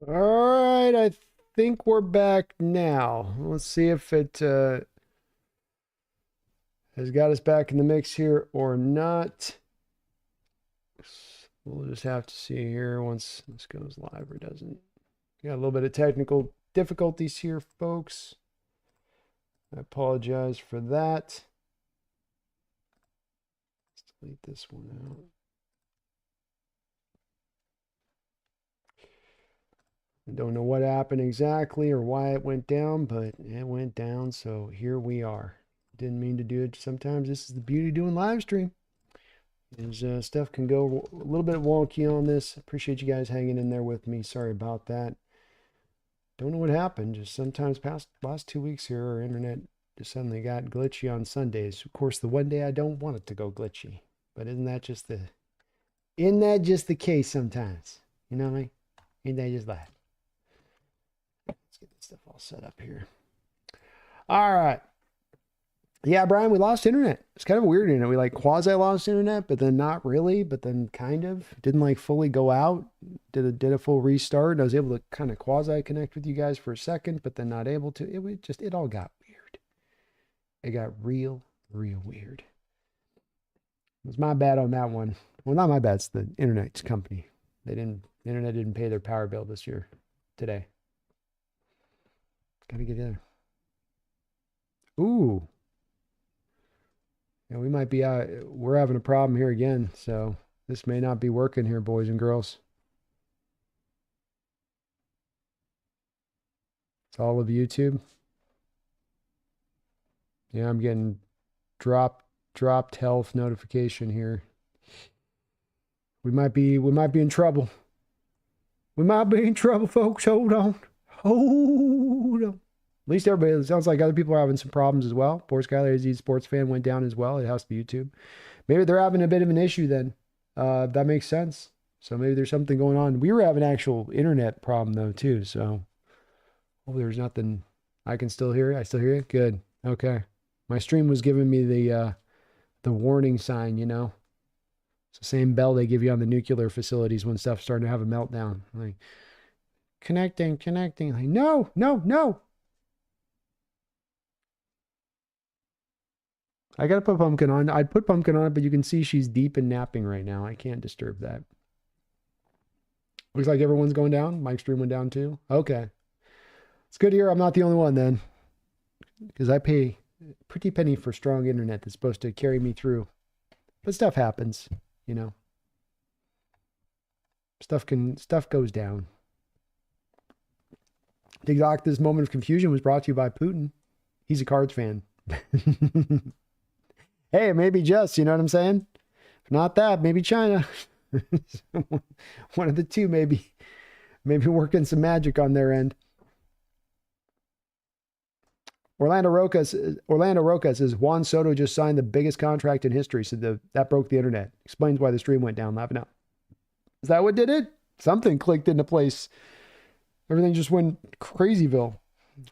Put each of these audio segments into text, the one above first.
All right, I think we're back now. Let's see if it has got us back in the mix here or not. We'll just have to see here once this goes live or doesn't. Got a little bit of technical difficulties here, folks. I apologize for that. Let's delete this one out. I don't know what happened exactly or why it went down, but it went down, so here we are. Didn't mean to do it. Sometimes this is the beauty of doing live stream. Is stuff can go a little bit wonky on this. Appreciate you guys hanging in there with me. Sorry about that. Don't know what happened. Just sometimes past last 2 weeks here, our internet just suddenly got glitchy on Sundays. Of course, the one day I don't want it to go glitchy. But isn't that just the case sometimes? You know what I mean? Ain't that just that? Let's get this stuff all set up here. All right. Yeah, Brian, we lost internet. It's kind of weird, we like quasi lost internet, but then not really, but then kind of didn't like fully go out. Did a full restart. I was able to kind of quasi connect with you guys for a second, but then not able to. It all got weird. It got real weird. It was my bad on that one. Well, not my bad. It's the internet's company. The internet didn't pay their power bill this year, today. Gotta get in there. Ooh. Yeah, we might be out. We're having a problem here again, so this may not be working here, boys and girls. It's all of YouTube. Yeah, I'm getting dropped health notification here. We might be in trouble. We might be in trouble, folks. Hold on. Hold on. At least everybody, it sounds like other people are having some problems as well. Poor Skylar AZ sports fan went down as well. It has to be YouTube. Maybe they're having a bit of an issue then. That makes sense. So maybe there's something going on. We were having an actual internet problem though too. So hopefully there's nothing. I can still hear it. I still hear it. Good. Okay. My stream was giving me the warning sign. It's the same bell they give you on the nuclear facilities when stuff's starting to have a meltdown. Like connecting. Like no. I gotta put Pumpkin on. I'd put Pumpkin on it, but you can see she's deep in napping right now. I can't disturb that. Looks like everyone's going down. Mike's stream went down too. Okay. It's good to hear I'm not the only one then. Because I pay a pretty penny for strong internet that's supposed to carry me through. But stuff happens, you know. Stuff goes down. TikTok, this moment of confusion was brought to you by Putin. He's a Cards fan. Hey, maybe just, you know what I'm saying? If not that, maybe China. One of the two, maybe working some magic on their end. Orlando Roca says Juan Soto just signed the biggest contract in history. So that broke the internet. Explains why the stream went down. Laughing out. Is that what did it? Something clicked into place. Everything just went crazyville.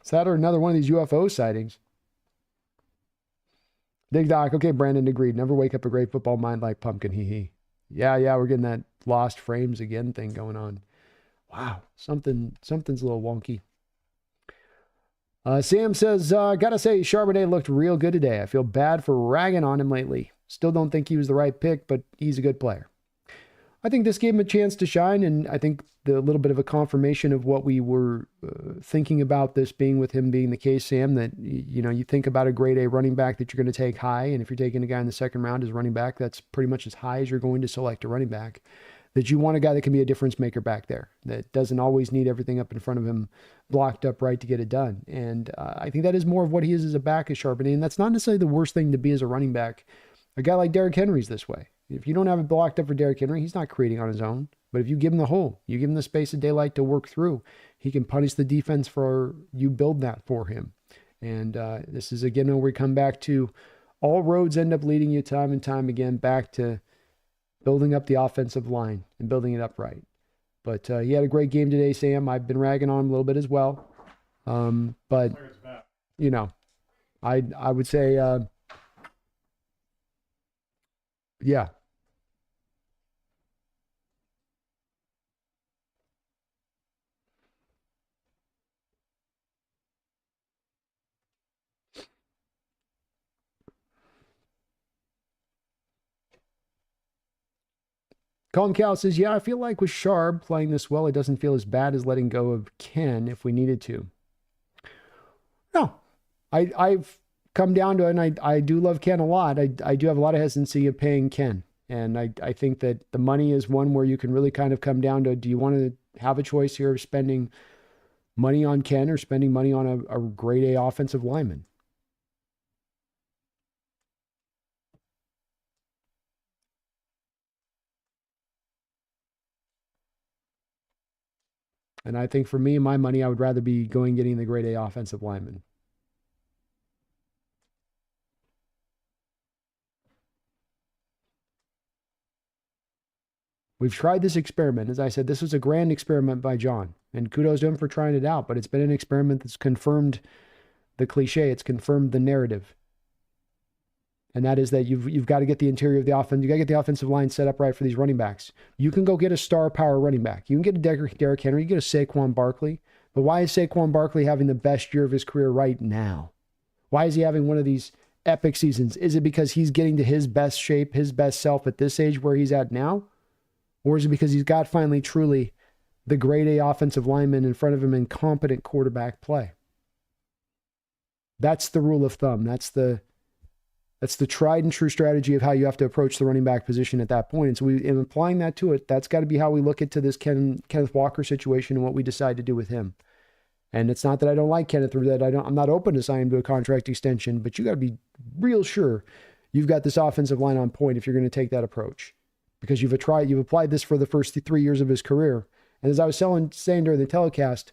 Is that or another one of these UFO sightings? Dig Doc. Okay, Brandon agreed. Never wake up a great football mind like Pumpkin. Hee hee. Yeah, we're getting that lost frames again thing going on. Wow, something's a little wonky. Sam says, gotta say, Charbonnet looked real good today. I feel bad for ragging on him lately. Still don't think he was the right pick, but he's a good player. I think this gave him a chance to shine, and I think the little bit of a confirmation of what we were thinking about this being with him being the case, Sam, that, you think about a grade A running back that you're going to take high, and if you're taking a guy in the second round as running back, that's pretty much as high as you're going to select a running back, that you want a guy that can be a difference maker back there, that doesn't always need everything up in front of him blocked up right to get it done. And I think that is more of what he is as a back as Charbonnet, and that's not necessarily the worst thing to be as a running back. A guy like Derrick Henry's this way. If you don't have it blocked up for Derrick Henry, he's not creating on his own. But if you give him the hole, you give him the space of daylight to work through, he can punish the defense for you build that for him. And this is, again, where we come back to all roads end up leading you time and time again back to building up the offensive line and building it up right. But he had a great game today, Sam. I've been ragging on him a little bit as well. But, I would say, yeah. Colin Cal says, yeah, I feel like with Sharp playing this well, it doesn't feel as bad as letting go of Ken if we needed to. No, I've come down to it, and I do love Ken a lot. I do have a lot of hesitancy of paying Ken. And I think that the money is one where you can really kind of come down to, do you want to have a choice here of spending money on Ken or spending money on a grade A offensive lineman? And I think for me, my money, I would rather be going getting the grade A offensive lineman. We've tried this experiment. As I said, this was a grand experiment by John, and kudos to him for trying it out, but it's been an experiment that's confirmed the cliche. It's confirmed the narrative. And that is that you've got to get the interior of the offense. You got to get the offensive line set up right for these running backs. You can go get a star power running back. You can get a Derrick Henry. You get a Saquon Barkley. But why is Saquon Barkley having the best year of his career right now? Why is he having one of these epic seasons? Is it because he's getting to his best shape, his best self at this age where he's at now? Or is it because he's got finally truly the grade A offensive lineman in front of him in competent quarterback play? That's the rule of thumb. That's the tried and true strategy of how you have to approach the running back position at that point. And so in applying that to it, that's got to be how we look into this Kenneth Walker situation and what we decide to do with him. And it's not that I don't like Kenneth or that I'm not open to sign him to a contract extension, but you got to be real sure you've got this offensive line on point if you're going to take that approach, because you've applied this for the first 3 years of his career. And as I was saying during the telecast,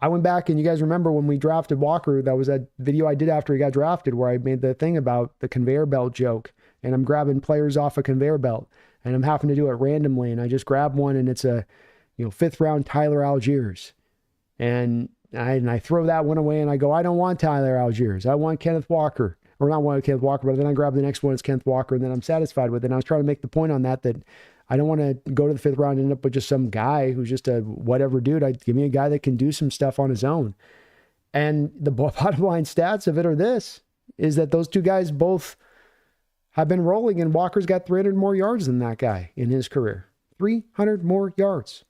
I went back, and you guys remember when we drafted Walker, that was that video I did after he got drafted where I made the thing about the conveyor belt joke, and I'm grabbing players off a conveyor belt, and I'm having to do it randomly, and I just grab one, and it's a 5th round Tyler Algiers, and I throw that one away, and I go, I don't want Tyler Algiers, I want Kenneth Walker, or not want Kenneth Walker, but then I grab the next one, it's Kenneth Walker, and then I'm satisfied with it. And I was trying to make the point on that I don't want to go to the 5th round and end up with just some guy who's just a whatever dude. Give me a guy that can do some stuff on his own. And the bottom line stats of it are this, is that those two guys both have been rolling, and Walker's got 300 more yards than that guy in his career. 300 more yards.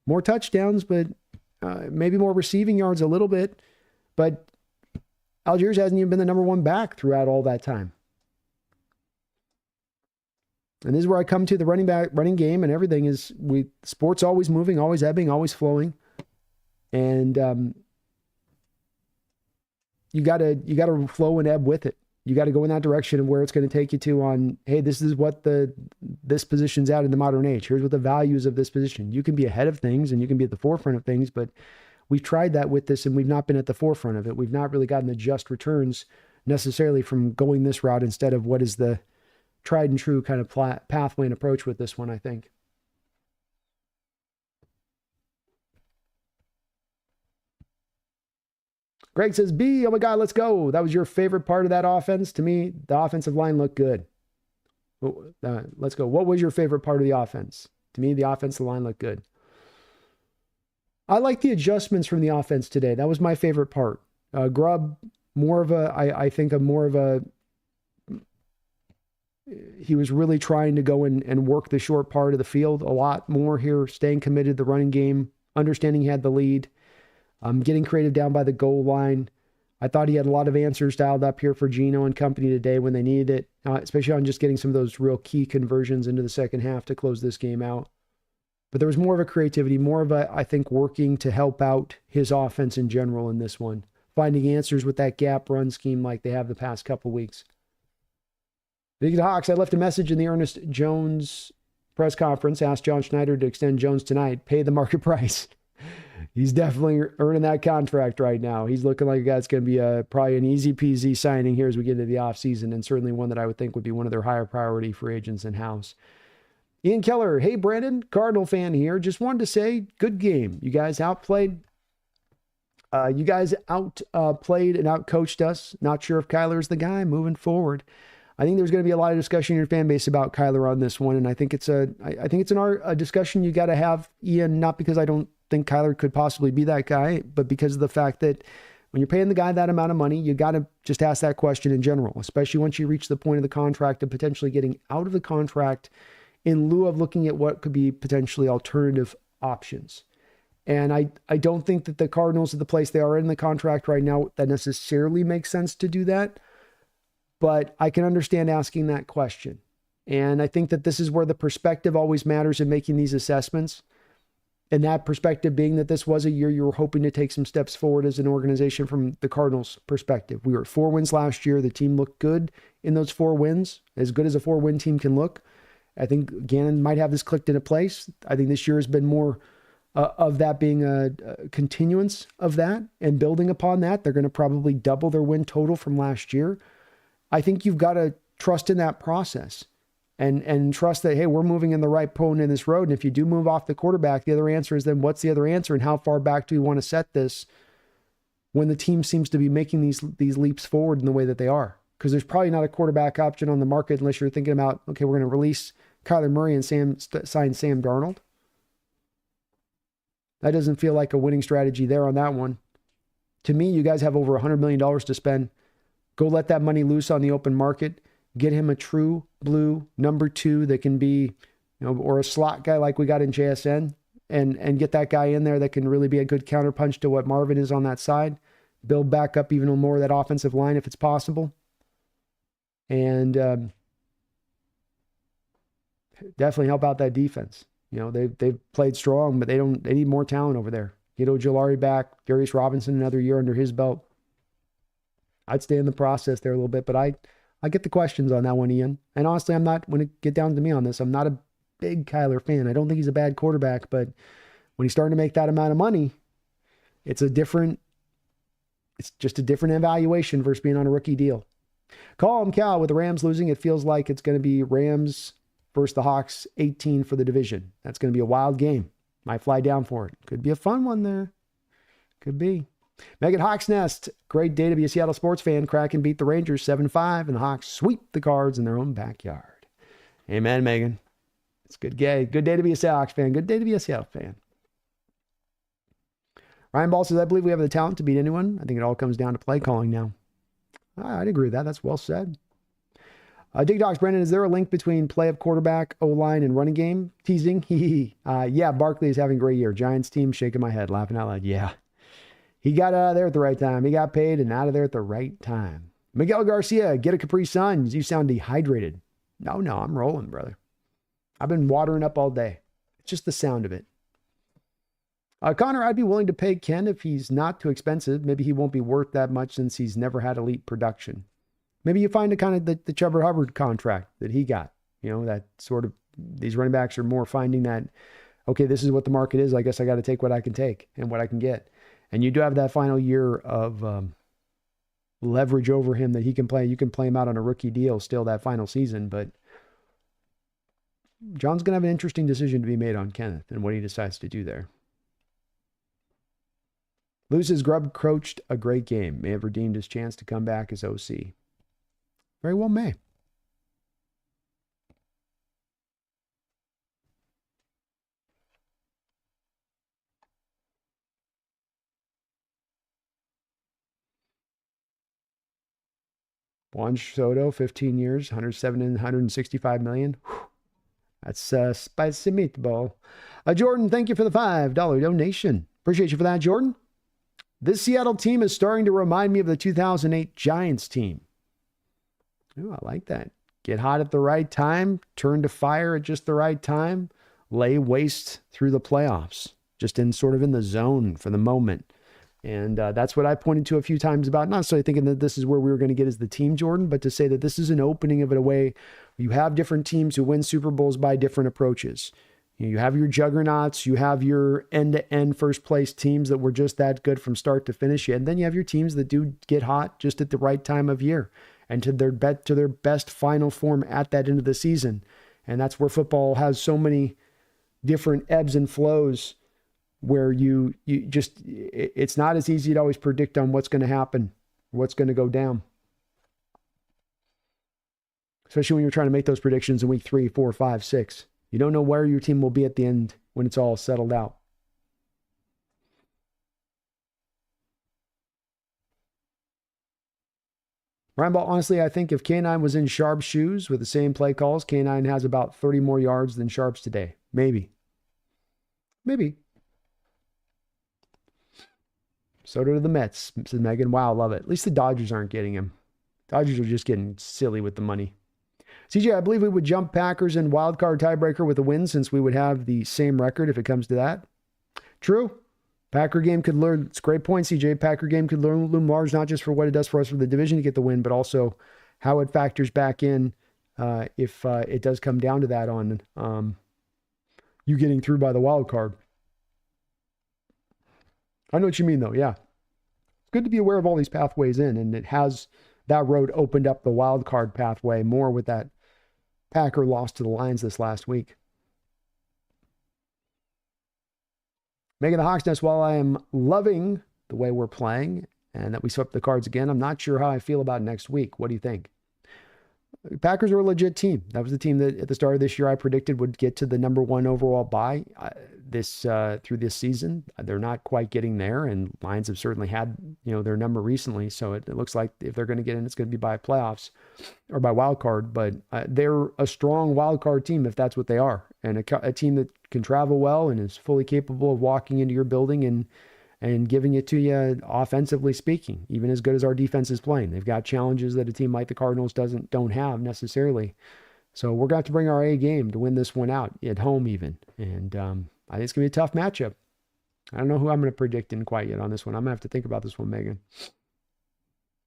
More touchdowns, but maybe more receiving yards a little bit. But Algiers hasn't even been the number one back throughout all that time. And this is where I come to the running game and everything is sports always moving, always ebbing, always flowing. And you gotta flow and ebb with it. You got to go in that direction of where it's going to take you to on, hey, this is what this position's at in the modern age. Here's what the values of this position. You can be ahead of things and you can be at the forefront of things, but we've tried that with this and we've not been at the forefront of it. We've not really gotten the just returns necessarily from going this route instead of what is the tried and true kind of pathway and approach with this one, I think. Greg says, B, oh my God, let's go. That was your favorite part of that offense? To me, the offensive line looked good. Let's go. What was your favorite part of the offense? To me, the offensive line looked good. I like the adjustments from the offense today. That was my favorite part. Grubb, he was really trying to go and work the short part of the field a lot more here, staying committed to the running game, understanding he had the lead, getting creative down by the goal line. I thought he had a lot of answers dialed up here for Geno and company today when they needed it, especially on just getting some of those real key conversions into the second half to close this game out. But there was more of a creativity, more of I think, working to help out his offense in general in this one, finding answers with that gap run scheme like they have the past couple weeks. Big Hawks, I left a message in the Ernest Jones press conference, asked John Schneider to extend Jones tonight, pay the market price. He's definitely earning that contract right now. He's looking like a guy that's going to be probably an easy peasy signing here as we get into the offseason, and certainly one that I would think would be one of their higher priority free agents in-house. Ian Keller, hey, Brandon, Cardinal fan here. Just wanted to say, good game. You guys outplayed. You guys outplayed and outcoached us. Not sure if Kyler's the guy moving forward. I think there's going to be a lot of discussion in your fan base about Kyler on this one, and I think it's a discussion you got to have, Ian. Not because I don't think Kyler could possibly be that guy, but because of the fact that when you're paying the guy that amount of money, you got to just ask that question in general, especially once you reach the point of the contract and potentially getting out of the contract in lieu of looking at what could be potentially alternative options. And I don't think that the Cardinals, at the place they are in the contract right now, that necessarily makes sense to do that. But I can understand asking that question. And I think that this is where the perspective always matters in making these assessments. And that perspective being that this was a year you were hoping to take some steps forward as an organization from the Cardinals' perspective. We were at 4 wins last year. The team looked good in those 4 wins, as good as a 4-win team can look. I think Gannon might have this clicked into place. I think this year has been more of that being a continuance of that and building upon that. They're going to probably double their win total from last year. I think you've got to trust in that process and trust that, hey, we're moving in the right point in this road. And if you do move off the quarterback, the other answer is then what's the other answer and how far back do we want to set this when the team seems to be making these leaps forward in the way that they are? Because there's probably not a quarterback option on the market unless you're thinking about, okay, we're going to release Kyler Murray and sign Sam Darnold. That doesn't feel like a winning strategy there on that one. To me, you guys have over $100 million to spend. Go let that money loose on the open market. Get him a true blue number 2 that can be, or a slot guy like we got in JSN, and get that guy in there that can really be a good counterpunch to what Marvin is on that side. Build back up even more of that offensive line if it's possible. And definitely help out that defense. They've played strong, but they need more talent over there. Get Ojulari back, Darius Robinson another year under his belt. I'd stay in the process there a little bit, but I get the questions on that one, Ian. And honestly, when it get down to me on this, I'm not a big Kyler fan. I don't think he's a bad quarterback, but when he's starting to make that amount of money, it's just a different evaluation versus being on a rookie deal. Call him Cal. With the Rams losing, it feels like it's going to be Rams versus the Hawks, 18 for the division. That's going to be a wild game. Might fly down for it. Could be a fun one there. Could be. Megan Hawks Nest. Great day to be a Seattle sports fan. Kraken beat the Rangers 7-5, and the Hawks sweep the Cards in their own backyard. Amen, Megan. It's a good day. Good day to be a Seahawks fan. Good day to be a Seattle fan. Ryan Ball says, I believe we have the talent to beat anyone. I think it all comes down to play calling now. I'd agree with that. That's well said. Dig Dogs, Brendan, is there a link between play of quarterback, O-line, and running game? Teasing? Yeah, Barkley is having a great year. Giants team, shaking my head, laughing out loud. Yeah. He got out of there at the right time. He got paid and out of there at the right time. Miguel Garcia, get a Capri Sun. You sound dehydrated. No, I'm rolling, brother. I've been watering up all day. It's just the sound of it. Connor, I'd be willing to pay Ken if he's not too expensive. Maybe he won't be worth that much since he's never had elite production. Maybe you find a kind of the Chuba Hubbard contract that he got. That sort of, these running backs are more finding that, okay, this is what the market is. I guess I got to take what I can take and what I can get. And you do have that final year of leverage over him that he can play. You can play him out on a rookie deal still that final season. But John's going to have an interesting decision to be made on Kenneth and what he decides to do there. Loses Grubb coached a great game. May have redeemed his chance to come back as OC. Very well may. Juan Soto, 15 years, 107 and 165 million. Whew. That's spicy meatball. Jordan, thank you for the $5 donation. Appreciate you for that, Jordan. This Seattle team is starting to remind me of the 2008 Giants team. Ooh, I like that. Get hot at the right time, turn to fire at just the right time, lay waste through the playoffs, just in the zone for the moment. And that's what I pointed to a few times about, not necessarily thinking that this is where we were going to get as the team, Jordan, but to say that this is an opening of it a way. You have different teams who win Super Bowls by different approaches. You have your juggernauts, you have your end-to-end first place teams that were just that good from start to finish. And then you have your teams that do get hot just at the right time of year and to their best final form at that end of the season. And that's where football has so many different ebbs and flows where you just, it's not as easy to always predict on what's going to happen, what's going to go down. Especially when you're trying to make those predictions in week 3, 4, 5, 6. You don't know where your team will be at the end when it's all settled out. Ryan Ball, honestly, I think if K9 was in Sharp's shoes with the same play calls, K9 has about 30 more yards than Sharp's today. Maybe. Maybe. So do the Mets, says Megan. Wow, love it. At least the Dodgers aren't getting him. Dodgers are just getting silly with the money. CJ, I believe we would jump Packers in wild card tiebreaker with a win since we would have the same record if it comes to that. True. Packer game could learn. It's a great point, CJ. Packer game could loom large, not just for what it does for us for the division to get the win, but also how it factors back in if it does come down to that on you getting through by the wild card. I know what you mean, though. Yeah. It's good to be aware of all these pathways in, and it has that road opened up the wild card pathway more with that Packer loss to the Lions this last week. Making the Hawks Nest, while I am loving the way we're playing and that we swept the Cards again, I'm not sure how I feel about next week. What do you think? Packers are a legit team. That was the team that at the start of this year I predicted would get to the #1 overall bye through this season. They're not quite getting there, and Lions have certainly had their number recently. So it looks like if they're going to get in, it's going to be by playoffs or by wild card. But they're a strong wild card team if that's what they are, and a team that can travel well and is fully capable of walking into your building and giving it to you offensively speaking, even as good as our defense is playing. They've got challenges that a team like the Cardinals don't have necessarily. So we're going to have to bring our A game to win this one out at home even. And I think it's going to be a tough matchup. I don't know who I'm going to predict in quite yet on this one. I'm going to have to think about this one, Megan.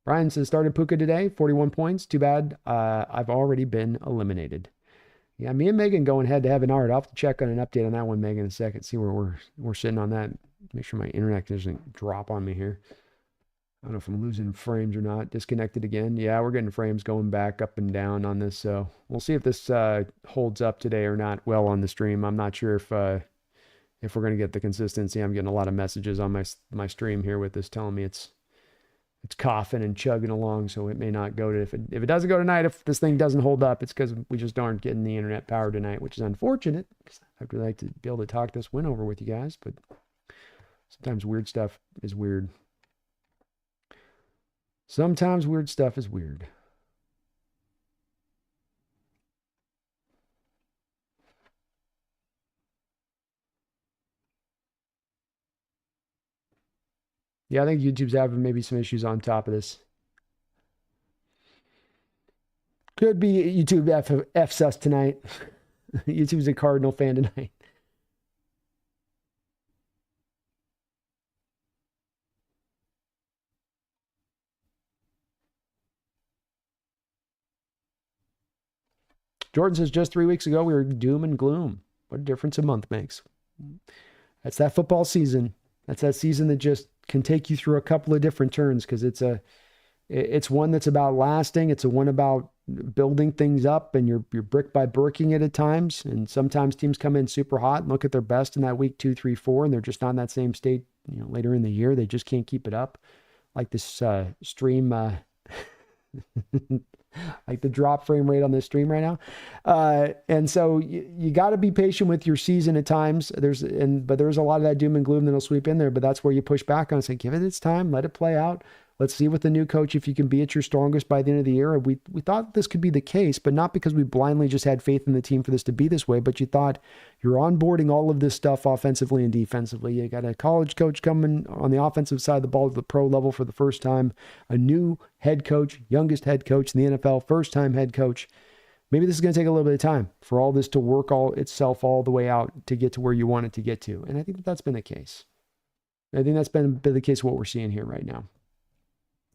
Brian says, started Puka today, 41 points. Too bad I've already been eliminated. Yeah, me and Megan going head to head. I'll have to check on an update on that one, Megan, in a second. See where we're sitting on that. Make sure my internet doesn't drop on me here. I don't know if I'm losing frames or not. Disconnected again. Yeah, we're getting frames going back up and down on this. So we'll see if this holds up today or not well on the stream. I'm not sure if we're going to get the consistency. I'm getting a lot of messages on my stream here with this telling me it's coughing and chugging along, so it may not go to, if it doesn't go tonight, if this thing doesn't hold up, it's because we just aren't getting the internet power tonight, which is unfortunate, because I'd really like to be able to talk this win over with you guys, but sometimes weird stuff is weird. Sometimes weird stuff is weird. Yeah, I think YouTube's having maybe some issues on top of this. Could be YouTube F's us tonight. YouTube's a Cardinal fan tonight. Jordan says, just 3 weeks ago, we were doom and gloom. What a difference a month makes. That's that football season. That's that season that just can take you through a couple of different turns, because it's one that's about lasting. It's a one about building things up, and you're brick by bricking it at times. And sometimes teams come in super hot and look at their best in that week 2, 3, 4, and they're just not in that same state, later in the year. They just can't keep it up. Like this stream, like the drop frame rate on this stream right now. And so you got to be patient with your season at times. But there's a lot of that doom and gloom that'll sweep in there, but that's where you push back on and say, give it its time, let it play out. Let's see with the new coach if you can be at your strongest by the end of the year. We thought this could be the case, but not because we blindly just had faith in the team for this to be this way, but you thought you're onboarding all of this stuff offensively and defensively. You got a college coach coming on the offensive side of the ball to the pro level for the first time, a new head coach, youngest head coach in the NFL, first-time head coach. Maybe this is going to take a little bit of time for all this to work itself all the way out to get to where you want it to get to. And I think that's been the case. I think that's been the case what we're seeing here right now.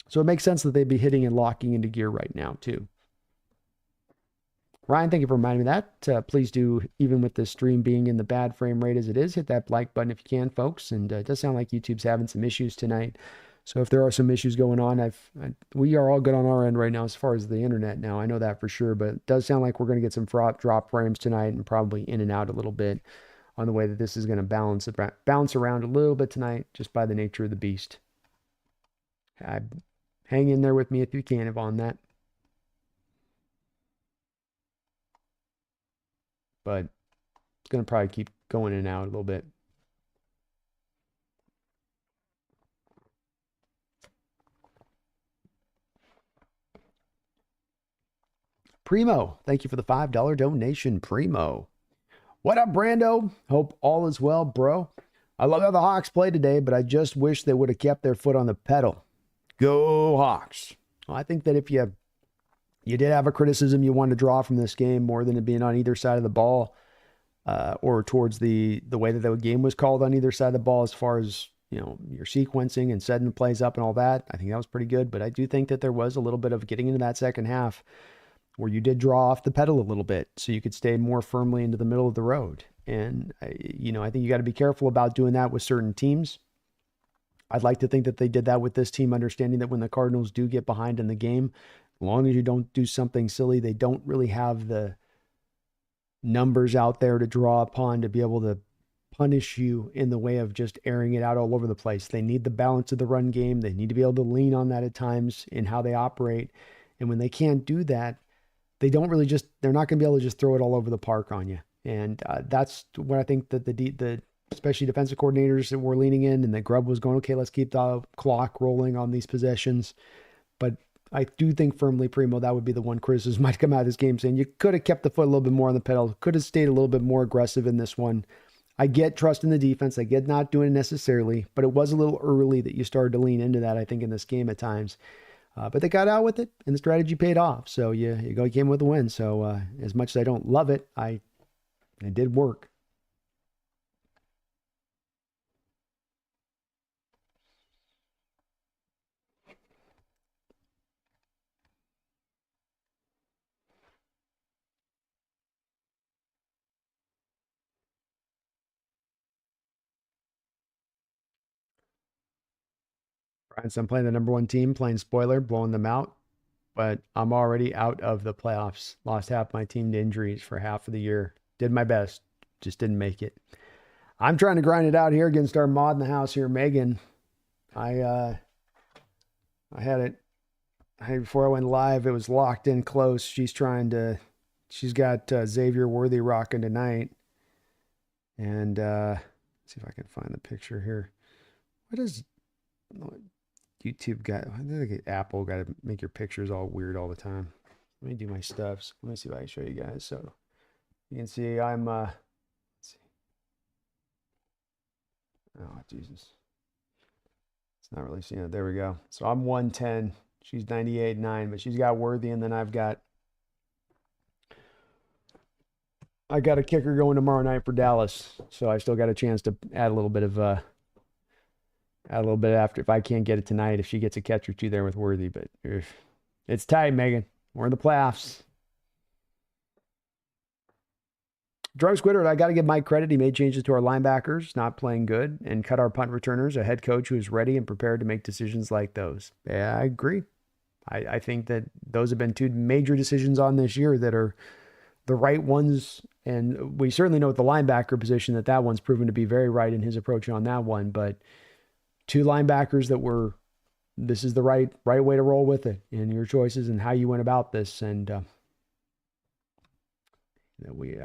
So it makes sense that they'd be hitting and locking into gear right now, too. Ryan, thank you for reminding me of that. Please do, even with the stream being in the bad frame rate as it is, hit that like button if you can, folks. And it does sound like YouTube's having some issues tonight. So if there are some issues going on, we are all good on our end right now as far as the internet now. I know that for sure, but it does sound like we're going to get some drop frames tonight and probably in and out a little bit on the way that this is going to bounce around a little bit tonight just by the nature of the beast. Hang in there with me if you can on that. But it's going to probably keep going in and out a little bit. Primo. Thank you for the $5 donation, Primo. What up, Brando? Hope all is well, bro. I love how the Hawks played today, but I just wish they would have kept their foot on the pedal. Go Hawks. Well, I think that if you did have a criticism you wanted to draw from this game more than it being on either side of the ball, or towards the way that the game was called on either side of the ball as far as, your sequencing and setting the plays up and all that, I think that was pretty good. But I do think that there was a little bit of getting into that second half where you did draw off the pedal a little bit so you could stay more firmly into the middle of the road. And, I think you got to be careful about doing that with certain teams. I'd like to think that they did that with this team, understanding that when the Cardinals do get behind in the game, as long as you don't do something silly, they don't really have the numbers out there to draw upon to be able to punish you in the way of just airing it out all over the place. They need the balance of the run game. They need to be able to lean on that at times in how they operate. And when they can't do that, they're not going to be able to just throw it all over the park on you. And that's what I think that the especially defensive coordinators that were leaning in, and the Grubb was going, okay, let's keep the clock rolling on these possessions. But I do think firmly, Primo, that would be the one criticism might come out of this game, saying you could have kept the foot a little bit more on the pedal, could have stayed a little bit more aggressive in this one. I get trust in the defense. I get not doing it necessarily, but it was a little early that you started to lean into that, I think, in this game at times. But they got out with it, and the strategy paid off. So you came with a win. So as much as I don't love it, it did work. Brian, so I'm playing the number one team, playing spoiler, blowing them out. But I'm already out of the playoffs. Lost half my team to injuries for half of the year. Did my best, just didn't make it. I'm trying to grind it out here against our mod in the house here, Megan. I had it before I went live. It was locked in close. She's got Xavier Worthy rocking tonight. And let's see if I can find the picture here. What YouTube got? I think Apple got to make your pictures all weird all the time. Let me do my stuffs. Let me see if I can show you guys. So you can see I'm let's see. Oh, Jesus. It's not really seeing it. There we go. So I'm 110. She's 98.9, but she's got Worthy, and then I got a kicker going tomorrow night for Dallas. So I still got a chance to add a little bit after if I can't get it tonight, if she gets a catch or two there with Worthy. But it's tight, Megan. We're in the playoffs. Drug Squidward, I got to give Mike credit. He made changes to our linebackers, not playing good, and cut our punt returners, a head coach who is ready and prepared to make decisions like those. Yeah, I agree. I think that those have been two major decisions on this year that are the right ones. And we certainly know with the linebacker position that one's proven to be very right in his approach on that one. But two linebackers this is the right way to roll with it, and your choices and how you went about this. And we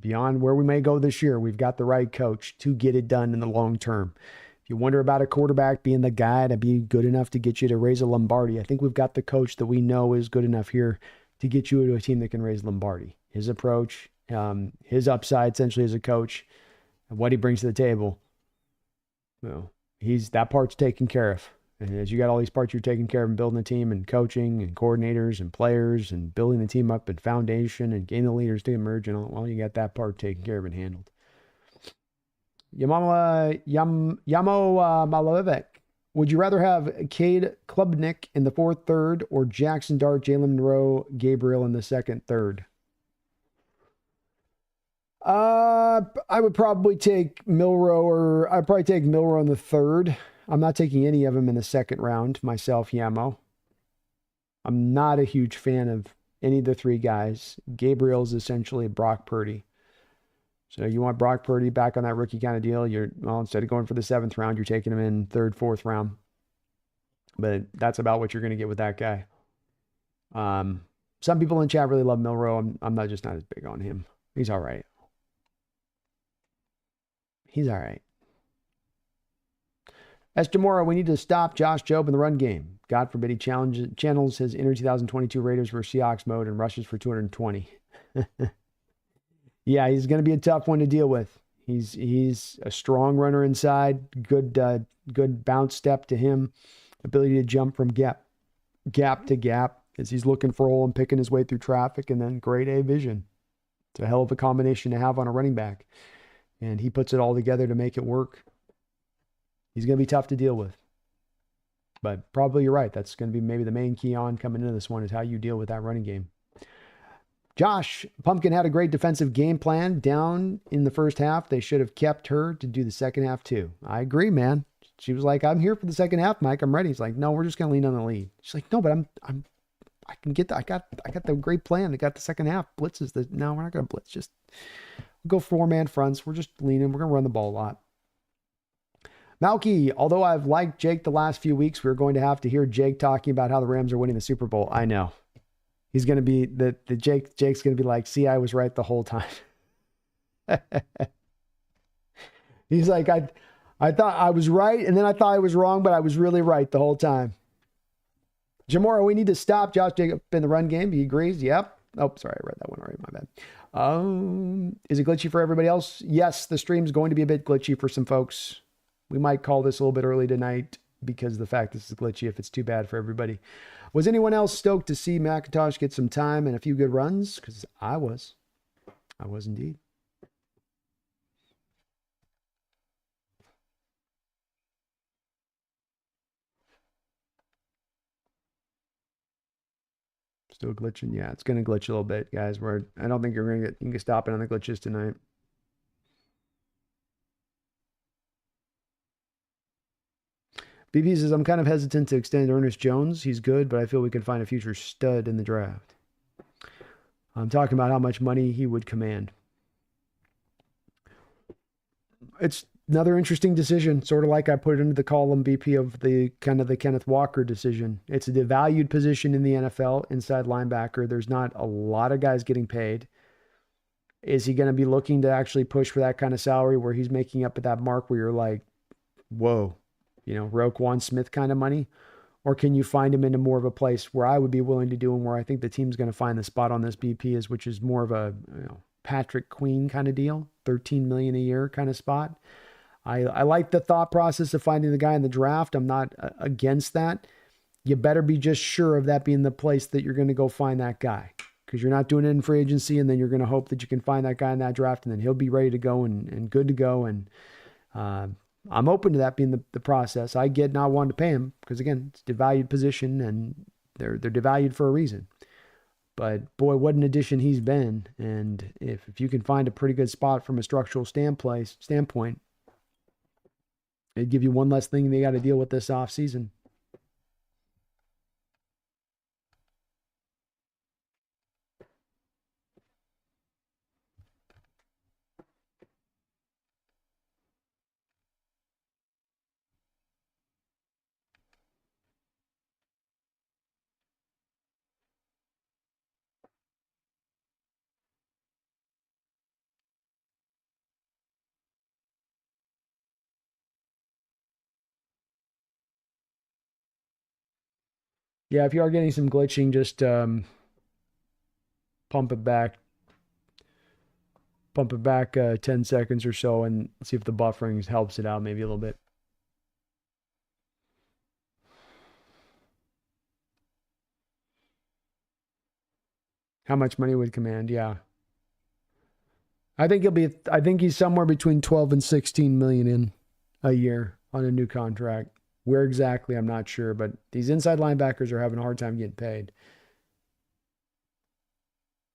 beyond where we may go this year, we've got the right coach to get it done in the long term. If you wonder about a quarterback being the guy to be good enough to get you to raise a Lombardi, I think we've got the coach that we know is good enough here to get you to a team that can raise Lombardi. His approach, his upside essentially as a coach, and what he brings to the table. That part's taken care of. And as you got all these parts you're taking care of and building a team and coaching and coordinators and players and building the team up and foundation and getting the leaders to emerge, and all, you got that part taken care of and handled. Yamo Malevich. Would you rather have Cade Klubnik in the fourth third or Jackson Dart, Jalen Monroe, Gabriel in the second third? I would probably take I'd probably take Milroe in the third. I'm not taking any of them in the second round myself, Yamo. I'm not a huge fan of any of the three guys. Gabriel's essentially Brock Purdy. So you want Brock Purdy back on that rookie kind of deal. Instead of going for the seventh round, you're taking him in third, fourth round. But that's about what you're going to get with that guy. Some people in chat really love Milroe. I'm not as big on him. He's all right. Estamora, we need to stop Josh Jobe in the run game. God forbid he channels his inner 2022 Raiders versus Seahawks mode and rushes for 220. Yeah, he's going to be a tough one to deal with. He's a strong runner inside, good bounce step to him, ability to jump from gap to gap as he's looking for a hole and picking his way through traffic, and then grade A vision. It's a hell of a combination to have on a running back, and he puts it all together to make it work. He's going to be tough to deal with. But probably you're right. That's going to be maybe the main key on coming into this one is how you deal with that running game. Josh, Pumpkin had a great defensive game plan down in the first half. They should have kept her to do the second half too. I agree, man. She was like, I'm here for the second half, Mike. I'm ready. He's like, no, we're just going to lean on the lead. She's like, no, but I can get that. I got the great plan. I got the second half. Blitzes. No, we're not going to blitz. Just go 4-man fronts. We're just leaning. We're going to run the ball a lot. Malky, although I've liked Jake the last few weeks, we're going to have to hear Jake talking about how the Rams are winning the Super Bowl. I know. He's going to be, Jake's going to be like, see, I was right the whole time. He's like, I thought I was right, and then I thought I was wrong, but I was really right the whole time. Jamora, we need to stop Josh Jacobs in the run game. He agrees. Yep. Oh, sorry. I read that one already. My bad. Is it glitchy for everybody else? Yes, the stream's going to be a bit glitchy for some folks. We might call this a little bit early tonight because of the fact this is glitchy if it's too bad for everybody. Was anyone else stoked to see McIntosh get some time and a few good runs? Because I was. I was indeed. Still glitching. Yeah, it's going to glitch a little bit, guys. I don't think you can stop it on the glitches tonight. BB says, I'm kind of hesitant to extend Ernest Jones. He's good, but I feel we could find a future stud in the draft. I'm talking about how much money he would command. It's another interesting decision, sort of like I put it into the column BP of the Kenneth Walker decision. It's a devalued position in the NFL, inside linebacker. There's not a lot of guys getting paid. Is he going to be looking to actually push for that kind of salary where he's making up at that mark where you're like, whoa, Roquan Smith kind of money? Or can you find him into more of a place where I would be willing to do and where I think the team's going to find the spot on this BP is, which is more of a Patrick Queen kind of deal, $13 million a year kind of spot. I like the thought process of finding the guy in the draft. I'm not against that. You better be just sure of that being the place that you're going to go find that guy, because you're not doing it in free agency and then you're going to hope that you can find that guy in that draft and then he'll be ready to go and good to go. And I'm open to that being the process. I get not wanting to pay him because, again, it's a devalued position and they're devalued for a reason. But boy, what an addition he's been. And if you can find a pretty good spot from a structural standpoint, it'd give you one less thing they got to deal with this offseason. Yeah, if you are getting some glitching, just pump it back 10 seconds or so and see if the buffering helps it out maybe a little bit. How much money would command? Yeah. I think he's somewhere between 12 and 16 million in a year on a new contract. Where exactly, I'm not sure, but these inside linebackers are having a hard time getting paid.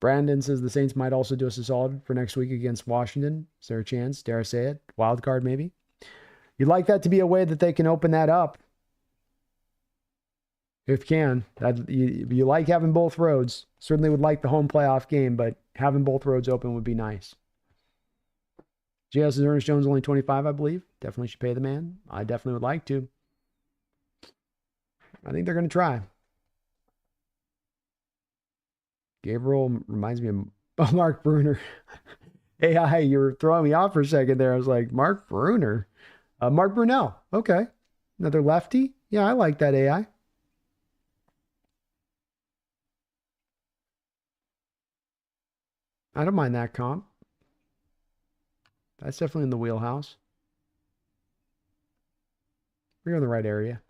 Brandon says the Saints might also do us a solid for next week against Washington. Is there a chance? Dare I say it? Wild card, maybe? You'd like that to be a way that they can open that up. If you can. You like having both roads. Certainly would like the home playoff game, but having both roads open would be nice. JS is Ernest Jones only 25, I believe. Definitely should pay the man. I definitely would like to. I think they're going to try. Gabriel reminds me of Mark Bruner. You were throwing me off for a second there. I was like, Mark Bruner? Mark Brunell. Okay. Another lefty? Yeah, I like that AI. I don't mind that comp. That's definitely in the wheelhouse. We're in the right area.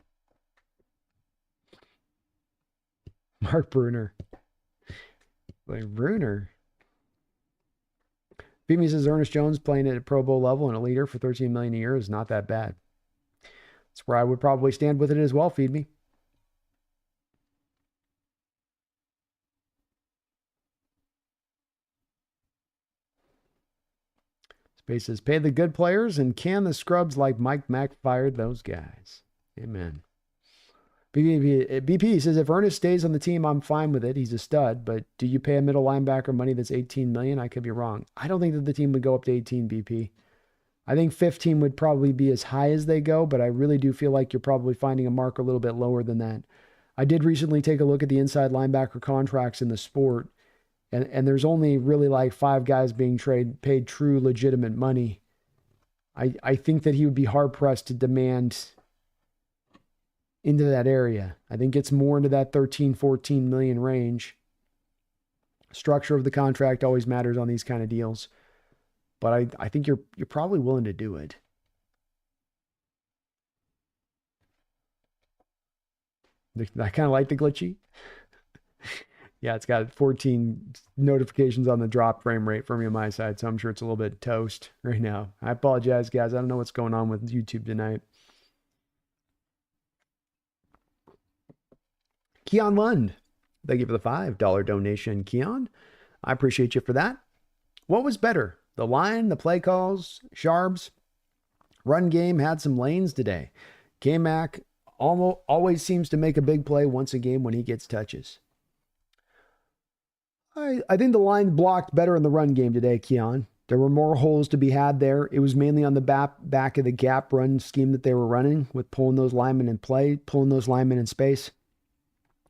Mark Bruner. Like Bruner. BB says Ernest Jones playing at a Pro Bowl level and a leader for $13 million a year is not that bad. That's where I would probably stand with it as well, Feed Me. Space says, pay the good players and can the scrubs like Mike Mack fired those guys. Amen. BP says, if Ernest stays on the team, I'm fine with it. He's a stud, but do you pay a middle linebacker money that's $18 million? I could be wrong. I don't think that the team would go up to 18, BP. I think 15 would probably be as high as they go, but I really do feel like you're probably finding a mark a little bit lower than that. I did recently take a look at the inside linebacker contracts in the sport, and there's only really like 5 guys being paid true legitimate money. I think that he would be hard-pressed to demand into that area. I think it's more into that 13, 14 million range. Structure of the contract always matters on these kind of deals. But I think you're probably willing to do it. I kind of like the glitchy. Yeah, it's got 14 notifications on the drop frame rate for me on my side, so I'm sure it's a little bit toast right now. I apologize, guys. I don't know what's going on with YouTube tonight. Keon Lund, thank you for the $5 donation, Keon. I appreciate you for that. What was better? The line, the play calls, Sharbs, run game had some lanes today. K-Mac always seems to make a big play once a game when he gets touches. I think the line blocked better in the run game today, Keon. There were more holes to be had there. It was mainly on the back of the gap run scheme that they were running with pulling those linemen in play, pulling those linemen in space,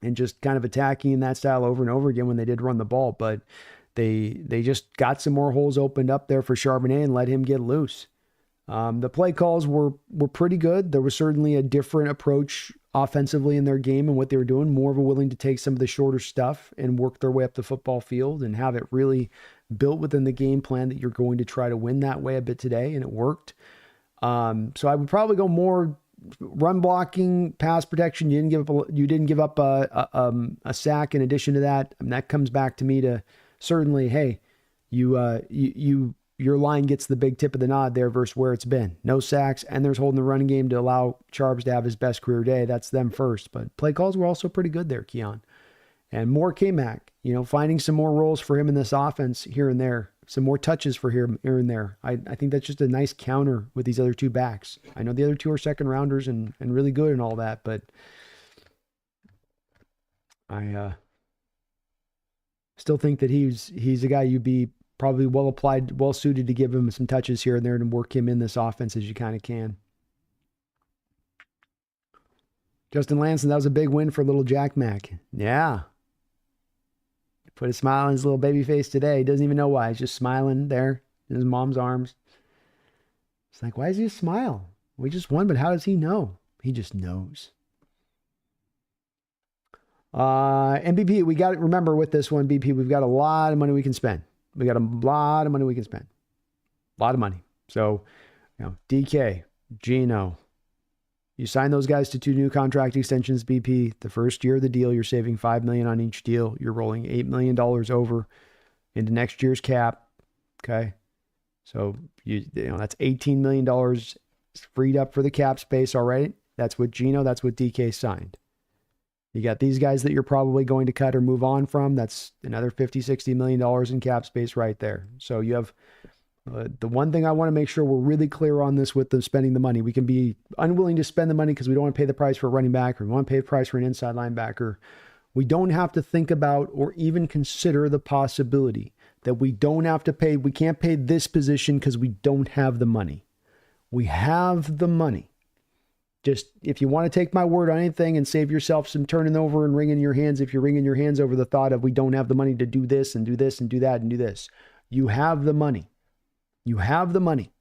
and just kind of attacking in that style over and over again when they did run the ball. But they just got some more holes opened up there for Charbonnet and let him get loose. The play calls were pretty good. There was certainly a different approach offensively in their game and what they were doing, more of a willing to take some of the shorter stuff and work their way up the football field and have it really built within the game plan that you're going to try to win that way a bit today, and it worked. So I would probably go more run blocking, pass protection. You didn't give up a sack in addition to that. And that comes back to me to certainly, hey, your line gets the big tip of the nod there versus where it's been. No sacks, and there's holding the running game to allow Charbs to have his best career day. That's them first. But play calls were also pretty good there, Keon. And more K-Mac, finding some more roles for him in this offense here and there. Some more touches for him here and there. I think that's just a nice counter with these other two backs. I know the other two are second rounders and really good and all that, but I still think that he's a guy you'd be probably well applied, well suited to give him some touches here and there and work him in this offense as you kind of can. Justin Lanson, that was a big win for little Jack Mac. Yeah. Put a smile on his little baby face today. He doesn't even know why. He's just smiling there in his mom's arms. It's like, why does he smile? We just won, but how does he know? He just knows. MVP, we got to remember with this one, BP, we've got a lot of money we can spend. We got a lot of money we can spend. A lot of money. So, DK, Gino, you sign those guys to 2 new contract extensions, BP. The first year of the deal, you're saving $5 million on each deal. You're rolling $8 million over into next year's cap. Okay. So that's $18 million freed up for the cap space. All right. That's what Gino, that's what DK signed. You got these guys that you're probably going to cut or move on from. That's another $50-60 million in cap space right there. So you have the one thing I want to make sure we're really clear on this with the spending the money. We can be unwilling to spend the money because we don't want to pay the price for a running back or we want to pay the price for an inside linebacker. We don't have to think about or even consider the possibility that we don't have to pay. We can't pay this position because we don't have the money. We have the money. Just if you want to take my word on anything and save yourself some turning over and wringing your hands, if you're wringing your hands over the thought of we don't have the money to do this and do this and do that and do this, you have the money. You have the money.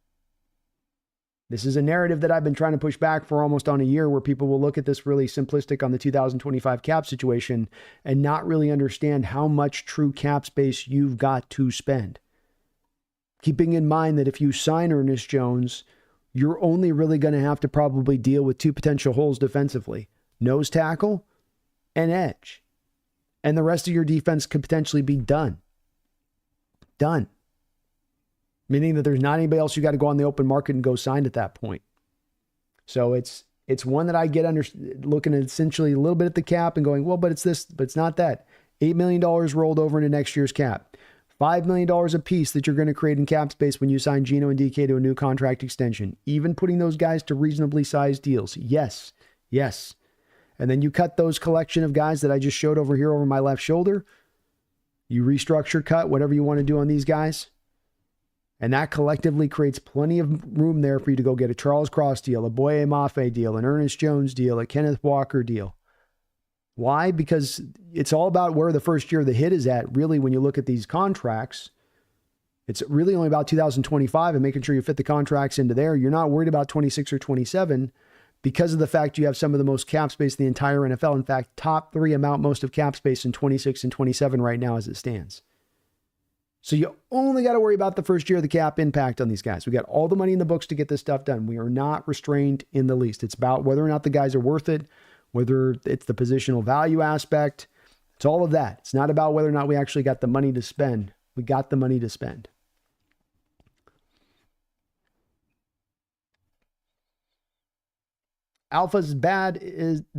This is a narrative that I've been trying to push back for almost on a year, where people will look at this really simplistic on the 2025 cap situation and not really understand how much true cap space you've got to spend. Keeping in mind that if you sign Ernest Jones, you're only really going to have to probably deal with two potential holes defensively: nose tackle and edge. And the rest of your defense could potentially be done. Done. Meaning that there's not anybody else you got to go on the open market and go sign at that point. So it's one that I get looking at essentially a little bit at the cap and going, well, but it's this, but it's not that. $8 million rolled over into next year's cap. $5 million a piece that you're going to create in cap space when you sign Geno and DK to a new contract extension. Even putting those guys to reasonably sized deals. Yes. Yes. And then you cut those collection of guys that I just showed over here over my left shoulder. You restructure, cut, whatever you want to do on these guys. And that collectively creates plenty of room there for you to go get a Charles Cross deal, a Boye Mafe deal, an Ernest Jones deal, a Kenneth Walker deal. Why? Because it's all about where the first year of the hit is at. Really, when you look at these contracts, it's really only about 2025 and making sure you fit the contracts into there. You're not worried about 26 or 27 because of the fact you have some of the most cap space in the entire NFL. In fact, top three amount most of cap space in 26 and 27 right now as it stands. So you only got to worry about the first year of the cap impact on these guys. We got all the money in the books to get this stuff done. We are not restrained in the least. It's about whether or not the guys are worth it, whether it's the positional value aspect. It's all of that. It's not about whether or not we actually got the money to spend. We got the money to spend. Alpha's bad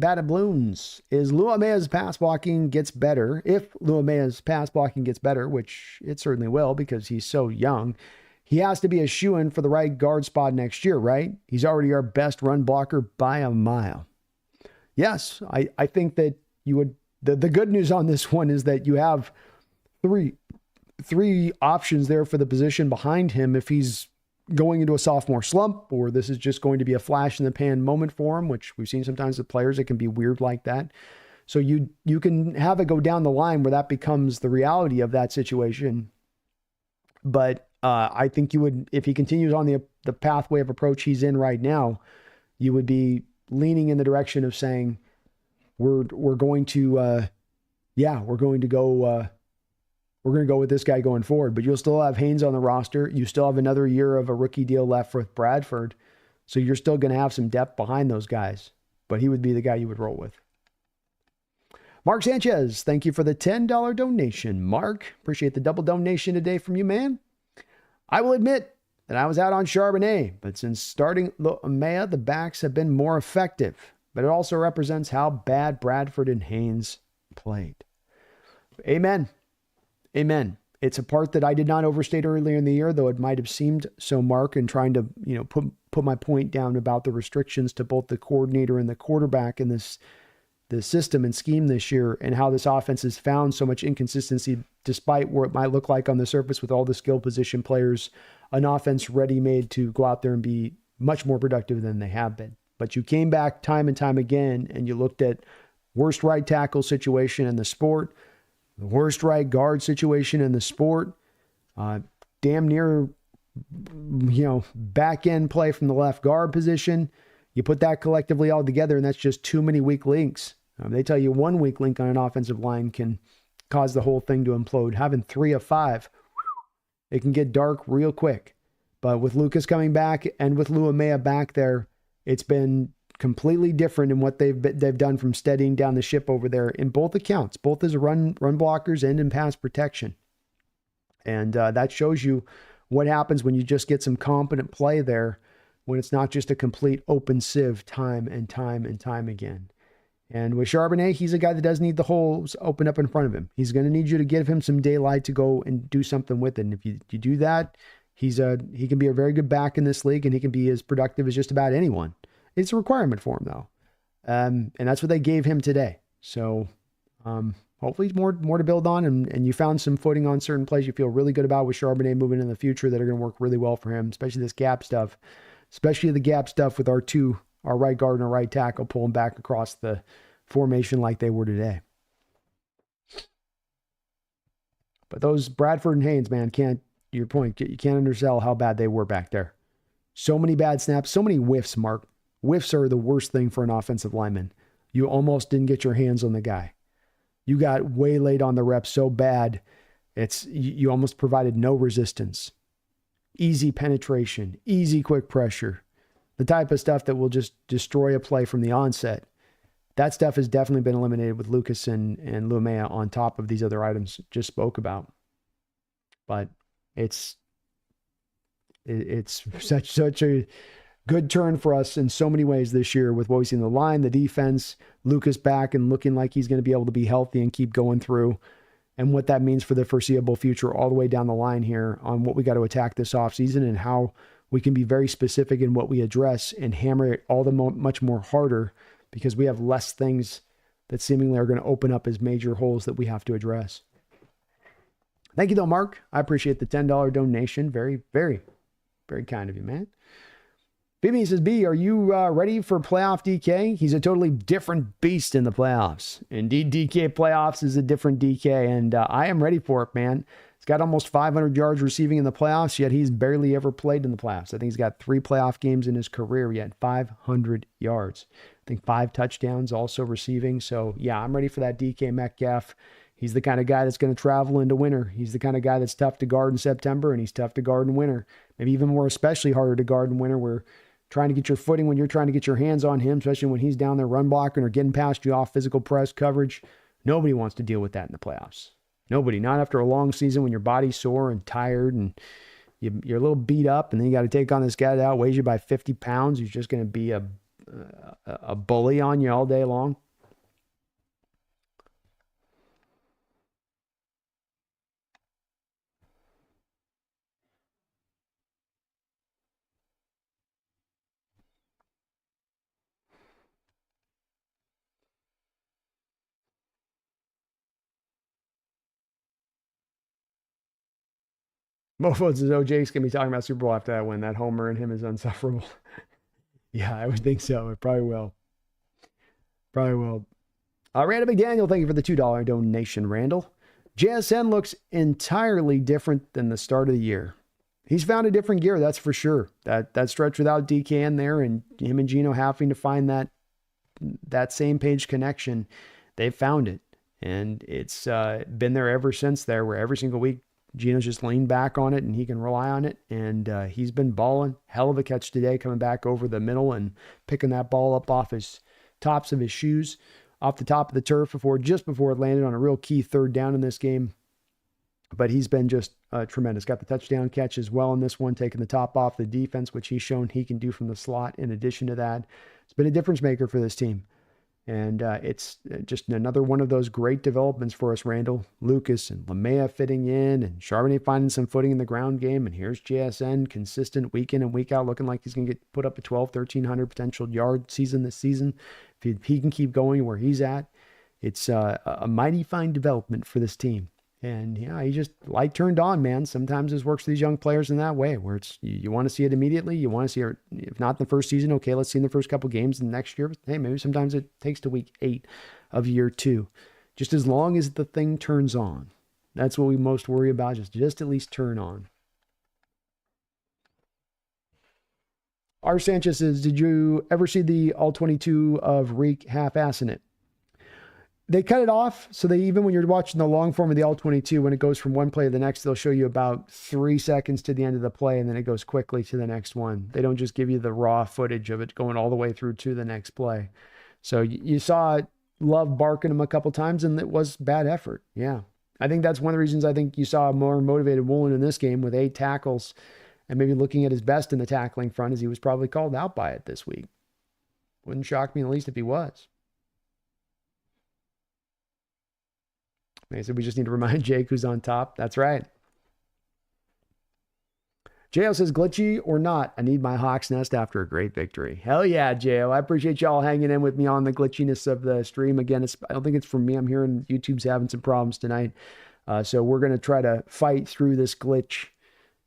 at balloons. Is Luamea's pass blocking gets better? If Luamea's pass blocking gets better, which it certainly will because he's so young, he has to be a shoo-in for the right guard spot next year, right? He's already our best run blocker by a mile. Yes, I think that you would. The good news on this one is that you have three options there for the position behind him if he's going into a sophomore slump, or this is just going to be a flash in the pan moment for him, which we've seen sometimes with players. It can be weird like that. So you can have it go down the line where that becomes the reality of that situation. But I think you would, if he continues on the pathway of approach he's in right now, you would be leaning in the direction of saying, we're going to go with this guy going forward. But you'll still have Haynes on the roster. You still have another year of a rookie deal left with Bradford. So you're still going to have some depth behind those guys. But he would be the guy you would roll with. Mark Sanchez, thank you for the $10 donation. Mark, appreciate the double donation today from you, man. I will admit that I was out on Charbonnet, but since starting Maya, the backs have been more effective. But it also represents how bad Bradford and Haynes played. Amen. Amen. It's a part that I did not overstate earlier in the year, though it might have seemed so, Mark, in trying to, put my point down about the restrictions to both the coordinator and the quarterback in the system and scheme this year, and how this offense has found so much inconsistency despite what it might look like on the surface with all the skill position players, an offense ready-made to go out there and be much more productive than they have been. But you came back time and time again, and you looked at worst right tackle situation in the sport, the worst right guard situation in the sport, damn near, back end play from the left guard position. You put that collectively all together, and that's just too many weak links. They tell you one weak link on an offensive line can cause the whole thing to implode. Having 3 of 5, it can get dark real quick. But with Lucas coming back and with Luamea back there, it's been completely different in what they've done from steadying down the ship over there in both accounts, both as a run blockers and in pass protection. And that shows you what happens when you just get some competent play there, when it's not just a complete open sieve time and time and time again. And with Charbonnet, he's a guy that does need the holes open up in front of him. He's going to need you to give him some daylight to go and do something with it. And if you do that, he can be a very good back in this league, and he can be as productive as just about anyone. It's a requirement for him, though. And that's what they gave him today. So hopefully more to build on, and you found some footing on certain plays you feel really good about with Charbonnet moving in the future that are going to work really well for him, especially this gap stuff, especially the gap stuff with our right guard and our right tackle pulling back across the formation like they were today. But those Bradford and Haynes, man, you can't undersell how bad they were back there. So many bad snaps, so many whiffs, Mark. Whiffs are the worst thing for an offensive lineman. You almost didn't get your hands on the guy. You got waylaid on the rep so bad, you almost provided no resistance. Easy penetration, easy quick pressure. The type of stuff that will just destroy a play from the onset. That stuff has definitely been eliminated with Lucas and Lumea on top of these other items just spoke about. But it's such a good turn for us in so many ways this year with what we see in the line, the defense, Lucas back and looking like he's going to be able to be healthy and keep going through, and what that means for the foreseeable future all the way down the line here on what we got to attack this offseason and how we can be very specific in what we address and hammer it all the much more harder because we have less things that seemingly are going to open up as major holes that we have to address. Thank you though, Mark. I appreciate the $10 donation. Very, very, very kind of you, man. BB says, B, are you ready for playoff DK? He's a totally different beast in the playoffs. Indeed, DK playoffs is a different DK, and I am ready for it, man. He's got almost 500 yards receiving in the playoffs, yet he's barely ever played in the playoffs. I think he's got 3 playoff games in his career, yet 500 yards. I think 5 touchdowns also receiving. So, yeah, I'm ready for that DK Metcalf. He's the kind of guy that's going to travel into winter. He's the kind of guy that's tough to guard in September, and he's tough to guard in winter. Maybe even more especially harder to guard in winter where trying to get your footing when you're trying to get your hands on him, especially when he's down there run blocking or getting past you off physical press coverage. Nobody wants to deal with that in the playoffs. Nobody. Not after a long season when your body's sore and tired and you're a little beat up, and then you got to take on this guy that outweighs you by 50 pounds who's just going to be a bully on you all day long. Mofo says OJ's going to be talking about Super Bowl after that win. That homer and him is unsufferable. Yeah, I would think so. It probably will. Probably will. Randall McDaniel, thank you for the $2 donation, Randall. JSN looks entirely different than the start of the year. He's found a different gear, that's for sure. That stretch without DK in there and him and Gino having to find that same page connection, they've found it. And it's been there ever since there, where every single week Gino's just leaned back on it and he can rely on it. And he's been balling. Hell of a catch today, coming back over the middle and picking that ball up off his tops of his shoes, off the top of the turf just before it landed on a real key 3rd down in this game. But he's been just tremendous. Got the touchdown catch as well in this one, taking the top off the defense, which he's shown he can do from the slot. In addition to that, it's been a difference maker for this team. And it's just another one of those great developments for us, Randall. Lucas and Lumea fitting in, and Charbonnet finding some footing in the ground game. And here's JSN, consistent week in and week out, looking like he's going to put up a 1,100 potential yard season this season. If he can keep going where he's at, it's a mighty fine development for this team. And yeah, he just light turned on, man. Sometimes this works for these young players in that way, where it's you want to see it immediately. You want to see it, if not in the first season, okay, let's see in the first couple games in the next year. But hey, maybe sometimes it takes to week 8 of year 2. Just as long as the thing turns on. That's what we most worry about, just at least turn on. R. Sanchez says, did you ever see the All-22 of Reek half-assing it? They cut it off, so even when you're watching the long form of the All-22, when it goes from one play to the next, they'll show you about 3 seconds to the end of the play, and then it goes quickly to the next one. They don't just give you the raw footage of it going all the way through to the next play. So you saw Love barking him a couple times, and it was bad effort. Yeah. I think that's one of the reasons I think you saw a more motivated Woolen in this game with 8 tackles and maybe looking at his best in the tackling front, as he was probably called out by it this week. Wouldn't shock me in the least if he was. They said we just need to remind Jake who's on top. That's right. J.O. says, glitchy or not, I need my Hawks Nest after a great victory. Hell yeah, J.O. I appreciate y'all hanging in with me on the glitchiness of the stream. Again, I don't think it's from me. I'm hearing YouTube's having some problems tonight. So we're going to try to fight through this glitch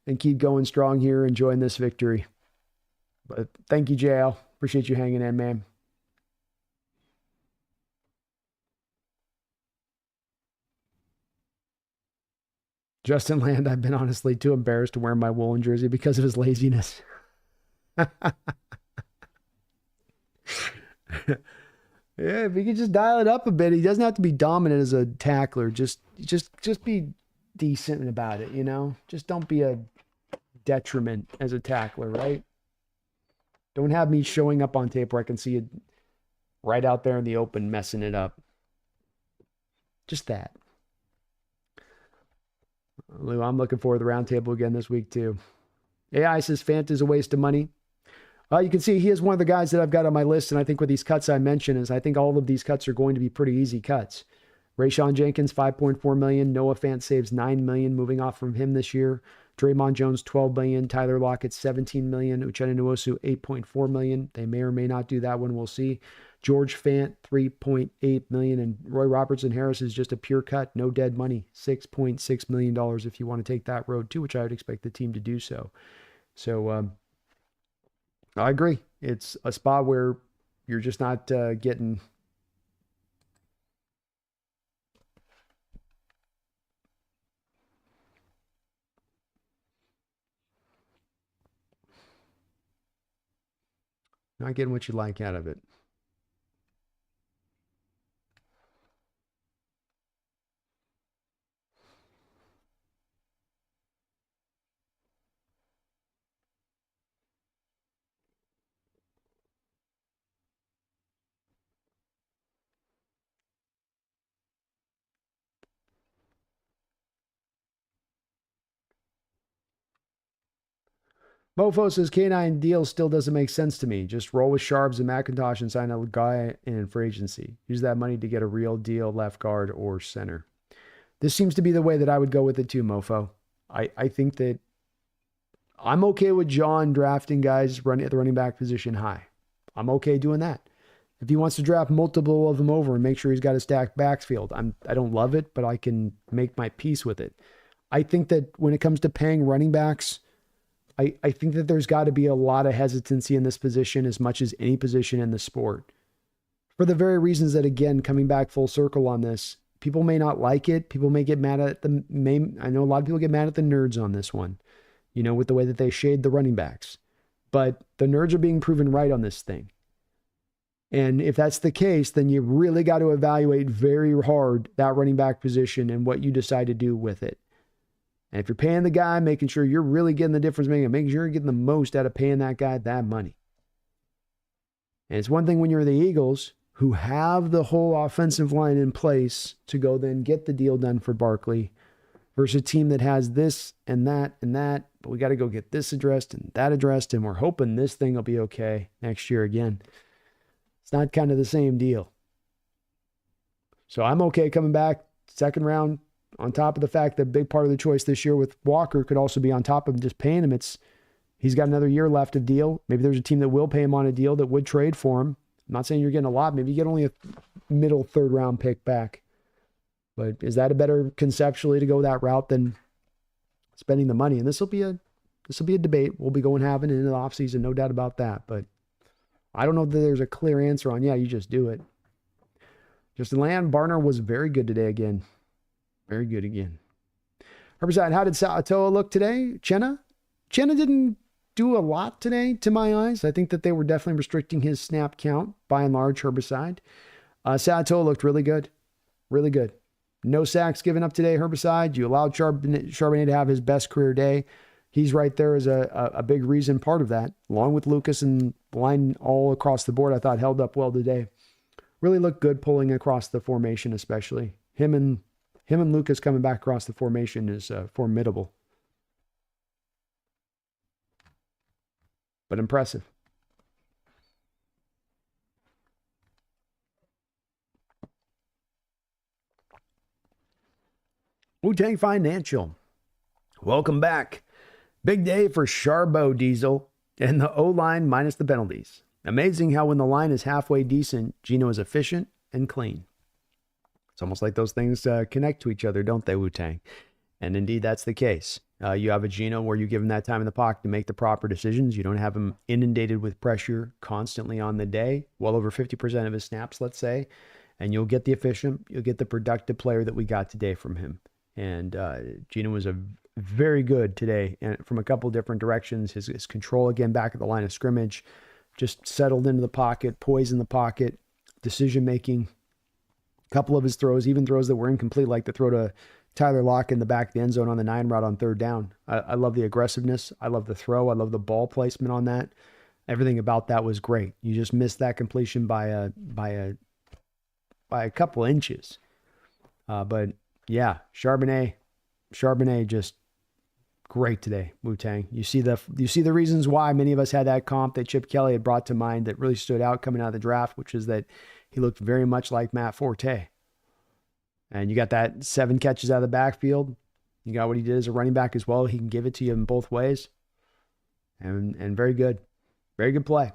and keep going strong here, enjoying this victory. But thank you, J.O. Appreciate you hanging in, man. Justin Land, I've been honestly too embarrassed to wear my Woolen jersey because of his laziness. Yeah, if he could just dial it up a bit, he doesn't have to be dominant as a tackler. Just be decent about it, you know? Just don't be a detriment as a tackler, right? Don't have me showing up on tape where I can see it right out there in the open messing it up. Just that. Lou, I'm looking forward to the roundtable again this week, too. AI says Fant is a waste of money. You can see he is one of the guys that I've got on my list, and I think with these cuts I mentioned is I think all of these cuts are going to be pretty easy cuts. Rayshon Jenkins, $5.4 million. Noah Fant saves $9 million moving off from him this year. Draymond Jones, $12 million. Tyler Lockett, $17 million. Uchenna Nwosu, $8.4 million. They may or may not do that one. We'll see. George Fant, $3.8 million. And Roy Robertson Harris is just a pure cut. No dead money. $6.6 million if you want to take that road too, which I would expect the team to do so. So I agree. It's a spot where you're just not getting... Not getting what you like out of it. Mofo says K9 deal still doesn't make sense to me. Just roll with Sharps and McIntosh and sign a guy in free agency. Use that money to get a real deal left guard or center. This seems to be the way that I would go with it too, Mofo. I think that I'm okay with John drafting guys running at the running back position high. I'm okay doing that. If he wants to draft multiple of them over and make sure he's got a stacked backfield, I don't love it, but I can make my peace with it. I think that when it comes to paying running backs, I think that there's got to be a lot of hesitancy in this position as much as any position in the sport. For the very reasons that, again, coming back full circle on this, people may not like it. People may get mad at I know a lot of people get mad at the nerds on this one, you know, with the way that they shade the running backs. But the nerds are being proven right on this thing. And if that's the case, then you really got to evaluate very hard that running back position and what you decide to do with it. And if you're paying the guy, making sure you're really getting the difference maker, making sure you're getting the most out of paying that guy that money. And it's one thing when you're the Eagles, who have the whole offensive line in place to go then get the deal done for Barkley, versus a team that has this and that, but we got to go get this addressed and that addressed, and we're hoping this thing will be okay next year again. It's not kind of the same deal. So I'm okay coming back second round, on top of the fact that a big part of the choice this year with Walker could also be on top of just paying him. He's got another year left of deal. Maybe there's a team that will pay him on a deal that would trade for him. I'm not saying you're getting a lot. Maybe you get only a middle third round pick back. But is that a better conceptually to go that route than spending the money? And this will be a debate we'll be having into the offseason, no doubt about that. But I don't know that there's a clear answer on, yeah, you just do it. Justin Land, Barner was very good today again. Very good again. Herbicide, how did Sa'atoa look today? Chenna didn't do a lot today, to my eyes. I think that they were definitely restricting his snap count, by and large, Herbicide. Sa'atoa looked really good. Really good. No sacks given up today, Herbicide. You allowed Charbonnet to have his best career day. He's right there as a big reason, part of that, along with Lucas and line all across the board. I thought held up well today. Really looked good pulling across the formation, especially. Him and Lucas coming back across the formation is formidable. But impressive. Wu-Tang Financial. Welcome back. Big day for Charbo Diesel and the O-line minus the penalties. Amazing how when the line is halfway decent, Gino is efficient and clean. It's almost like those things connect to each other, don't they, Wu-Tang? And indeed, that's the case. You have a Gino where you give him that time in the pocket to make the proper decisions. You don't have him inundated with pressure constantly on the day, well over 50% of his snaps, let's say. And you'll get the efficient, you'll get the productive player that we got today from him. And Gino was a very good today, and from a couple different directions. His control again back at the line of scrimmage, just settled into the pocket, poised in the pocket, decision making. A couple of his throws, even throws that were incomplete, like the throw to Tyler Lockett in the back of the end zone on the 9 route on 3rd down. I love the aggressiveness. I love the throw. I love the ball placement on that. Everything about that was great. You just missed that completion by a couple inches. But yeah, Charbonnet just great today, Wu-Tang. You see the reasons why many of us had that comp that Chip Kelly had brought to mind that really stood out coming out of the draft, which is that he looked very much like Matt Forte. And you got that 7 catches out of the backfield. You got what he did as a running back as well. He can give it to you in both ways. And very good. Very good play.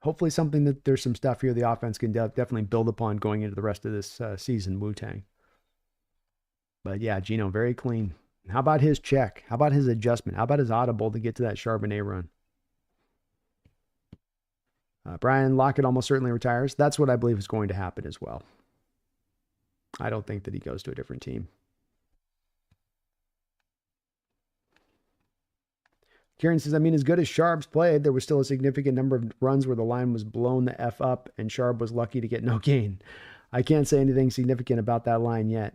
Hopefully something that there's some stuff here the offense can definitely build upon going into the rest of this season, Wu-Tang. But yeah, Geno, very clean. How about his check? How about his adjustment? How about his audible to get to that Charbonnet run? Brian Lockett almost certainly retires. That's what I believe is going to happen as well. I don't think that he goes to a different team. Kieran says, I mean, as good as Sharp's played, there was still a significant number of runs where the line was blown the F up and Sharp was lucky to get no gain. I can't say anything significant about that line yet.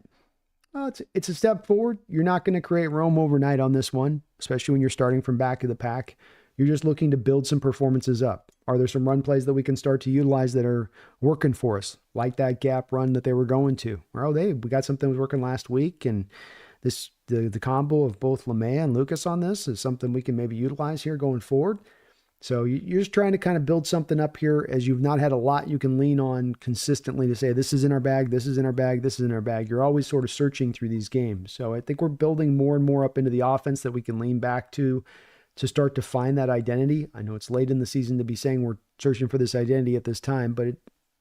Well, it's a step forward. You're not going to create Rome overnight on this one, especially when you're starting from back of the pack. You're just looking to build some performances up. Are there some run plays that we can start to utilize that are working for us, like that gap run that they were going to? Well, we got something that was working last week, and the combo of both LeMay and Lucas on this is something we can maybe utilize here going forward. So you're just trying to kind of build something up here as you've not had a lot you can lean on consistently to say, this is in our bag, this is in our bag, this is in our bag. You're always sort of searching through these games. So I think we're building more and more up into the offense that we can lean back to start to find that identity. I know it's late in the season to be saying we're searching for this identity at this time, but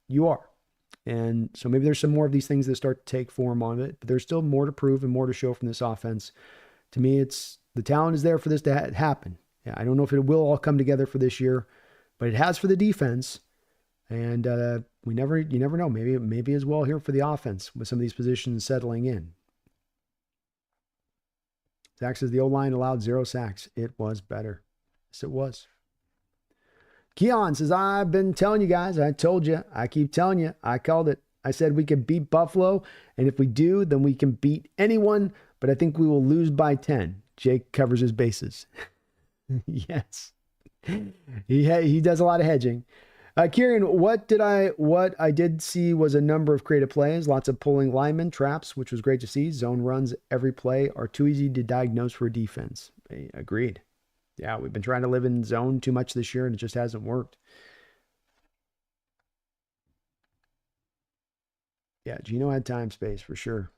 you are. And so maybe there's some more of these things that start to take form on it, but there's still more to prove and more to show from this offense. To me, the talent is there for this to happen. Yeah, I don't know if it will all come together for this year, but it has for the defense. And you never know. Maybe as well here for the offense with some of these positions settling in. Zach says the O-line allowed 0 sacks. It was better. Yes, it was. Keon says, I've been telling you guys. I told you. I keep telling you. I called it. I said we can beat Buffalo, and if we do, then we can beat anyone, but I think we will lose by 10. Jake covers his bases. Yes. He does a lot of hedging. Kieran, what I did see was a number of creative plays, lots of pulling linemen, traps, which was great to see. Zone runs every play are too easy to diagnose for a defense. Agreed. Yeah, we've been trying to live in zone too much this year, and it just hasn't worked. Yeah, Geno had time space for sure.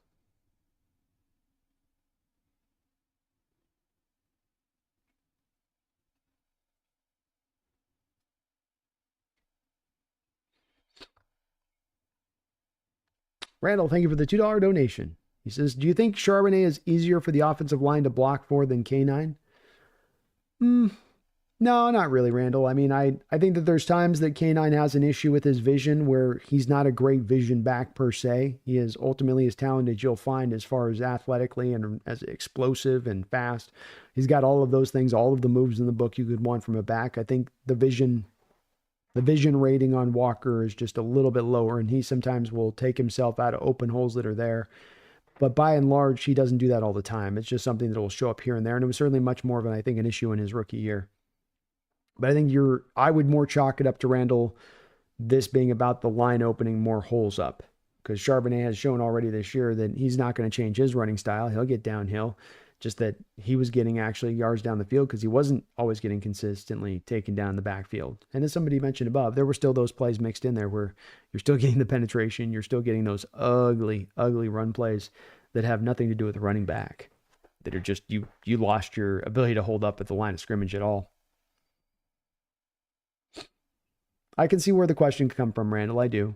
Randall, thank you for the $2 donation. He says, do you think Charbonnet is easier for the offensive line to block for than K9? No, not really, Randall. I mean, I think that there's times that K9 has an issue with his vision where he's not a great vision back per se. He is ultimately as talented as you'll find as far as athletically and as explosive and fast. He's got all of those things, all of the moves in the book you could want from a back. I think the vision rating on Walker is just a little bit lower, and he sometimes will take himself out of open holes that are there. But by and large, he doesn't do that all the time. It's just something that will show up here and there, and it was certainly much more of an issue in his rookie year. But I think I would more chalk it up to Randall, this being about the line opening more holes up, because Charbonnet has shown already this year that he's not going to change his running style. He'll get downhill, just that he was getting actually yards down the field because he wasn't always getting consistently taken down the backfield. And as somebody mentioned above, there were still those plays mixed in there where you're still getting the penetration, you're still getting those ugly, ugly run plays that have nothing to do with the running back, that are just you lost your ability to hold up at the line of scrimmage at all. I can see where the question could come from, Randall. I do,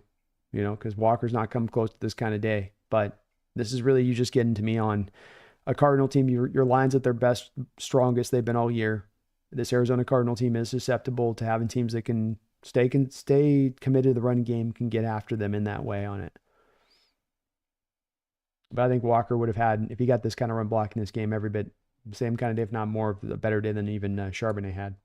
because Walker's not come close to this kind of day. But this is really you just getting to me on a Cardinal team. Your line's at their best, strongest they've been all year. This Arizona Cardinal team is susceptible to having teams that can stay committed to the running game, can get after them in that way on it. But I think Walker would have had, if he got this kind of run block in this game, every bit same kind of day, if not more, a better day than even Charbonnet had.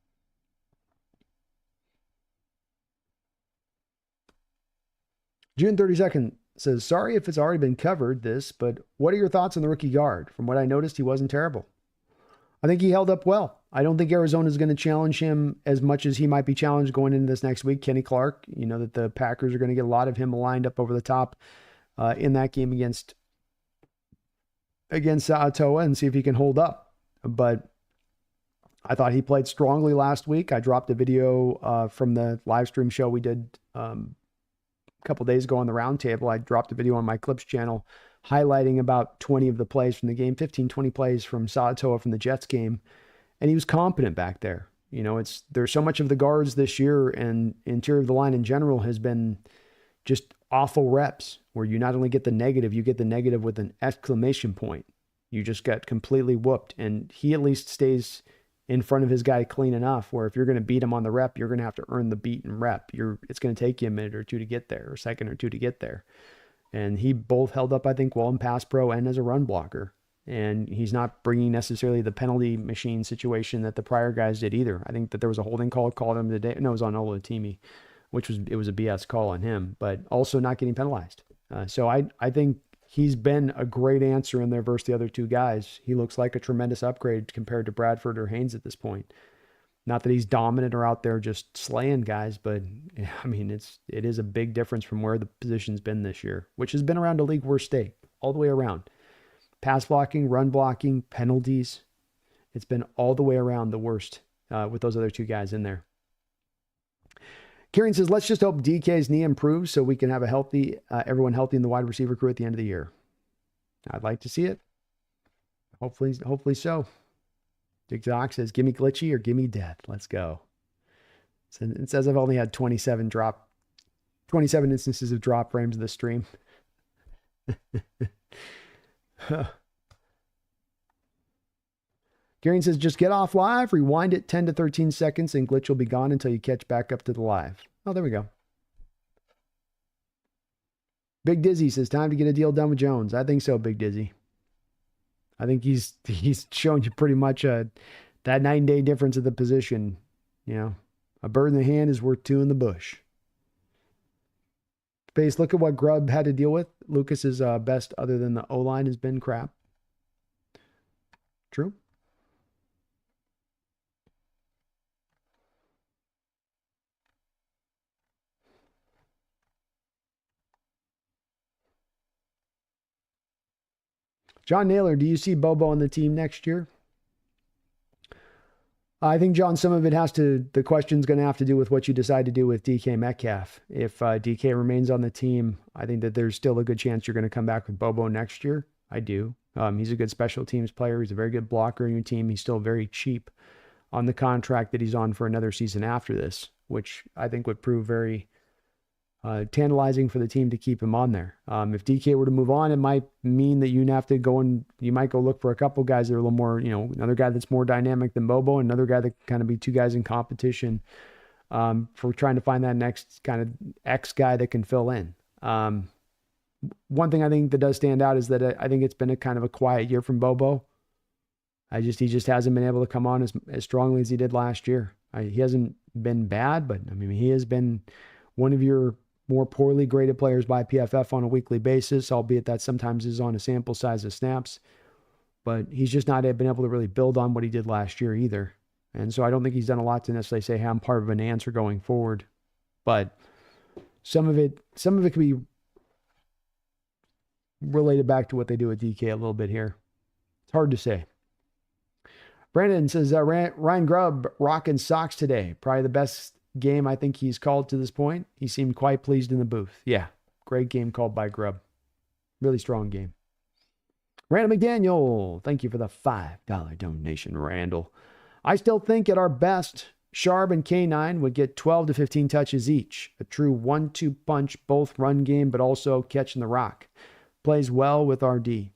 June 32nd says, sorry if it's already been covered, but what are your thoughts on the rookie guard? From what I noticed, he wasn't terrible. I think he held up well. I don't think Arizona is going to challenge him as much as he might be challenged going into this next week. Kenny Clark, you know that the Packers are going to get a lot of him lined up over the top in that game against Ottawa and see if he can hold up. But I thought he played strongly last week. I dropped a video from the live stream show we did a couple days ago on the roundtable. I dropped a video on my Clips channel highlighting about 20 of the plays from the game, 15, 20 plays from Ottawa from the Jets game. And he was competent back there. You know, there's so much of the guards this year and interior of the line in general has been just awful reps where you not only get the negative, you get the negative with an exclamation point. You just got completely whooped. And he at least stays in front of his guy clean enough where if you're going to beat him on the rep, you're going to have to earn the beat and rep. It's going to take you a minute or two to get there, or a second or two to get there. And he both held up, I think, well in pass pro and as a run blocker. And he's not bringing necessarily the penalty machine situation that the prior guys did either. I think that there was a holding call called him today. No, it was on Olatimi, it was a BS call on him, but also not getting penalized. So I think he's been a great answer in there versus the other two guys. He looks like a tremendous upgrade compared to Bradford or Haynes at this point. Not that he's dominant or out there just slaying guys, but I mean, it is a big difference from where the position's been this year, which has been around a league worst state all the way around. Pass blocking, run blocking, penalties. It's been all the way around the worst with those other two guys in there. Kieran says, let's just hope DK's knee improves so we can have everyone healthy in the wide receiver crew at the end of the year. I'd like to see it. Hopefully so. Dick Doc says, give me glitchy or give me death. Let's go. It says I've only had 27 instances of drop frames in the stream. Gary says, just get off live, rewind it 10 to 13 seconds, and glitch will be gone until you catch back up to the live. Oh, there we go. Big Dizzy says, time to get a deal done with Jones. I think so, Big Dizzy. I think he's shown you pretty much that 9-day difference of the position. You know, a bird in the hand is worth two in the bush. Space, look at what Grubb had to deal with. Lucas's best other than the O-line has been crap. True. John Naylor, do you see Bobo on the team next year? I think, John, some of it the question's going to have to do with what you decide to do with DK Metcalf. If DK remains on the team, I think that there's still a good chance you're going to come back with Bobo next year. I do. He's a good special teams player. He's a very good blocker in your team. He's still very cheap on the contract that he's on for another season after this, which I think would prove very tantalizing for the team to keep him on there. If DK were to move on, it might mean that you might go look for a couple guys that are a little more, another guy that's more dynamic than Bobo, and another guy that kind of be two guys in competition for trying to find that next kind of X guy that can fill in. One thing I think that does stand out is that I think it's been a kind of a quiet year from Bobo. He just hasn't been able to come on as strongly as he did last year. He hasn't been bad, but I mean, he has been one of your more poorly graded players by PFF on a weekly basis, albeit that sometimes is on a sample size of snaps. But he's just not been able to really build on what he did last year either. And so I don't think he's done a lot to necessarily say, hey, I'm part of an answer going forward. But some of it can be related back to what they do with DK a little bit here. It's hard to say. Brandon says, Ryan Grubb rocking socks today. Probably the best game I think he's called to this point. He seemed quite pleased in the booth. Yeah, great game called by Grubb. Really strong game. Randall McDaniel, thank you for the $5 donation, Randall. I still think at our best, Sharp and K9 would get 12 to 15 touches each. A true 1-2 punch, both run game, but also catching the rock. Plays well with RD.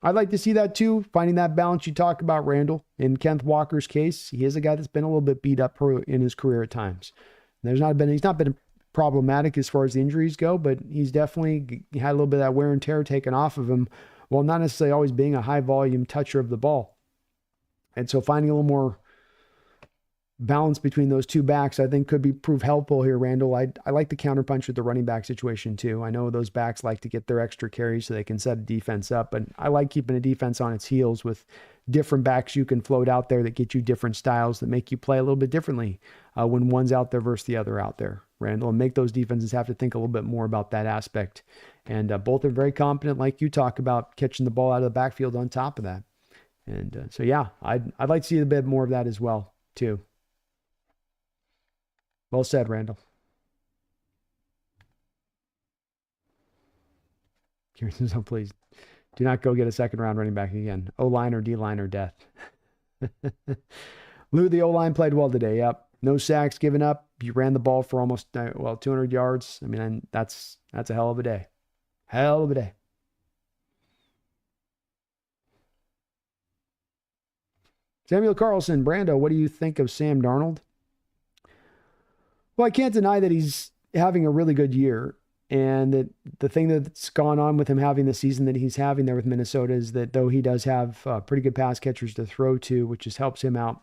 I'd like to see that too, finding that balance you talk about, Randall. In Kenneth Walker's case, he is a guy that's been a little bit beat up in his career at times. He's not been problematic as far as the injuries go, but he's definitely had a little bit of that wear and tear taken off of him while not necessarily always being a high volume toucher of the ball. And so finding a little more balance between those two backs, I think, could prove helpful here, Randall. I like the counterpunch with the running back situation too. I know those backs like to get their extra carries so they can set a defense up, but I like keeping a defense on its heels with different backs you can float out there that get you different styles that make you play a little bit differently when one's out there versus the other out there, Randall, and make those defenses have to think a little bit more about that aspect. And both are very competent, like you talk about, catching the ball out of the backfield on top of that. And so, yeah, I'd like to see a bit more of that as well, too. Well said, Randall. So please do not go get a second round running back again. O-line or D-line or death. Lou, the O-line played well today. Yep. No sacks given up. You ran the ball for almost, 200 yards. I mean, that's a hell of a day. Hell of a day. Samuel Carlson, Brando, what do you think of Sam Darnold? Well, I can't deny that he's having a really good year. And that the thing that's gone on with him having the season that he's having there with Minnesota is that though he does have pretty good pass catchers to throw to, which just helps him out,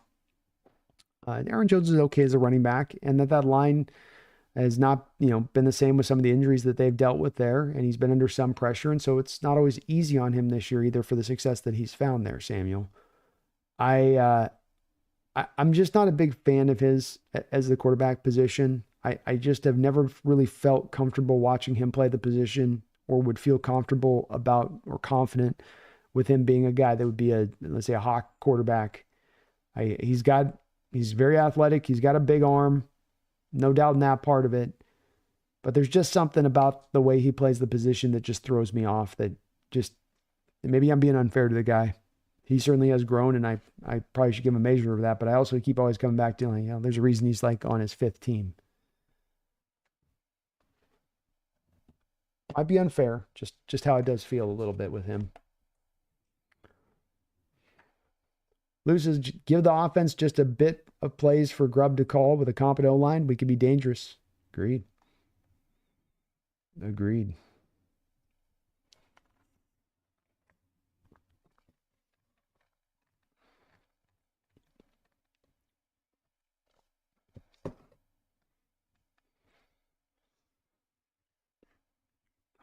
Aaron Jones is okay as a running back, and that line has not, been the same with some of the injuries that they've dealt with there, and he's been under some pressure, and so it's not always easy on him this year either for the success that he's found there, Samuel. I'm just not a big fan of his as the quarterback position. I just have never really felt comfortable watching him play the position, or would feel comfortable about or confident with him being a guy that would be let's say a Hawk quarterback. He's very athletic. He's got a big arm, no doubt in that part of it. But there's just something about the way he plays the position that just throws me off. That just, maybe I'm being unfair to the guy. He certainly has grown, and I probably should give him a measure of that. But I also keep always coming back to, there's a reason he's like on his fifth team. Might be unfair, just how it does feel a little bit with him. Loses, give the offense just a bit of plays for Grubb to call with a competent O-line. We could be dangerous. Agreed.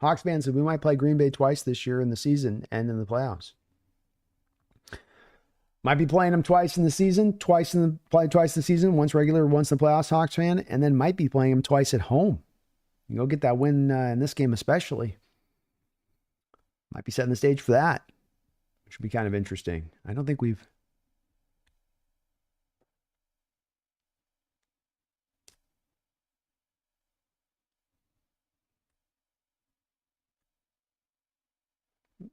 Hawks fans said we might play Green Bay twice this year in the season and in the playoffs. Might be playing them twice in the season, twice the season, once regular, once in the playoffs, Hawks fan, and then might be playing them twice at home. You go get that win in this game especially. Might be setting the stage for that, which would be kind of interesting. I don't think we've...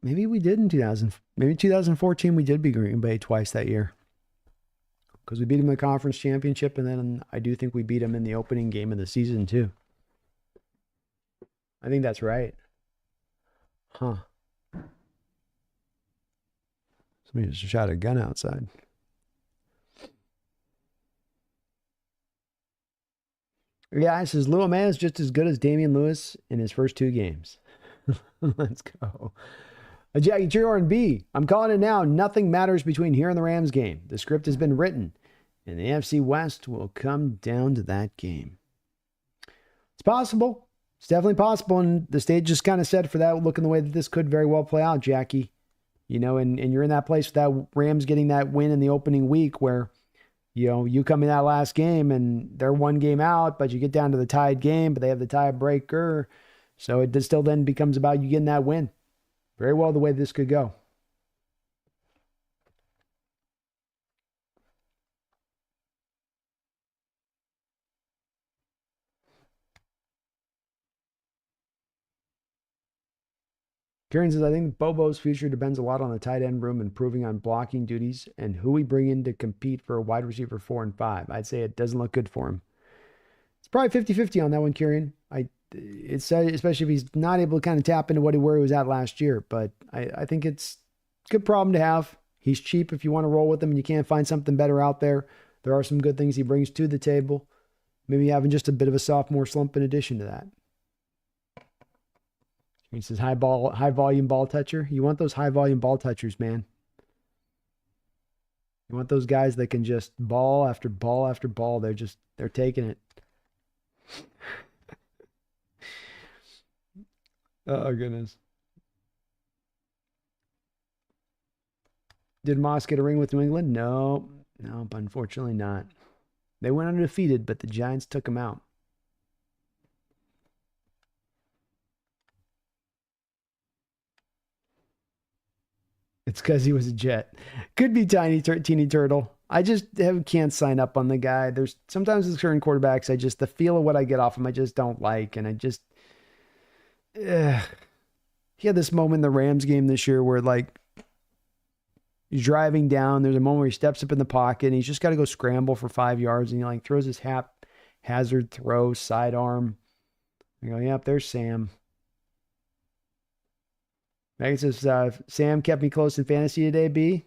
Maybe we did in 2014 we did beat Green Bay twice that year. Because we beat them in the conference championship, and then I do think we beat them in the opening game of the season too. I think that's right. Huh. Somebody just shot a gun outside. Yeah, it says Lou May is just as good as Damian Lewis in his first two games. Let's go. Jackie Jordan B. I'm calling it now. Nothing matters between here and the Rams game. The script has been written, and the NFC West will come down to that game. It's possible. It's definitely possible, and the stage is kind of set for that, looking the way that this could very well play out, Jackie. And you're in that place with that Rams getting that win in the opening week where, you come in that last game and they're one game out, but you get down to the tied game, but they have the tiebreaker. So it still then becomes about you getting that win. Very well the way this could go. Karen says, I think Bobo's future depends a lot on the tight end room, improving on blocking duties, and who we bring in to compete for a wide receiver 4 and 5. I'd say it doesn't look good for him. It's probably 50-50 on that one, Kieran. It's especially if he's not able to kind of tap into where he was at last year. But I think it's a good problem to have. He's cheap if you want to roll with him and you can't find something better out there. There are some good things he brings to the table. Maybe having just a bit of a sophomore slump in addition to that. He says high volume ball toucher. You want those high volume ball touchers, man. You want those guys that can just ball after ball after ball. They're taking it. Oh goodness. Did Moss get a ring with New England? No, unfortunately not. They went undefeated, but the Giants took them out. It's because he was a Jet. Could be teeny turtle. I just can't sign up on the guy. There's sometimes with certain quarterbacks, the feel of what I get off him, I just don't like. And he had this moment in the Rams game this year where like he's driving down. There's a moment where he steps up in the pocket and he's just got to go scramble for 5 yards. And he like throws his haphazard throw, sidearm. I go, yep, there's Sam. Megan says, Sam kept me close in fantasy today, B.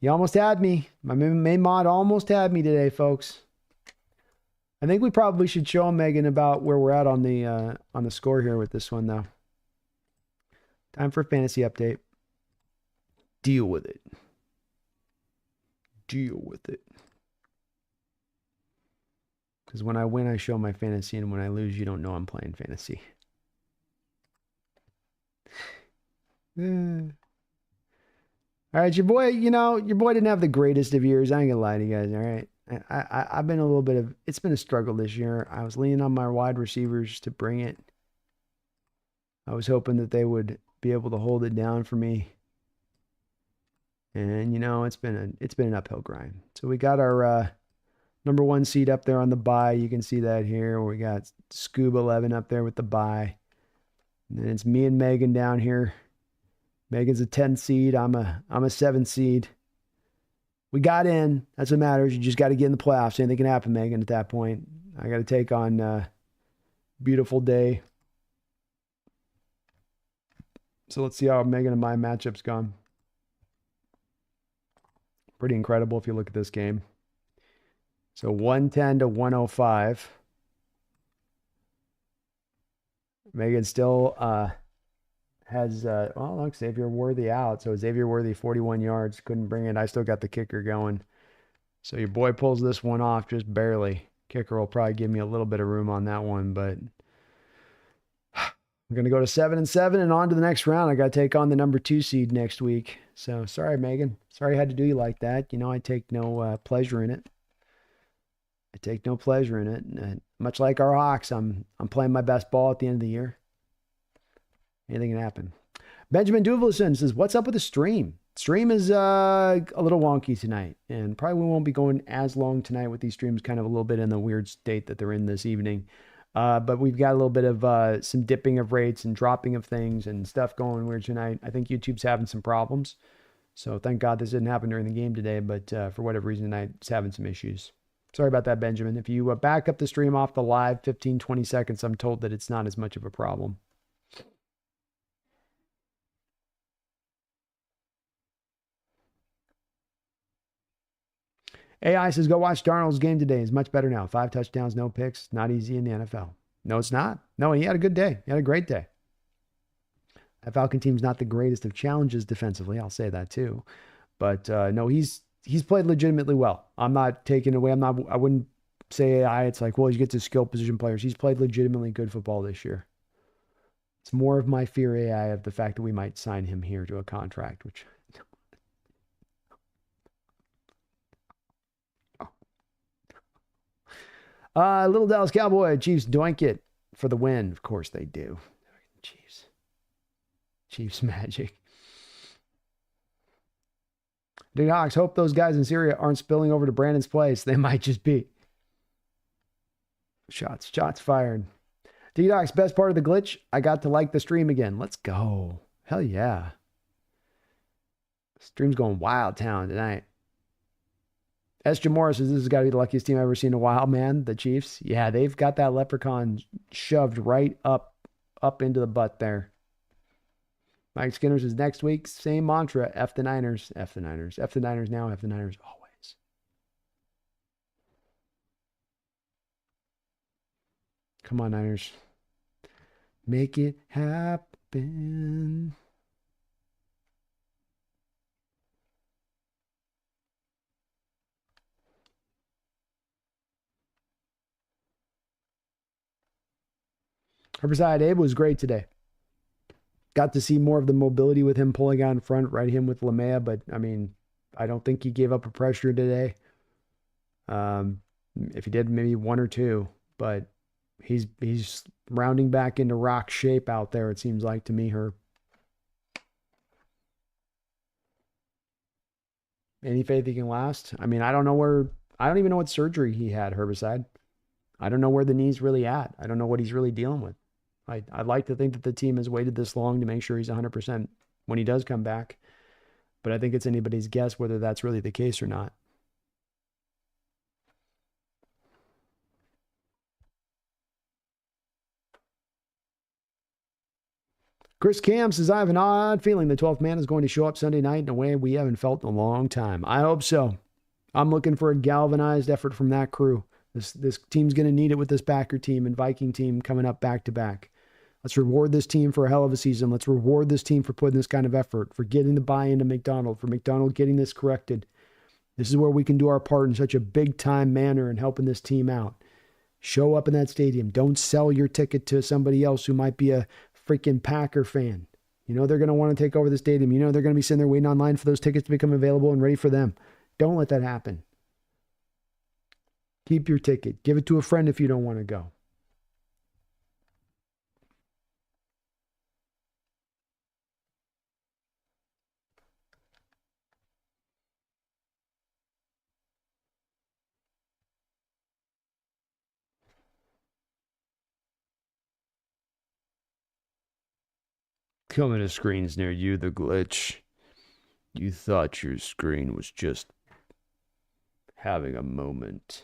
You almost had me. My main mod almost had me today, folks. I think we probably should show Megan about where we're at on the score here with this one, though. Time for a fantasy update. Deal with it. Deal with it. Because when I win, I show my fantasy, and when I lose, you don't know I'm playing fantasy. All right, your boy didn't have the greatest of years. I ain't gonna lie to you guys. All right, I've been a little bit of, it's been a struggle this year. I was leaning on my wide receivers to bring it. I was hoping that they would be able to hold it down for me. And it's been an uphill grind. So we got our number 1 seed up there on the bye. You can see that here. We got Scoob 11 up there with the bye. And then it's me and Megan down here. Megan's a 10 seed. I'm a 7 seed. We got in. That's what matters. You just got to get in the playoffs. Anything can happen, Megan, at that point. I got to take on Beautiful Day. So let's see how Megan and my matchup's gone. Pretty incredible if you look at this game. So 110 to 105. Megan still has, look, Xavier Worthy out. So Xavier Worthy, 41 yards. Couldn't bring it. I still got the kicker going. So your boy pulls this one off just barely. Kicker will probably give me a little bit of room on that one, but I'm going to go to 7-7 and on to the next round. I got to take on the number 2 seed next week. So sorry, Megan. Sorry I had to do you like that. I take no pleasure in it. I take no pleasure in it. And much like our Hawks, I'm playing my best ball at the end of the year. Anything can happen. Benjamin Duvelson says, what's up with the stream? Stream is a little wonky tonight, and probably won't be going as long tonight with these streams, kind of a little bit in the weird state that they're in this evening. But we've got a little bit of some dipping of rates and dropping of things and stuff going weird tonight. I think YouTube's having some problems. So thank God this didn't happen during the game today, but for whatever reason tonight, it's having some issues. Sorry about that, Benjamin. If you back up the stream off the live 15, 20 seconds, I'm told that it's not as much of a problem. AI says, go watch Darnold's game today. It's much better now. 5 touchdowns, no picks. Not easy in the NFL. No, it's not. No, he had a good day. He had a great day. That Falcon team's not the greatest of challenges defensively. I'll say that too. But no, he's played legitimately well. I'm not taking away. I wouldn't say AI. It's like, well, you get to skill position players. He's played legitimately good football this year. It's more of my fear, AI, of the fact that we might sign him here to a contract, which... Little Dallas Cowboy, Chiefs doink it for the win. Of course they do. Chiefs magic. Dude, Hawks, hope those guys in Syria aren't spilling over to Brandon's place. They might just be. Shots fired. D-Doc's best part of the glitch, I got to like the stream again. Let's go. Hell yeah. Stream's going wild town tonight. S.J. Morris says, this has got to be the luckiest team I've ever seen in a while, man. The Chiefs. Yeah, they've got that leprechaun shoved right up into the butt there. Mike Skinner says, next week, same mantra. F the Niners. F the Niners. F the Niners now. F the Niners always. Come on, Niners. Make it happen. Herbicide Abe was great today. Got to see more of the mobility with him pulling out in front, right him with Lamea, but I mean, I don't think he gave up a pressure today. If he did, maybe one or two, but he's rounding back into rock shape out there, it seems like to me, Herb. Any faith he can last? I mean, I don't even know what surgery he had, Herbicide. I don't know where the knee's really at. I don't know what he's really dealing with. I'd like to think that the team has waited this long to make sure he's 100% when he does come back. But I think it's anybody's guess whether that's really the case or not. Chris Cam says, I have an odd feeling the 12th man is going to show up Sunday night in a way we haven't felt in a long time. I hope so. I'm looking for a galvanized effort from that crew. This team's going to need it with this Packer team and Viking team coming up back to back. Let's reward this team for a hell of a season. Let's reward this team for putting this kind of effort, for getting the buy-in to McDonald, for McDonald getting this corrected. This is where we can do our part in such a big-time manner in helping this team out. Show up in that stadium. Don't sell your ticket to somebody else who might be a freaking Packer fan. You know they're going to want to take over the stadium. You know they're going to be sitting there waiting online for those tickets to become available and ready for them. Don't let that happen. Keep your ticket. Give it to a friend if you don't want to go. Coming to screens near you, the glitch. You thought your screen was just having a moment.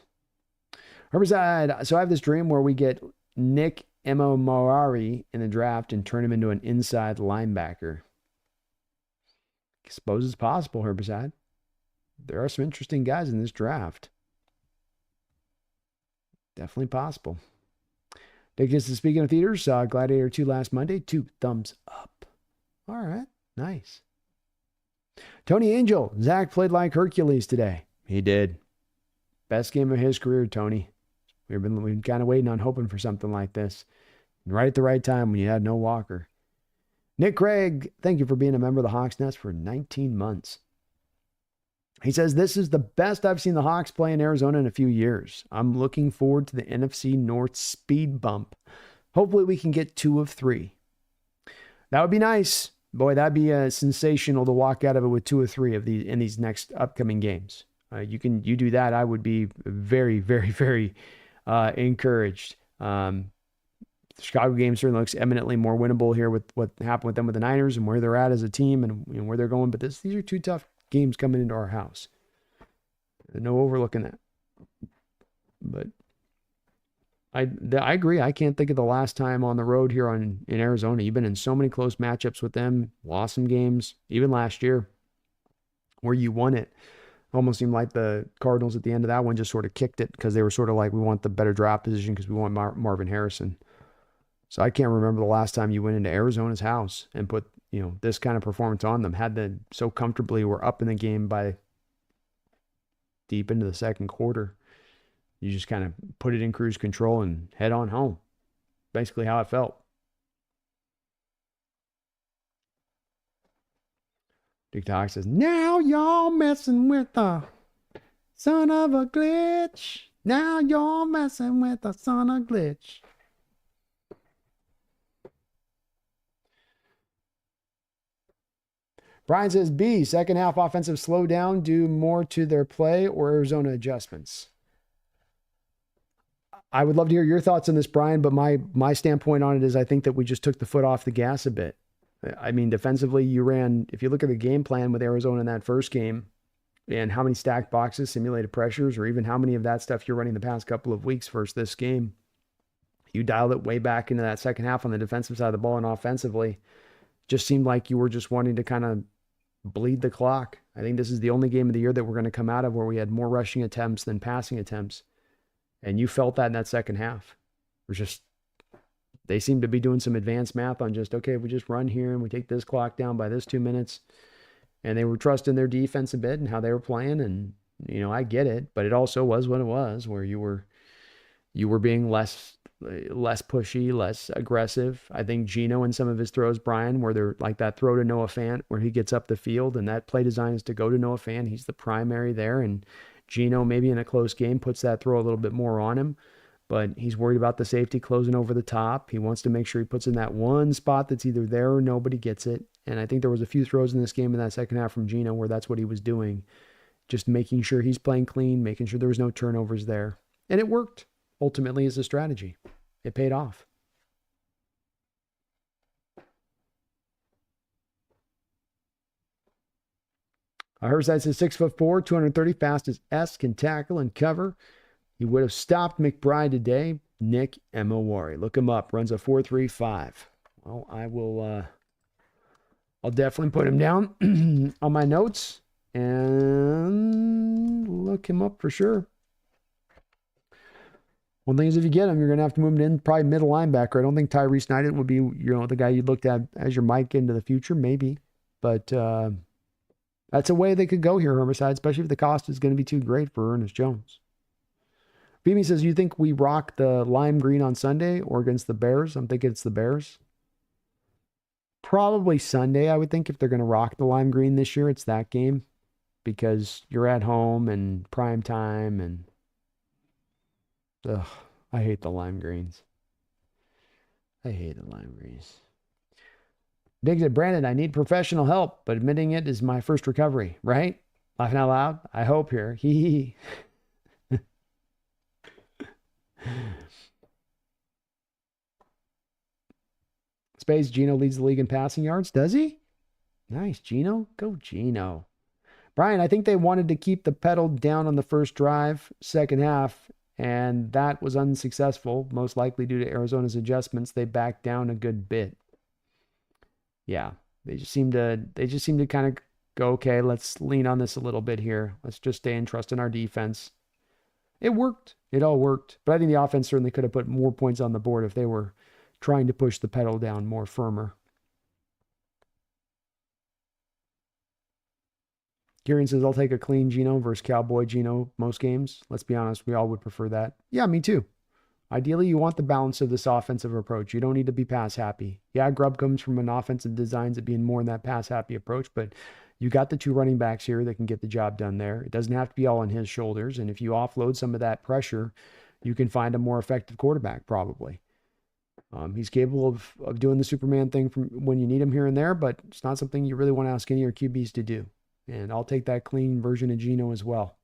Herbicide. So I have this dream where we get Nick Emomorari in the draft and turn him into an inside linebacker. I suppose it's possible, Herbicide. There are some interesting guys in this draft. Definitely possible. Dickus is speaking of theaters. Saw Gladiator 2 last Monday. 2 thumbs up. All right. Nice. Tony Angel. Zach played like Hercules today. He did. Best game of his career, Tony. We've been kind of waiting on hoping for something like this. Right at the right time when you had no Walker. Nick Craig, thank you for being a member of the Hawks Nest for 19 months. He says, this is the best I've seen the Hawks play in Arizona in a few years. I'm looking forward to the NFC North speed bump. Hopefully we can get 2 of 3. That would be nice. Boy, that'd be sensational to walk out of it with 2 or 3 of these in these next upcoming games. You do that, I would be very, very, very encouraged. The Chicago game certainly looks eminently more winnable here with what happened with them with the Niners and where they're at as a team and where they're going. But these are 2 tough games coming into our house. No overlooking that. But I agree. I can't think of the last time on the road here in Arizona. You've been in so many close matchups with them, lost some games, even last year, where you won it. Almost seemed like the Cardinals at the end of that one just sort of kicked it because they were sort of like, we want the better draft position because we want Marvin Harrison. So I can't remember the last time you went into Arizona's house and put, this kind of performance on them. Had them so comfortably were up in the game by deep into the second quarter. You just kind of put it in cruise control and head on home. Basically how it felt. Dick Doc says, now y'all messing with the son of a glitch. Now you're messing with the son of a glitch. Brian says, B, second half offensive slowdown due more to their play or Arizona adjustments? I would love to hear your thoughts on this, Brian, but my standpoint on it is I think that we just took the foot off the gas a bit. I mean, defensively, you ran, if you look at the game plan with Arizona in that first game and how many stacked boxes, simulated pressures, or even how many of that stuff you're running the past couple of weeks versus this game, you dialed it way back into that second half on the defensive side of the ball and offensively. Just seemed like you were just wanting to kind of bleed the clock. I think this is the only game of the year that we're going to come out of where we had more rushing attempts than passing attempts. And you felt that in that second half. We're just they seem to be doing some advanced math on just, okay, if we just run here and we take this clock down by this 2 minutes, and they were trusting their defense a bit and how they were playing. And, I get it, but it also was what it was, where you were being less pushy, less aggressive. I think Geno in some of his throws, Brian, where they're like that throw to Noah Fant, where he gets up the field and that play design is to go to Noah Fant. He's the primary there. And Geno, maybe in a close game, puts that throw a little bit more on him, but he's worried about the safety closing over the top. He wants to make sure he puts in that one spot that's either there or nobody gets it. And I think there was a few throws in this game in that second half from Geno where that's what he was doing, just making sure he's playing clean, making sure there was no turnovers there. And it worked. Ultimately, as a strategy. It paid off. Herside says 6'4", 230, fast as S, can tackle and cover. He would have stopped McBride today. Nick Emowari. Look him up. Runs a 4.35. Well, I'll definitely put him down on my notes and look him up for sure. One thing is, if you get him, you're going to have to move him in probably middle linebacker. I don't think Tyrese Knighton would be, the guy you'd looked at as your Mike into the future, maybe. But that's a way they could go here, Herbicide, especially if the cost is going to be too great for Ernest Jones. Beamy says, you think we rock the lime green on Sunday or against the Bears? I'm thinking it's the Bears. Probably Sunday, I would think, if they're going to rock the lime green this year, it's that game. Because you're at home and prime time and... Ugh, I hate the lime greens. I hate the lime greens. Big said, Brandon, I need professional help, but admitting it is my first recovery, right? Laughing out loud. I hope here. Hee hee. Space, Geno leads the league in passing yards. Does he? Nice, Geno. Go, Geno. Brian, I think they wanted to keep the pedal down on the first drive, second half, and that was unsuccessful, most likely due to Arizona's adjustments. They backed down a good bit. Yeah, they just seem to kind of go, okay, let's lean on this a little bit here. Let's just stay and trust in our defense. It worked. It all worked. But I think the offense certainly could have put more points on the board if they were trying to push the pedal down more firmer. Kieran says, I'll take a clean Geno versus Cowboy Geno most games. Let's be honest, we all would prefer that. Yeah, me too. Ideally, you want the balance of this offensive approach. You don't need to be pass happy. Yeah, Grubb comes from an offensive designs of being more in that pass happy approach, but you got the two running backs here that can get the job done there. It doesn't have to be all on his shoulders. And if you offload some of that pressure, you can find a more effective quarterback probably. He's capable of doing the Superman thing from when you need him here and there, but it's not something you really want to ask any of your QBs to do. And I'll take that clean version of Geno as well.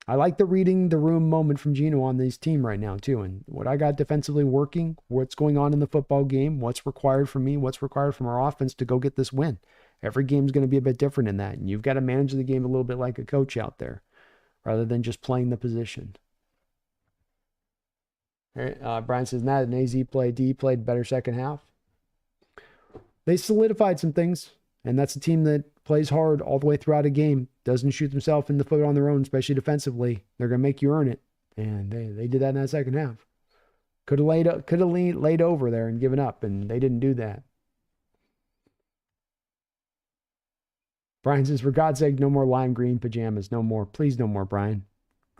I like the reading the room moment from Geno on this team right now too. And what I got defensively working, what's going on in the football game, what's required from me, what's required from our offense to go get this win. Every game's going to be a bit different in that. And you've got to manage the game a little bit like a coach out there rather than just playing the position. Brian says, Matt and AZ played, D played better second half. They solidified some things, and that's a team that plays hard all the way throughout a game, doesn't shoot themselves in the foot on their own, especially defensively. They're going to make you earn it, and they did that in that second half. Could have laid over there and given up, and they didn't do that. Brian says, for God's sake, no more lime green pajamas. No more. Please, no more, Brian.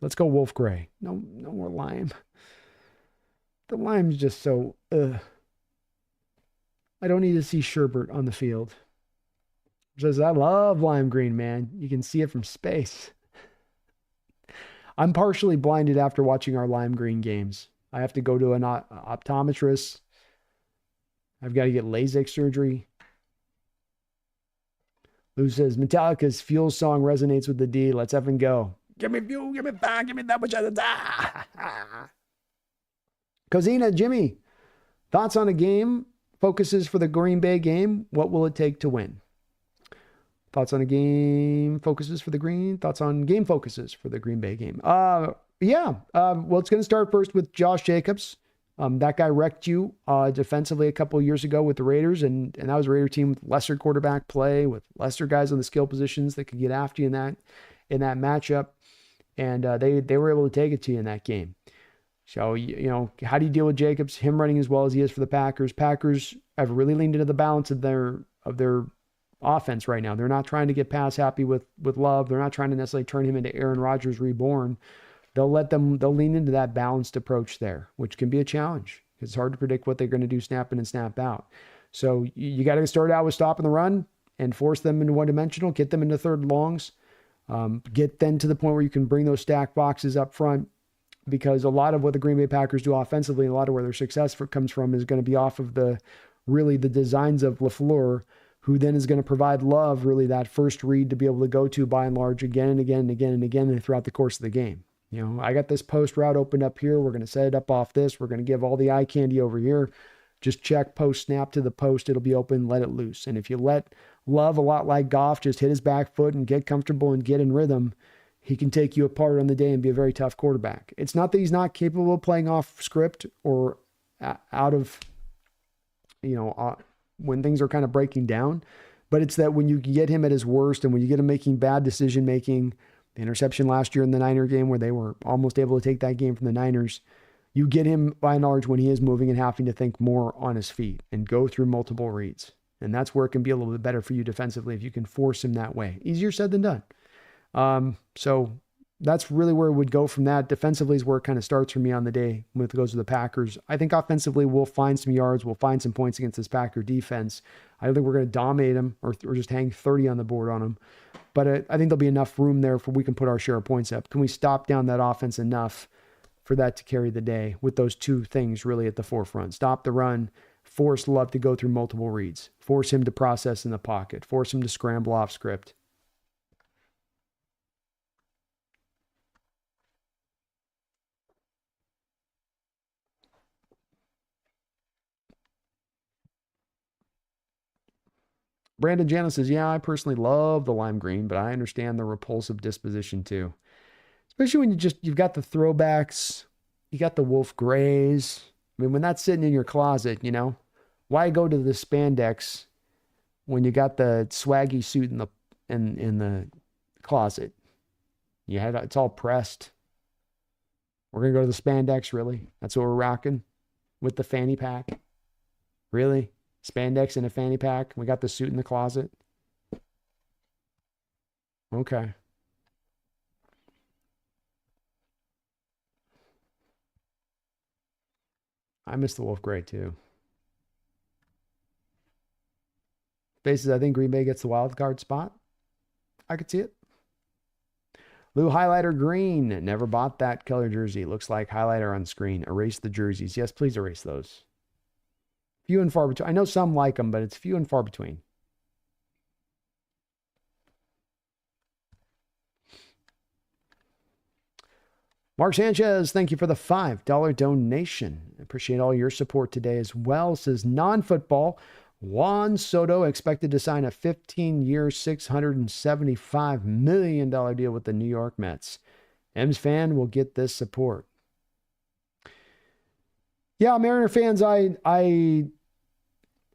Let's go wolf gray. No more lime. The lime's just so, I don't need to see Sherbert on the field. Says, I love lime green, man. You can see it from space. I'm partially blinded after watching our lime green games. I have to go to an optometrist. I've got to get LASIK surgery. Lou says, Metallica's Fuel song resonates with the D. Let's effing go. Give me fuel, give me fire, give me that much of the Cozina, Jimmy, thoughts on a game? Focuses for the Green Bay game. What will it take to win? Thoughts on a game focuses for the Green? Thoughts on game focuses for the Green Bay game? Well, it's going to start first with Josh Jacobs. That guy wrecked you defensively a couple of years ago with the Raiders, and that was a Raider team with lesser quarterback play, with lesser guys on the skill positions that could get after you in that matchup, and they were able to take it to you in that game. So, how do you deal with Jacobs? Him running as well as he is for the Packers. Packers have really leaned into the balance of their offense right now. They're not trying to get pass happy with Love. They're not trying to necessarily turn him into Aaron Rodgers reborn. They'll lean into that balanced approach there, which can be a challenge. It's hard to predict what they're going to do snap in and snap out. So you got to start out with stopping the run and force them into one-dimensional, get them into third longs, get then to the point where you can bring those stack boxes up front, because a lot of what the Green Bay Packers do offensively, and a lot of where their success comes from, is going to be off of the designs of LaFleur, who then is going to provide Love really that first read to be able to go to by and large again and again and again and again and throughout the course of the game. I got this post route opened up here. We're going to set it up off this. We're going to give all the eye candy over here. Just check post snap to the post. It'll be open. Let it loose. And if you let Love, a lot like Goff, just hit his back foot and get comfortable and get in rhythm, he can take you apart on the day and be a very tough quarterback. It's not that he's not capable of playing off script or out of, when things are kind of breaking down, but it's that when you get him at his worst and when you get him making bad decision making, the interception last year in the Niner game where they were almost able to take that game from the Niners, you get him by and large when he is moving and having to think more on his feet and go through multiple reads. And that's where it can be a little bit better for you defensively if you can force him that way. Easier said than done. So that's really where it would go from that. Defensively is where it kind of starts for me on the day when it goes to the Packers. I think offensively we'll find some yards. We'll find some points against this Packer defense. I don't think we're going to dominate them or just hang 30 on the board on them. But I think there'll be enough room there for we can put our share of points up. Can we stop down that offense enough for that to carry the day with those two things really at the forefront? Stop the run, force Love to go through multiple reads, force him to process in the pocket, force him to scramble off script. Brandon Janis says, yeah, I personally love the lime green, but I understand the repulsive disposition too. Especially when you've got the throwbacks, you got the wolf grays. I mean, when that's sitting in your closet, why go to the spandex when you got the swaggy suit in the closet? It's all pressed. We're gonna go to the spandex, really? That's what we're rocking with the fanny pack? Really? Spandex in a fanny pack. We got the suit in the closet. Okay. I miss the wolf gray too. Bases, I think Green Bay gets the wild card spot. I could see it. Lou Highlighter Green. Never bought that color jersey. Looks like highlighter on screen. Erase the jerseys. Yes, please erase those. Few and far between. I know some like them, but it's few and far between. Mark Sanchez, thank you for the $5 donation. Appreciate all your support today as well. Says non-football. Juan Soto expected to sign a 15-year, $675 million deal with the New York Mets. M's fan will get this support. Yeah, Mariner fans, I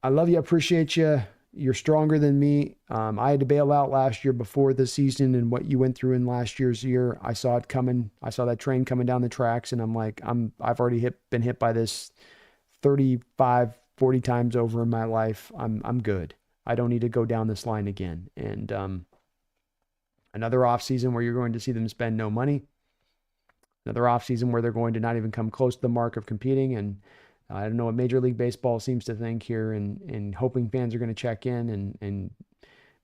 love you. I appreciate you. You're stronger than me. I had to bail out last year before the season, and what you went through in last year's year, I saw it coming. I saw that train coming down the tracks, and I'm like, I've already been hit by this 35, 40 times over in my life. I'm good. I don't need to go down this line again. And another offseason where you're going to see them spend no money. Another offseason where they're going to not even come close to the mark of competing. And I don't know what Major League Baseball seems to think here, and hoping fans are going to check in, and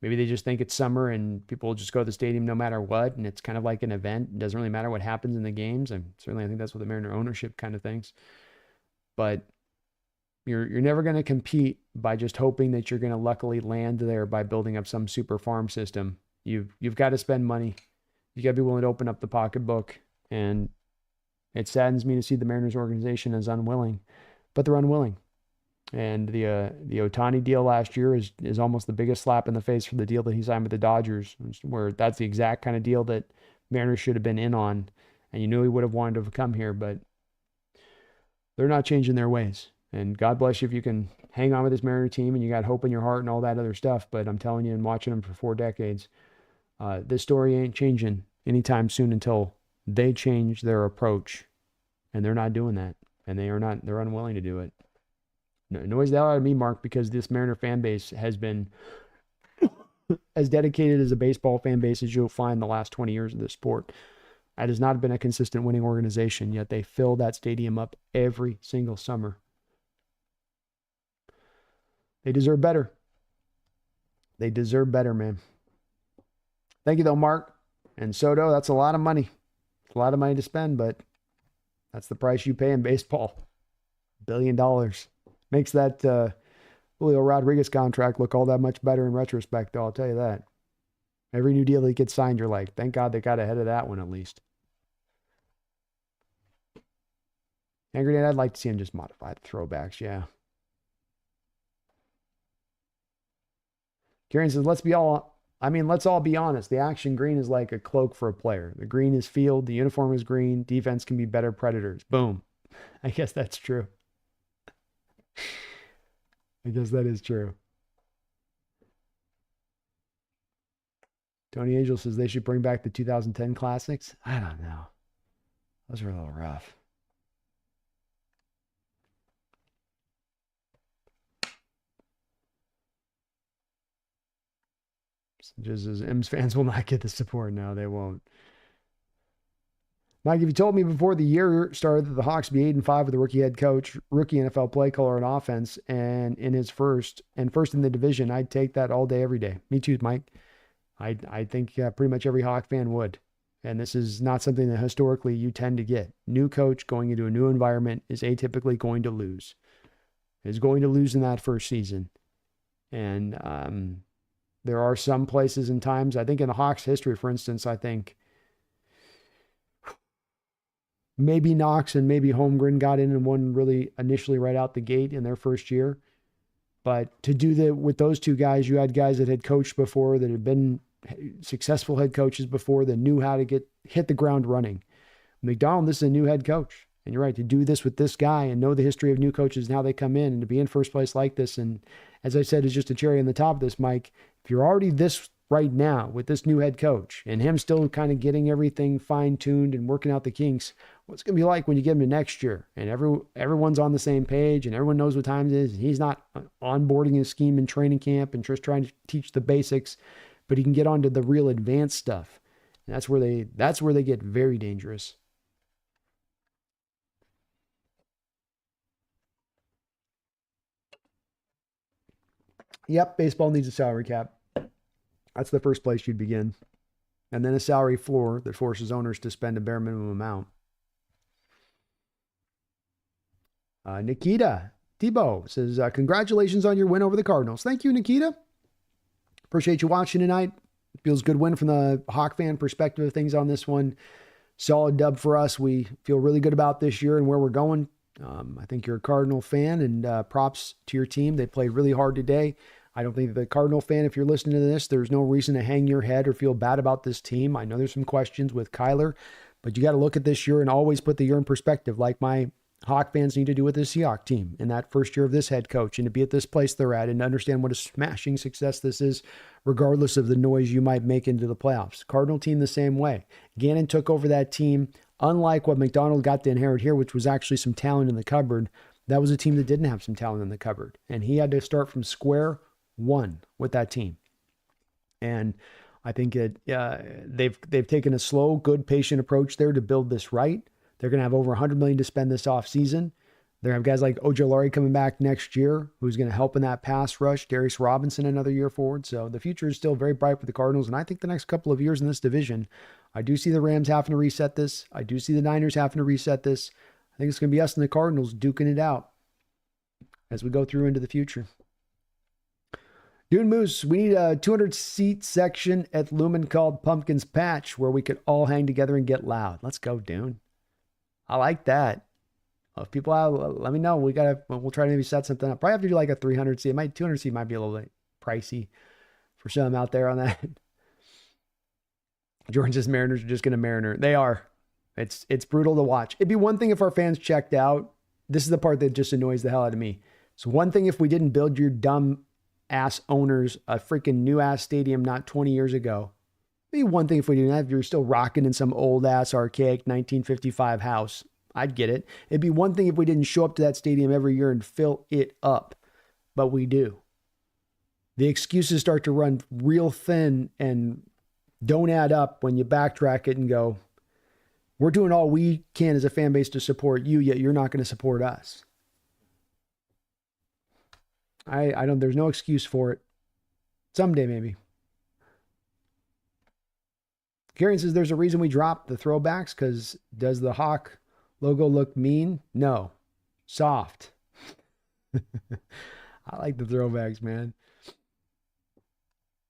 maybe they just think it's summer and people will just go to the stadium no matter what. And it's kind of like an event. It doesn't really matter what happens in the games. And certainly I think that's what the Mariner ownership kind of thinks. But you're never going to compete by just hoping that you're going to luckily land there by building up some super farm system. You've got to spend money. You got to be willing to open up the pocketbook. And it saddens me to see the Mariners organization as unwilling, but they're unwilling. And the Ohtani deal last year is almost the biggest slap in the face for the deal that he signed with the Dodgers, where that's the exact kind of deal that Mariners should have been in on. And you knew he would have wanted to come here, but they're not changing their ways. And God bless you if you can hang on with this Mariner team and you got hope in your heart and all that other stuff. But I'm telling you, and watching them for 4 decades, this story ain't changing anytime soon until they change their approach and they're not doing that. And they're unwilling to do it. No, it annoys the hell out of me, Mark, because this Mariner fan base has been as dedicated as a baseball fan base as you'll find the last 20 years of this sport. It has not been a consistent winning organization, yet they fill that stadium up every single summer. They deserve better. They deserve better, man. Thank you, though, Mark. And Soto, that's a lot of money. It's a lot of money to spend, but that's the price you pay in baseball. $1 billion. Makes that Julio Rodriguez contract look all that much better in retrospect, though, I'll tell you that. Every new deal that gets signed, you're like, thank God they got ahead of that one at least. Hand grenade, I'd like to see him just modify the throwbacks, yeah. Kieran says, let's all be honest. The action green is like a cloak for a player. The green is field, the uniform is green, defense can be better predators. Boom. I guess that's true. I guess that is true. Tony Angel says they should bring back the 2010 classics. I don't know. Those were a little rough. Just as M's fans will not get the support. No, they won't. Mike, if you told me before the year started that the Hawks be 8-5 with a rookie head coach, rookie NFL play caller and offense, and in his first in the division, I'd take that all day, every day. Me too, Mike. I think pretty much every Hawk fan would. And this is not something that historically you tend to get. New coach going into a new environment is atypically going to lose. Is going to lose in that first season. And there are some places and times, I think in the Hawks history, for instance, I think maybe Knox and maybe Holmgren got in and won really initially right out the gate in their first year. But to do that with those two guys, you had guys that had coached before, that had been successful head coaches before, that knew how to hit the ground running. McDonald, this is a new head coach. And you're right, to do this with this guy and know the history of new coaches and how they come in and to be in first place like this. And as I said, is just a cherry on the top of this, Mike. If you're already this right now with this new head coach and him still kind of getting everything fine-tuned and working out the kinks, what's it going to be like when you get him to next year and everyone's on the same page and everyone knows what time it is, and he's not onboarding his scheme in training camp and just trying to teach the basics, but he can get onto the real advanced stuff. And that's where they get very dangerous. Yep, baseball needs a salary cap. That's the first place you'd begin. And then a salary floor that forces owners to spend a bare minimum amount. Nikita Tebow says, congratulations on your win over the Cardinals. Thank you, Nikita. Appreciate you watching tonight. Feels good win from the Hawk fan perspective of things on this one. Solid dub for us. We feel really good about this year and where we're going. I think you're a Cardinal fan, and props to your team. They played really hard today. I don't think the Cardinal fan, if you're listening to this, there's no reason to hang your head or feel bad about this team. I know there's some questions with Kyler, but you got to look at this year and always put the year in perspective, like my Hawk fans need to do with the Seahawks team in that first year of this head coach, and to be at this place they're at and understand what a smashing success this is, regardless of the noise you might make into the playoffs. Cardinal team the same way. Gannon took over that team. Unlike what McDonald got to inherit here, which was actually some talent in the cupboard, that was a team that didn't have some talent in the cupboard. And he had to start from square one with that team. And I think they've taken a slow, good, patient approach there to build this right. They're going to have over $100 million to spend this offseason. They have guys like Ojulari coming back next year, who's going to help in that pass rush. Darius Robinson another year forward. So the future is still very bright for the Cardinals. And I think the next couple of years in this division, I do see the Rams having to reset this. I do see the Niners having to reset this. I think it's going to be us and the Cardinals duking it out as we go through into the future. Dune Moose, we need a 200-seat section at Lumen called Pumpkin's Patch where we could all hang together and get loud. Let's go, Dune. I like that. If people have, let me know. We'll try to maybe set something up. Probably have to do like a 300-seat. 200-seat might be a little bit pricey for some out there on that. Jordan says Mariners are just going to Mariner. They are. It's brutal to watch. It'd be one thing if our fans checked out. This is the part that just annoys the hell out of me. So one thing if we didn't build your dumb ass owners a freaking new ass stadium not 20 years ago. Maybe one thing if we didn't have, if you're still rocking in some old ass archaic 1955 house. I'd get it. It'd be one thing if we didn't show up to that stadium every year and fill it up, but we do. The excuses start to run real thin and don't add up when you backtrack it and go, we're doing all we can as a fan base to support you, yet you're not going to support us. I don't, there's no excuse for it. Someday, maybe. Kieran says there's a reason we dropped the throwbacks, because does the Hawk logo look mean? No. Soft. I like the throwbacks, man.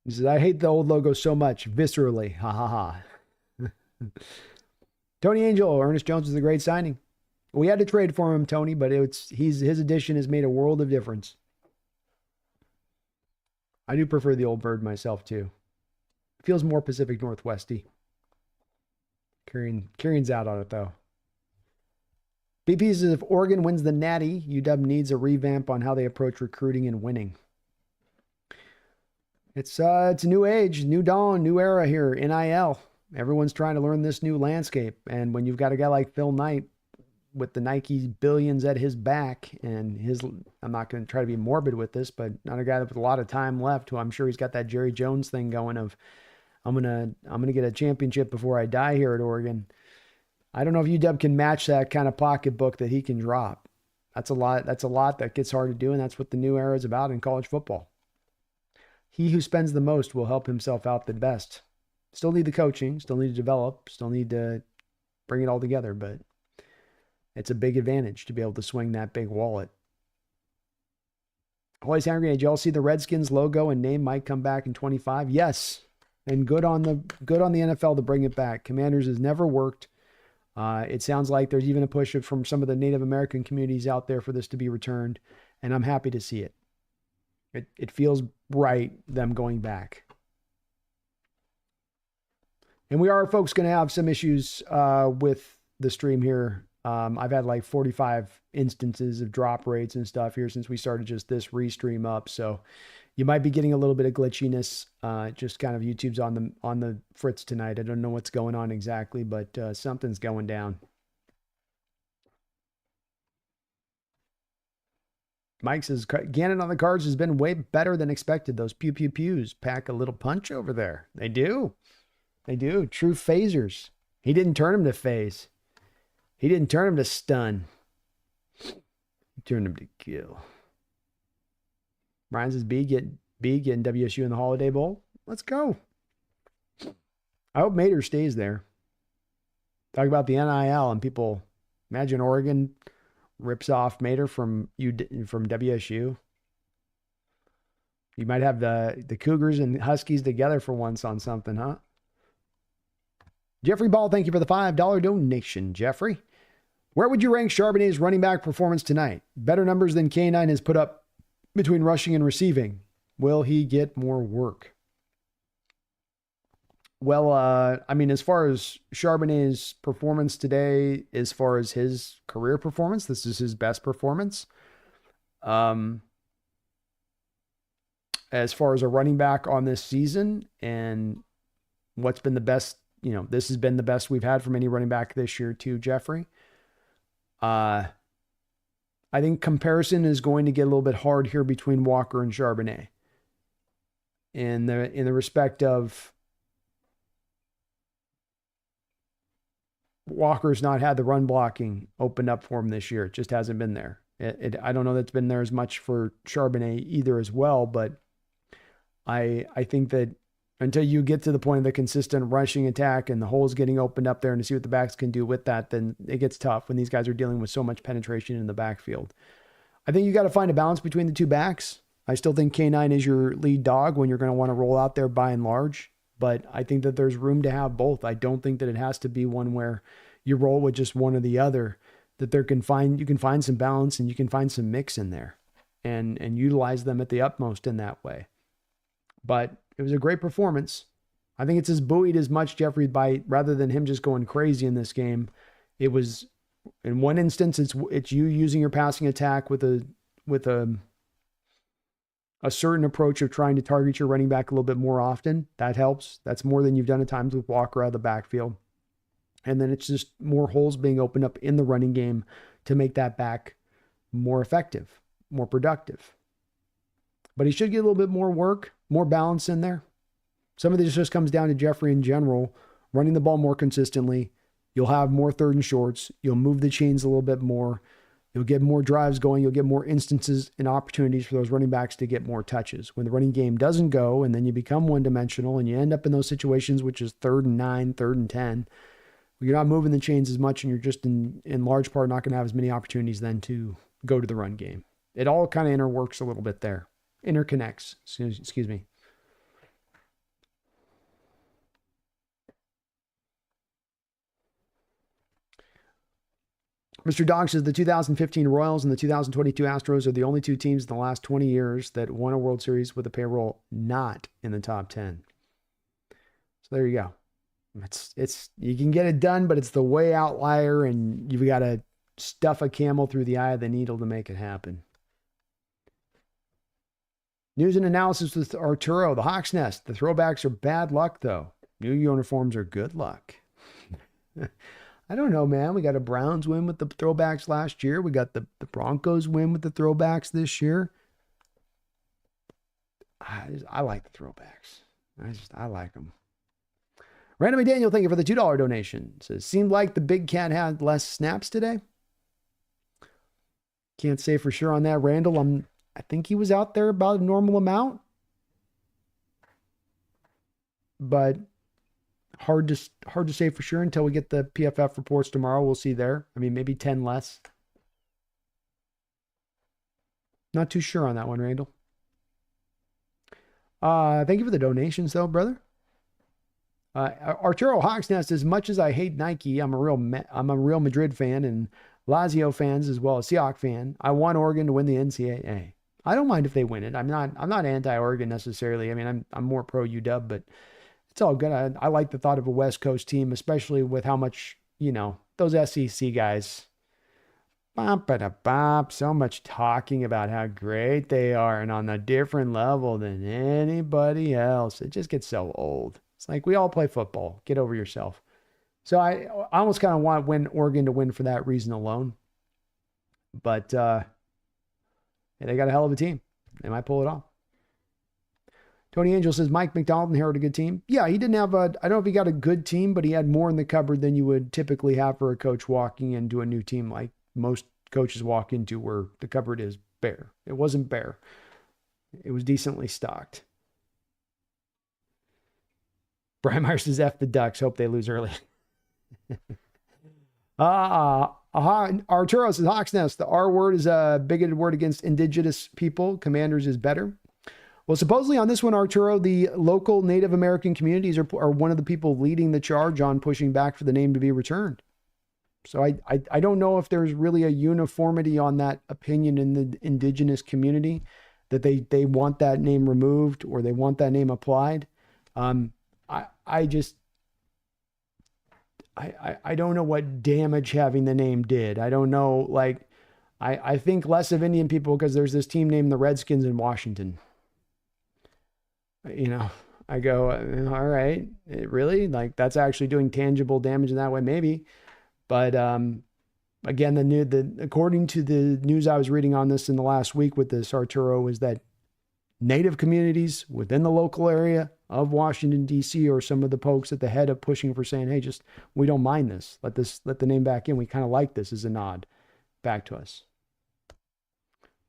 He says, I hate the old logo so much, viscerally. Ha ha ha. Tony Angel, Ernest Jones was a great signing. We had to trade for him, Tony, but his addition has made a world of difference. I do prefer the old bird myself, too. It feels more Pacific Northwesty. Kieran's out on it, though. BP says, if Oregon wins the Natty, UW needs a revamp on how they approach recruiting and winning. It's a new age, new dawn, new era here, NIL. Everyone's trying to learn this new landscape. And when you've got a guy like Phil Knight with the Nike billions at his back, and I'm not going to try to be morbid with this, but not a guy with a lot of time left, who I'm sure he's got that Jerry Jones thing going of, I'm gonna get a championship before I die here at Oregon. I don't know if UW can match that kind of pocketbook that he can drop. That's a lot that gets hard to do, and that's what the new era is about in college football. He who spends the most will help himself out the best. Still need the coaching, still need to develop, still need to bring it all together, but it's a big advantage to be able to swing that big wallet. Hoy's Hand Grenade, y'all see the Redskins logo and name might come back in 25? Yes. And good on the NFL to bring it back. Commanders has never worked. It sounds like there's even a push from some of the Native American communities out there for this to be returned, and I'm happy to see it. It feels right, them going back. And we are, folks, going to have some issues with the stream here. I've had like 45 instances of drop rates and stuff here since we started just this restream up. So you might be getting a little bit of glitchiness. Just kind of YouTube's on the fritz tonight. I don't know what's going on exactly, but something's going down. Mike says, Gannon on the cards has been way better than expected. Those pew pew pews pack a little punch over there. They do. They do. True phasers. He didn't turn him to phase. He didn't turn him to stun. He turned him to kill. Brian says, B getting WSU in the Holiday Bowl. Let's go. I hope Mater stays there. Talk about the NIL and people. Imagine Oregon rips off Mater from WSU. You might have the Cougars and Huskies together for once on something, huh? Jeffrey Ball, thank you for the $5 donation, Jeffrey. Where would you rank Charbonnet's running back performance tonight? Better numbers than K9 has put up between rushing and receiving. Will he get more work? Well, I mean, as far as Charbonnet's performance today, as far as his career performance, this is his best performance. As far as a running back on this season and what's been the best, this has been the best we've had from any running back this year too, Jeffrey. I think comparison is going to get a little bit hard here between Walker and Charbonnet. In the respect of Walker's not had the run blocking opened up for him this year. It just hasn't been there. I don't know that's been there as much for Charbonnet either as well, but I think that until you get to the point of the consistent rushing attack and the holes getting opened up there and to see what the backs can do with that, then it gets tough when these guys are dealing with so much penetration in the backfield. I think you got to find a balance between the two backs. I still think K9 is your lead dog when you're going to want to roll out there by and large, but I think that there's room to have both. I don't think that it has to be one where you roll with just one or the other, that you can find some balance and you can find some mix in there and utilize them at the utmost in that way. But it was a great performance. I think it's as buoyed as much, Jeffrey, by rather than him just going crazy in this game. It was, in one instance, it's you using your passing attack with a certain approach of trying to target your running back a little bit more often. That helps. That's more than you've done at times with Walker out of the backfield. And then it's just more holes being opened up in the running game to make that back more effective, more productive. But he should get a little bit more work, more balance in there. Some of this just comes down to Jeffrey in general, running the ball more consistently. You'll have more third and shorts. You'll move the chains a little bit more. You'll get more drives going. You'll get more instances and opportunities for those running backs to get more touches. When the running game doesn't go and then you become one-dimensional and you end up in those situations, which is 3rd and 9, 3rd and 10, you're not moving the chains as much and you're just in large part not going to have as many opportunities then to go to the run game. It all kind of interworks a little bit there. Interconnects. Excuse me. Mr. Dog says the 2015 Royals and the 2022 Astros are the only two teams in the last 20 years that won a World Series with a payroll not in the top 10. So there you go. It's you can get it done, but it's the way outlier, and you've got to stuff a camel through the eye of the needle to make it happen. News and analysis with Arturo, the Hawks Nest. The throwbacks are bad luck, though. New uniforms are good luck. I don't know, man. We got a Browns win with the throwbacks last year. We got the Broncos win with the throwbacks this year. I like the throwbacks. I like them. Random Daniel, thank you for the $2 donation. It says, seemed like the big cat had less snaps today. Can't say for sure on that, Randall. I think he was out there about a normal amount. But hard to say for sure until we get the PFF reports tomorrow. We'll see there. I mean, maybe 10 less. Not too sure on that one, Randall. Thank you for the donations, though, brother. Arturo Hawks Nest, as much as I hate Nike, I'm a real Madrid fan and Lazio fans as well as Seahawks fan. I want Oregon to win the NCAA. I don't mind if they win it. I'm not anti-Oregon necessarily. I mean, I'm more pro UW, but it's all good. I like the thought of a West Coast team, especially with how much, those SEC guys, so much talking about how great they are and on a different level than anybody else. It just gets so old. It's like, we all play football. Get over yourself. So I almost kind of want Oregon to win for that reason alone. But they got a hell of a team. They might pull it off. Tony Angel says, Mike McDonald inherited a good team. Yeah, he didn't have I don't know if he got a good team, but he had more in the cupboard than you would typically have for a coach walking into a new team like most coaches walk into, where the cupboard is bare. It wasn't bare. It was decently stocked. Brian Myers says, F the Ducks. Hope they lose early. Arturo says, Hawks Nest. The R word is a bigoted word against indigenous people. Commanders is better. Well, supposedly on this one, Arturo, the local Native American communities are one of the people leading the charge on pushing back for the name to be returned. So I don't know if there's really a uniformity on that opinion in the indigenous community, that they want that name removed or they want that name applied. I don't know what damage having the name did. I don't know. I think less of Indian people because there's this team named the Redskins in Washington. I go, all right, really? That's actually doing tangible damage in that way, maybe. But again, according to the news I was reading on this in the last week with this, Arturo, is that Native communities within the local area of Washington, D.C. are some of the folks at the head of pushing for saying, hey, we don't mind this. Let the name back in. We kind of like this as a nod back to us.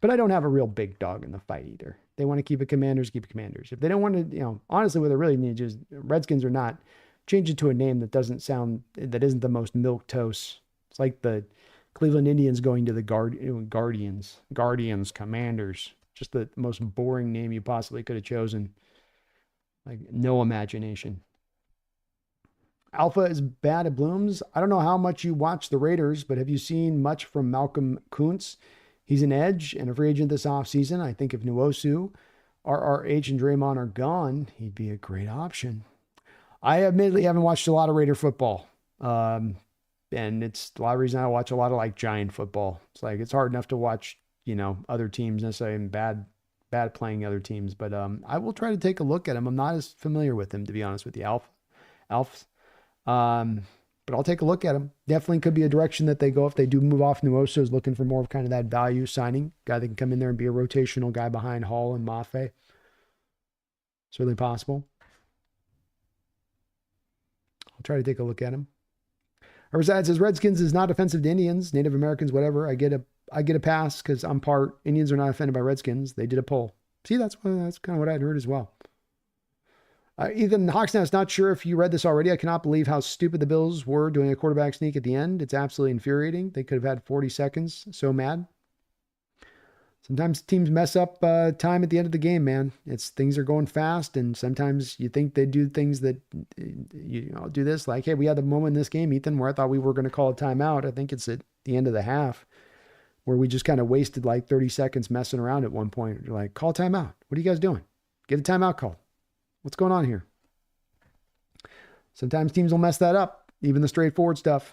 But I don't have a real big dog in the fight either. They want to keep it Commanders, keep it Commanders. If they don't want to, honestly, what they really need is Redskins or not, change it to a name that that isn't the most milquetoast. It's like the Cleveland Indians going to the Guardians, Commanders. Just the most boring name you possibly could have chosen. No imagination. Alpha is bad at blooms. I don't know how much you watch the Raiders, but have you seen much from Malcolm Kuntz? He's an edge and a free agent this offseason. I think if Nwosu, RRH, and Draymond are gone, he'd be a great option. I admittedly haven't watched a lot of Raider football. And it's a lot of reason I watch a lot of Giant football. It's hard enough to watch, other teams necessarily and bad playing other teams. But I will try to take a look at him. I'm not as familiar with him, to be honest with you, Alf. but I'll take a look at him. Definitely could be a direction that they go if they do move off. Nuoso is looking for more of kind of that value signing guy that can come in there and be a rotational guy behind Hall and Mafe. Certainly possible. I'll try to take a look at him. Resides says Redskins is not offensive to Indians, Native Americans, whatever. I get a pass because I'm part. Indians are not offended by Redskins. They did a poll. See, that's kind of what I'd heard as well. Ethan HawksNest, not sure if you read this already. I cannot believe how stupid the Bills were doing a quarterback sneak at the end. It's absolutely infuriating. They could have had 40 seconds. So mad. Sometimes teams mess up time at the end of the game, man. Things are going fast, and sometimes you think they do things that, do this. Like, hey, we had the moment in this game, Ethan, where I thought we were going to call a timeout. I think it's at the end of the half where we just kind of wasted like 30 seconds messing around at one point. You're like, call timeout. What are you guys doing? Get a timeout call. What's going on here? Sometimes teams will mess that up, even the straightforward stuff.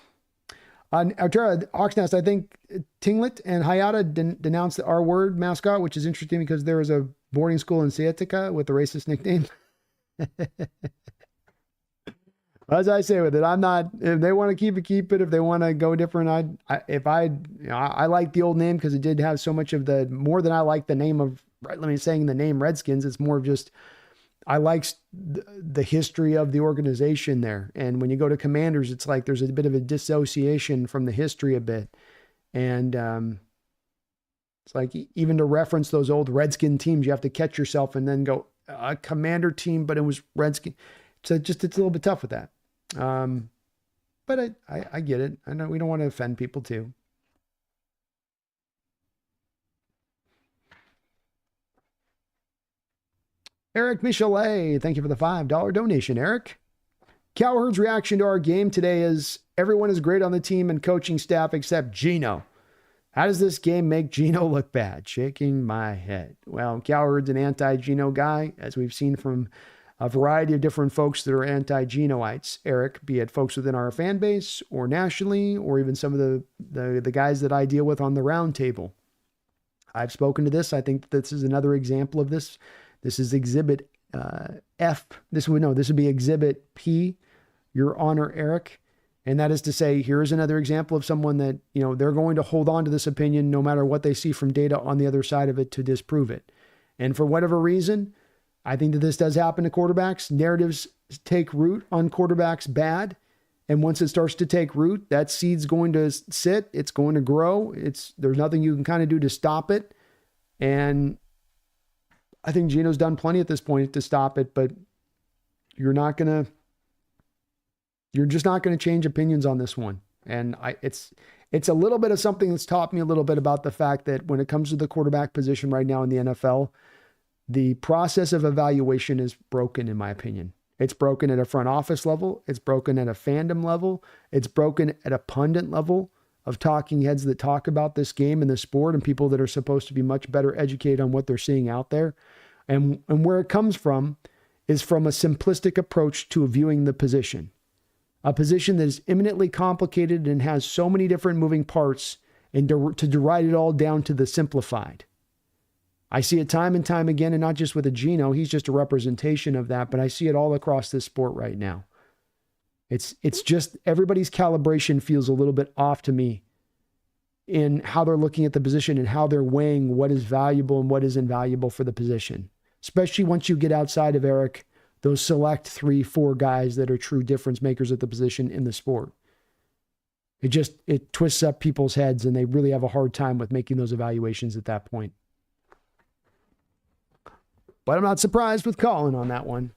On Hawksnest, I think Tinglet and Hayata denounced the R-word mascot, which is interesting because there was a boarding school in Seattle with a racist nickname. As I say with it, I'm not, if they want to keep it. If they want to go different, I like the old name because it did have so much of more than I like the name of, saying the name Redskins. It's more of just, I like the history of the organization there. And when you go to Commanders, it's like there's a bit of a dissociation from the history a bit. And it's like even to reference those old Redskin teams, you have to catch yourself and then go, a Commander team, but it was Redskin. So it's a little bit tough with that. But I get it. I know we don't want to offend people too. Eric Michelet, thank you for the $5 donation, Eric. Cowherd's reaction to our game today is everyone is great on the team and coaching staff except Gino. How does this game make Gino look bad? Shaking my head. Well, Cowherd's an anti-Gino guy, as we've seen from a variety of different folks that are anti-Ginoites, Eric, be it folks within our fan base or nationally, or even some of the guys that I deal with on the round table. I've spoken to this. I think this is another example of this. This is Exhibit F. This would be Exhibit P, Your Honor, Eric. And that is to say, here's another example of someone that, they're going to hold on to this opinion no matter what they see from data on the other side of it to disprove it. And for whatever reason, I think that this does happen to quarterbacks. Narratives take root on quarterbacks bad. And once it starts to take root, that seed's going to sit. It's going to grow. There's nothing you can kind of do to stop it. And I think Gino's done plenty at this point to stop it, but you're just not going to change opinions on this one. And it's a little bit of something that's taught me a little bit about the fact that when it comes to the quarterback position right now in the NFL, the process of evaluation is broken, in my opinion. It's broken at a front office level. It's broken at a fandom level. It's broken at a pundit level of talking heads that talk about this game and the sport and people that are supposed to be much better educated on what they're seeing out there. And where it comes from is from a simplistic approach to viewing the position. A position that is eminently complicated and has so many different moving parts, and to write it all down to the simplified. I see it time and time again, and not just with a Gino. He's just a representation of that, but I see it all across this sport right now. It's just everybody's calibration feels a little bit off to me in how they're looking at the position and how they're weighing what is valuable and what is invaluable for the position. Especially once you get outside of, Eric, those select 3-4 guys that are true difference makers at the position in the sport. It twists up people's heads, and they really have a hard time with making those evaluations at that point. But I'm not surprised with Colin on that one.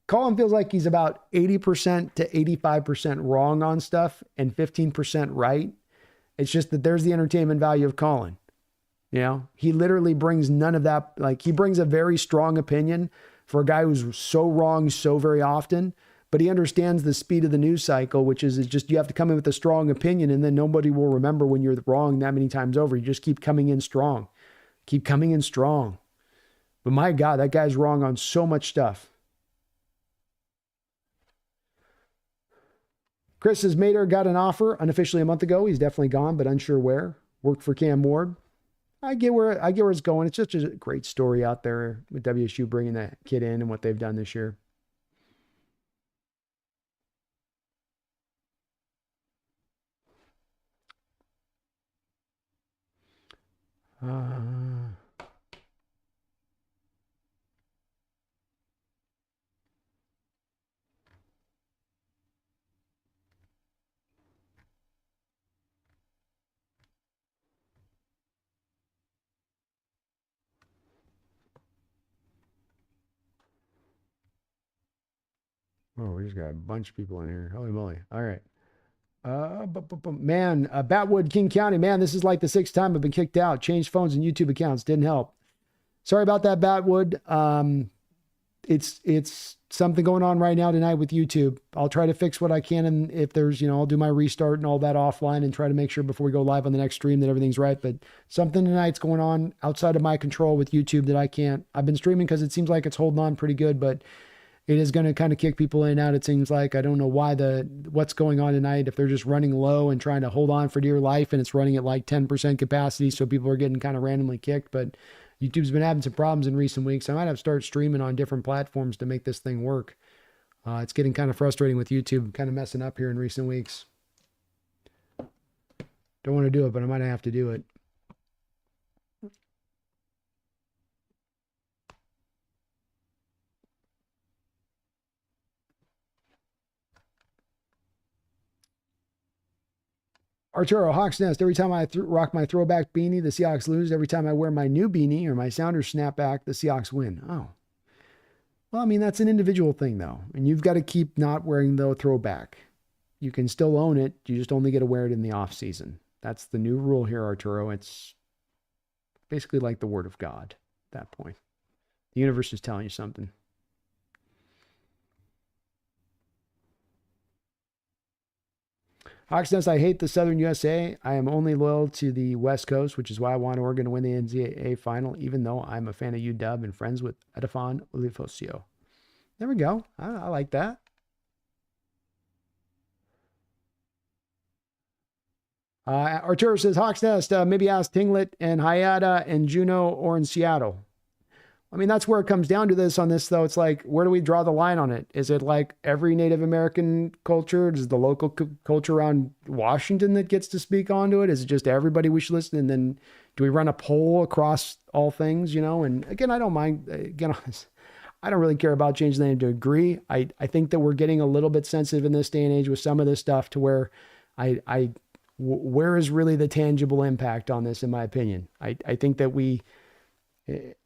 Colin feels like he's about 80% to 85% wrong on stuff and 15% right. It's just that there's the entertainment value of Colin. He literally brings none of that. Like, he brings a very strong opinion for a guy who's so wrong so very often, but he understands the speed of the news cycle, which is just you have to come in with a strong opinion, and then nobody will remember when you're wrong that many times over. You just keep coming in strong. Keep coming in strong. But my God, that guy's wrong on so much stuff. Chris says Mater got an offer unofficially a month ago. He's definitely gone, but unsure where. Worked for Cam Ward. I get where it's going. It's just a great story out there with WSU bringing that kid in and what they've done this year. Uh, oh, we just got a bunch of people in here. Holy moly. All right. Man, Batwood, King County, man, this is like the 6th time I've been kicked out. Changed phones and YouTube accounts. Didn't help. Sorry about that, Batwood. It's something going on right now tonight with YouTube. I'll try to fix what I can. And if there's, I'll do my restart and all that offline and try to make sure before we go live on the next stream that everything's right. But something tonight's going on outside of my control with YouTube that I can't. I've been streaming because it seems like it's holding on pretty good, but it is going to kind of kick people in and out. It seems like, I don't know why what's going on tonight. If they're just running low and trying to hold on for dear life and it's running at like 10% capacity. So people are getting kind of randomly kicked, but YouTube's been having some problems in recent weeks. I might have to start streaming on different platforms to make this thing work. It's getting kind of frustrating with YouTube, kind of messing up here in recent weeks. Don't want to do it, but I might have to do it. Arturo, Hawks Nest. Every time I rock my throwback beanie, the Seahawks lose. Every time I wear my new beanie or my Sounders snapback, the Seahawks win. Oh. Well, I mean, that's an individual thing, though. And you've got to keep not wearing the throwback. You can still own it. You just only get to wear it in the off season. That's the new rule here, Arturo. It's basically like the word of God at that point. The universe is telling you something. Hawksnest, I hate the Southern USA. I am only loyal to the West Coast, which is why I want Oregon to win the NCAA final, even though I'm a fan of UW and friends with Edefon Ulifosio. There we go. I like that. Arturo says, Hawksnest, maybe ask Tinglet and Hayata and Juneau or in Seattle. I mean, that's where it comes down to this on this, though. It's like, where do we draw the line on it? Is it like every Native American culture? Is the local culture around Washington that gets to speak onto it? Is it just everybody we should listen? And then do we run a poll across all things, And again, I don't mind. Again, I don't really care about changing the name to agree. I think that we're getting a little bit sensitive in this day and age with some of this stuff to where where is really the tangible impact on this, in my opinion? I think that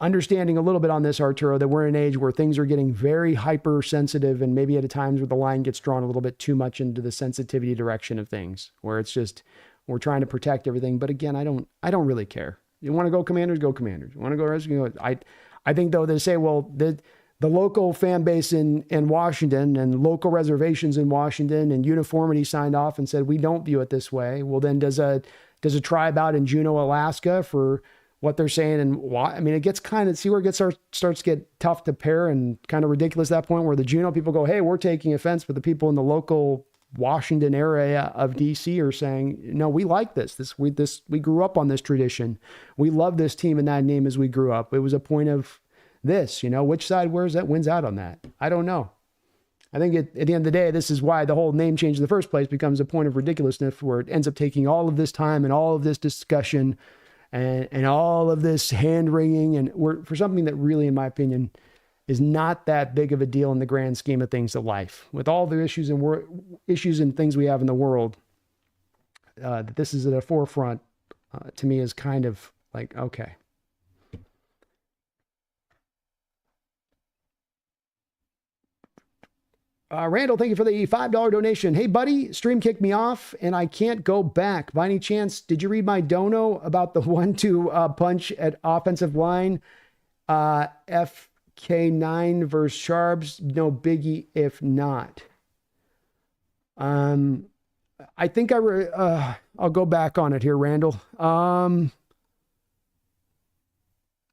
understanding a little bit on this, Arturo, that we're in an age where things are getting very hypersensitive and maybe at a times where the line gets drawn a little bit too much into the sensitivity direction of things, where it's just, we're trying to protect everything. But again, I don't really care. You want to go Commanders, go Commanders. You want to go Redskins, go. I think though they say, well, the local fan base in Washington and local reservations in Washington and uniformity signed off and said, we don't view it this way. Well, then does a tribe out in Juneau, Alaska for what they're saying and why? I mean, it gets kind of, see where it starts to get tough to pair and kind of ridiculous at that point where the Juneau people go, hey, we're taking offense, but the people in the local Washington area of DC are saying, no, we like this. We grew up on this tradition. We love this team and that name as we grew up. It was a point of this, which side wins out on that? I don't know. I think at the end of the day, this is why the whole name change in the first place becomes a point of ridiculousness where it ends up taking all of this time and all of this discussion and all of this hand wringing and for something that really, in my opinion, is not that big of a deal in the grand scheme of things of life. With all the issues and things we have in the world, that this is at the forefront, to me is kind of like, okay. Randall, thank you for the $5 donation. Hey, buddy, stream kicked me off and I can't go back. By any chance, did you read my dono about the 1-2 punch at offensive line? FK9 versus Sharps? No biggie if not. I think I'll go back on it here, Randall.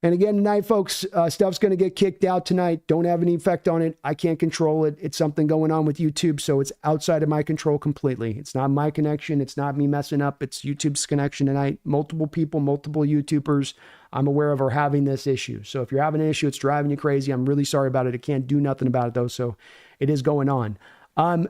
And again, tonight, folks, stuff's going to get kicked out tonight. Don't have any effect on it. I can't control it. It's something going on with YouTube, so it's outside of my control completely. It's not my connection. It's not me messing up. It's YouTube's connection tonight. Multiple people, multiple YouTubers I'm aware of are having this issue. So if you're having an issue, it's driving you crazy. I'm really sorry about it. I can't do nothing about it, though, so it is going on.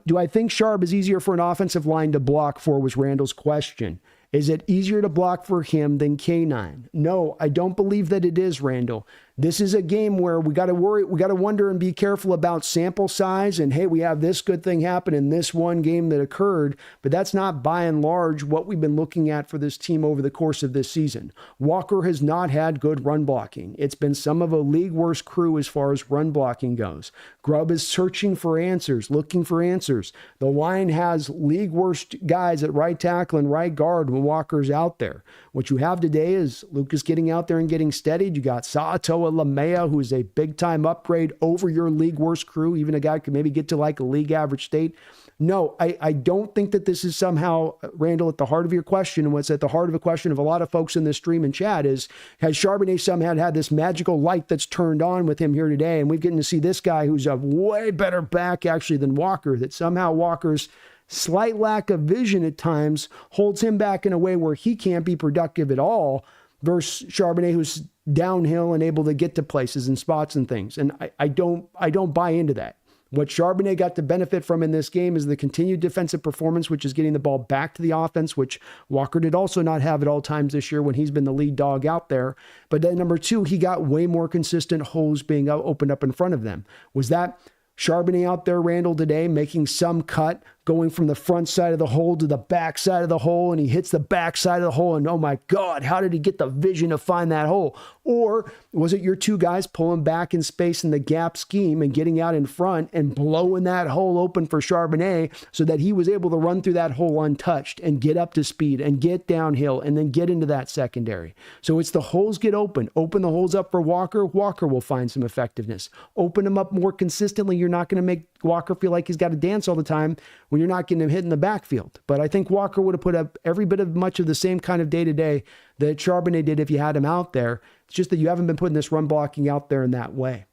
Do I think Sharp is easier for an offensive line to block for was Randall's question. Is it easier to block for him than K9? No, I don't believe that it is, Randall. This is a game where we got to worry, we got to wonder and be careful about sample size. And hey, we have this good thing happen in this one game that occurred, but that's not by and large what we've been looking at for this team over the course of this season. Walker has not had good run blocking. It's been some of a league worst crew as far as run blocking goes. Grubb is searching for answers, looking for answers. The line has league worst guys at right tackle and right guard when Walker's out there. What you have today is Lucas getting out there and getting steadied. You got Saatoa Lamea, who is a big-time upgrade over your league worst crew. Even a guy could maybe get to like a league average state. No, I don't think that this is somehow, Randall, at the heart of your question, and what's at the heart of a question of a lot of folks in this stream and chat is, has Charbonnet somehow had this magical light that's turned on with him here today? And we're getting to see this guy who's a way better back actually than Walker, that somehow Walker's slight lack of vision at times holds him back in a way where he can't be productive at all versus Charbonnet, who's downhill and able to get to places and spots and things. And I don't buy into that. What Charbonnet got to benefit from in this game is the continued defensive performance, which is getting the ball back to the offense, which Walker did also not have at all times this year when he's been the lead dog out there. But then number two, he got way more consistent holes being opened up in front of them. Was that Charbonnet out there, Randall, today making some cut, going from the front side of the hole to the back side of the hole, and he hits the back side of the hole, and oh my God, how did he get the vision to find that hole? Or was it your two guys pulling back in space in the gap scheme and getting out in front and blowing that hole open for Charbonnet so that he was able to run through that hole untouched and get up to speed and get downhill and then get into that secondary? So it's the holes get open. Open the holes up for Walker. Walker will find some effectiveness. Open them up more consistently. You're not going to make Walker feel like he's got to dance all the time when you're not getting him hit in the backfield. But I think Walker would have put up every bit of much of the same kind of day-to-day that Charbonnet did if you had him out there. It's just that you haven't been putting this run blocking out there in that way.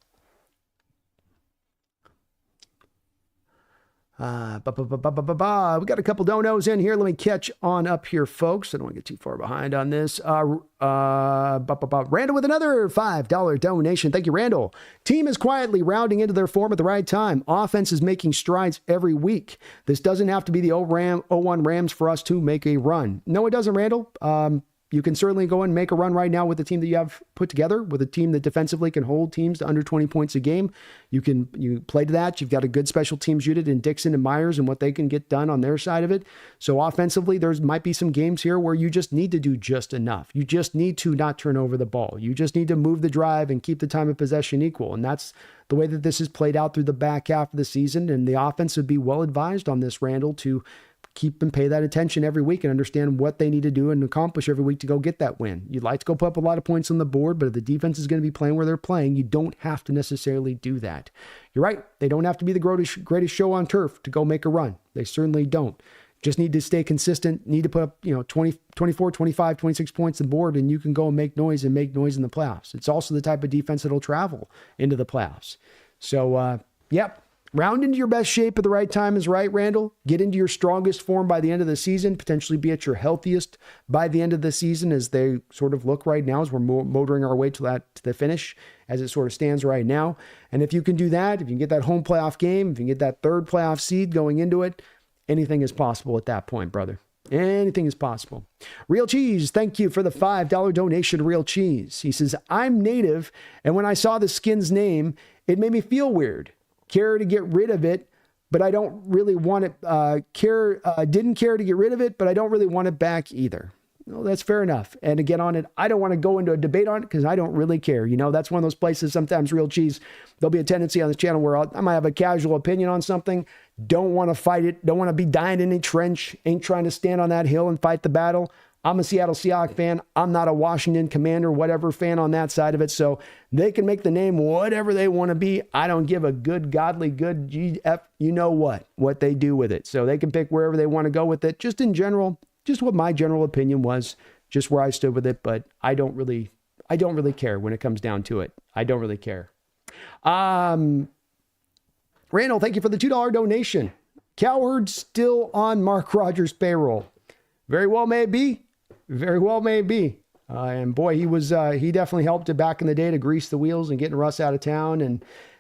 We got a couple donos in here. Let me catch on up here, folks. I don't want to get too far behind on this. Randall with another $5 donation. Thank you, Randall. Team is quietly rounding into their form at the right time. Offense is making strides every week. This doesn't have to be the 0-1 Rams for us to make a run. No, it doesn't, Randall. You can certainly go and make a run right now with the team that you have put together, with a team that defensively can hold teams to under 20 points a game. You play to that. You've got a good special teams unit in Dixon and Myers and what they can get done on their side of it. So offensively, might be some games here where you just need to do just enough. You just need to not turn over the ball. You just need to move the drive and keep the time of possession equal. And that's the way that this is played out through the back half of the season. And the offense would be well advised on this, Randall, to keep and pay that attention every week and understand what they need to do and accomplish every week to go get that win. You'd like to go put up a lot of points on the board, but if the defense is going to be playing where they're playing, you don't have to necessarily do that. You're right. They don't have to be the greatest show on turf to go make a run. They certainly don't. Just need to stay consistent, need to put up 20, 24, 25, 26 points on the board, and you can go and make noise in the playoffs. It's also the type of defense that'll travel into the playoffs. So, yep. Round into your best shape at the right time is right, Randall. Get into your strongest form by the end of the season, potentially be at your healthiest by the end of the season as they sort of look right now as we're motoring our way to the finish as it sort of stands right now. And if you can do that, if you can get that home playoff game, if you can get that third playoff seed going into it, anything is possible at that point, brother. Anything is possible. Real Cheese, thank you for the $5 donation to Real Cheese. He says, I'm native, and when I saw the Skins name, it made me feel weird. Care to get rid of it, but I don't really want it. Didn't care to get rid of it, but I don't really want it back either. Well, that's fair enough. And to get on it, I don't want to go into a debate on it because I don't really care. That's one of those places sometimes, Real Cheese, there'll be a tendency on this channel where I might have a casual opinion on something, don't want to fight it, don't want to be dying in a trench, ain't trying to stand on that hill and fight the battle. I'm a Seattle Seahawks fan. I'm not a Washington Commander, whatever fan on that side of it. So they can make the name whatever they want to be. I don't give a good, godly, good GF, what they do with it. So they can pick wherever they want to go with it. Just in general, just what my general opinion was, just where I stood with it. But I don't really care when it comes down to it. I don't really care. Randall, thank you for the $2 donation. Cowherd still on Mark Rogers' payroll. Very well may be. Very well may be. And boy, he definitely helped it back in the day to grease the wheels and getting Russ out of town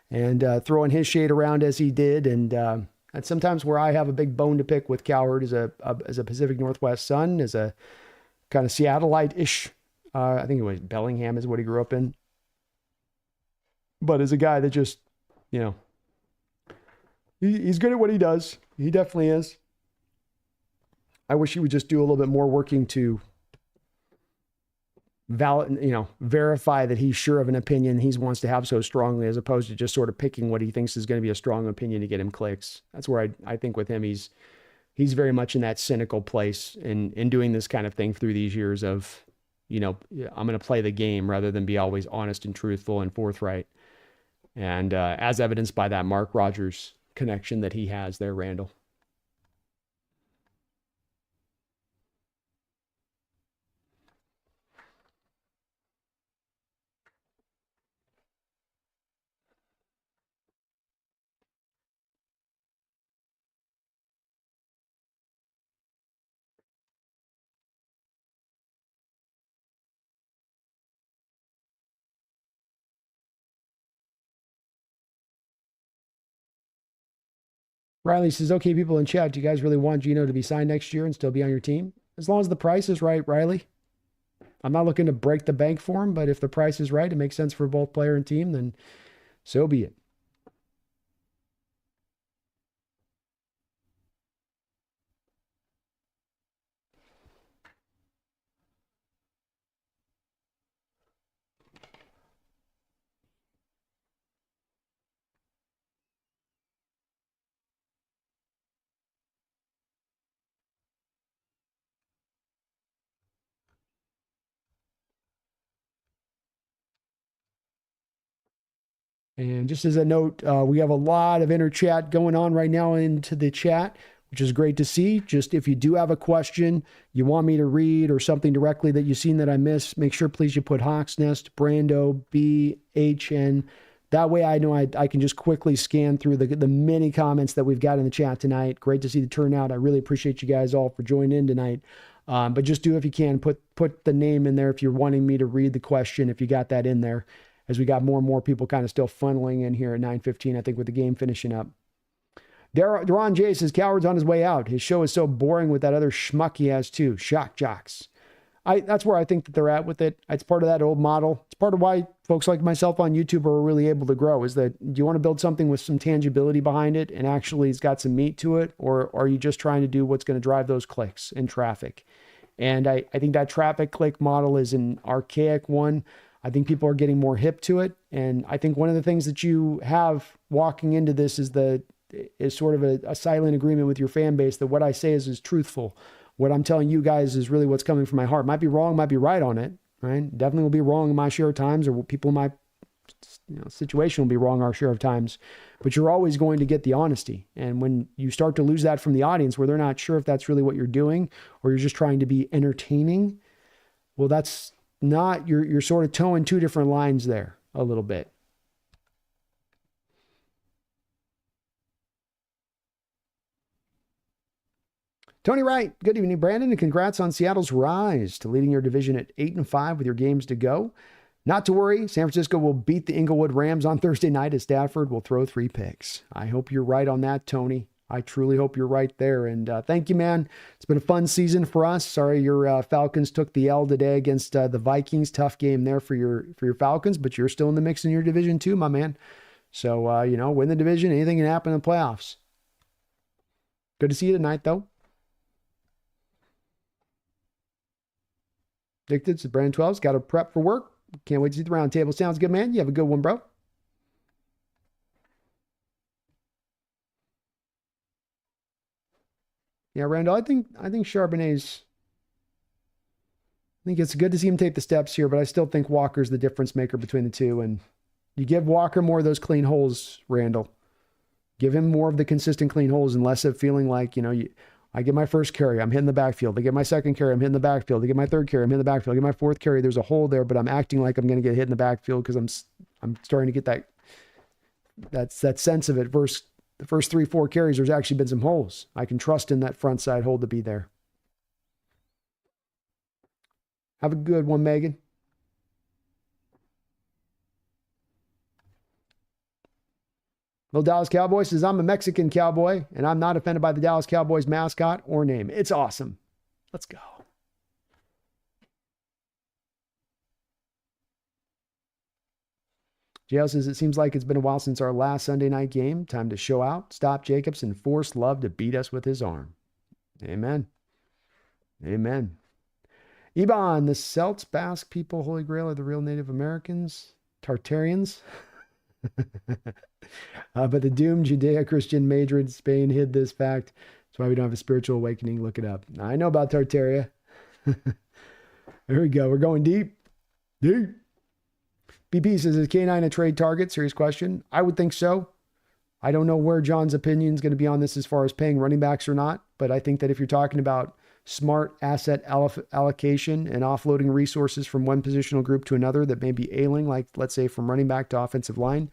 and throwing his shade around as he did. And sometimes where I have a big bone to pick with Cowherd as a Pacific Northwest son, as a kind of Seattle-ish. I think it was Bellingham is what he grew up in. But as a guy that just, he's good at what he does. He definitely is. I wish he would just do a little bit more working to verify that he's sure of an opinion he wants to have so strongly, as opposed to just sort of picking what he thinks is going to be a strong opinion to get him clicks. That's where I think with him, he's very much in that cynical place in doing this kind of thing through these years of, I'm going to play the game rather than be always honest and truthful and forthright. And as evidenced by that Mark Rogers connection that he has there, Randall. Riley says, okay, people in chat, do you guys really want Geno to be signed next year and still be on your team? As long as the price is right, Riley. I'm not looking to break the bank for him, but if the price is right, it makes sense for both player and team, then so be it. And just as a note, we have a lot of inner chat going on right now into the chat, which is great to see. Just if you do have a question you want me to read or something directly that you've seen that I missed, make sure please you put Hawks Nest, Brando, BHN. That way I know I can just quickly scan through the many comments that we've got in the chat tonight. Great to see the turnout. I really appreciate you guys all for joining in tonight. But just do, if you can, put the name in there if you're wanting me to read the question, if you got that in there, as we got more and more people kind of still funneling in here at 9:15, I think, with the game finishing up. Deron J says, Coward's on his way out. His show is so boring with that other schmuck he has too. Shock jocks. That's where I think that they're at with it. It's part of that old model. It's part of why folks like myself on YouTube are really able to grow, is that, do you want to build something with some tangibility behind it and actually it's got some meat to it? Or are you just trying to do what's going to drive those clicks and traffic? And I think that traffic click model is an archaic one. I think people are getting more hip to it. And I think one of the things that you have walking into this is sort of a silent agreement with your fan base that what I say is truthful. What I'm telling you guys is really what's coming from my heart. Might be wrong, might be right on it, right? Definitely will be wrong in my share of times, or people in my situation will be wrong our share of times. But you're always going to get the honesty. And when you start to lose that from the audience, where they're not sure if that's really what you're doing, or you're just trying to be entertaining, well, that's not, you're sort of towing two different lines there a little bit. Tony Wright, good evening, Brandon, and congrats on Seattle's rise to leading your division at 8-5 with your games to go. Not to worry, San Francisco will beat the Inglewood Rams on Thursday night as Stafford will throw 3 picks. I hope you're right on that, Tony. I truly hope you're right there. And thank you, man. It's been a fun season for us. Sorry your Falcons took the L today against the Vikings. Tough game there for your Falcons, but you're still in the mix in your division too, my man. So, win the division. Anything can happen in the playoffs. Good to see you tonight, though. Addicted to Brand 12's got to prep for work. Can't wait to see the round table. Sounds good, man. You have a good one, bro. Yeah, Randall, I think Charbonnet's, I think it's good to see him take the steps here, but I still think Walker's the difference maker between the two. And you give Walker more of those clean holes, Randall. Give him more of the consistent clean holes and less of feeling like, I get my first carry, I'm hitting the backfield. I get my second carry, I'm hitting the backfield. I get my third carry, I'm hitting the backfield. I get my fourth carry, there's a hole there, but I'm acting like I'm going to get hit in the backfield because I'm starting to get that sense of it. Versus the first 3-4 carries, there's actually been some holes. I can trust in that front side hole to be there. Have a good one, Megan. Little Dallas Cowboy says, I'm a Mexican cowboy, and I'm not offended by the Dallas Cowboys mascot or name. It's awesome. Let's go. JL says, it seems like it's been a while since our last Sunday night game. Time to show out, stop Jacobs, and force Love to beat us with his arm. Amen. Amen. Iban, the Celts, Basque people, Holy Grail are the real Native Americans, Tartarians. But the doomed Judeo-Christian Madrid Spain hid this fact. That's why we don't have a spiritual awakening. Look it up. I know about Tartaria. There we go. We're going deep. Deep. BP says, is K9 a trade target? Serious question. I would think so. I don't know where John's opinion is going to be on this as far as paying running backs or not, but I think that if you're talking about smart asset allocation and offloading resources from one positional group to another that may be ailing, like let's say from running back to offensive line,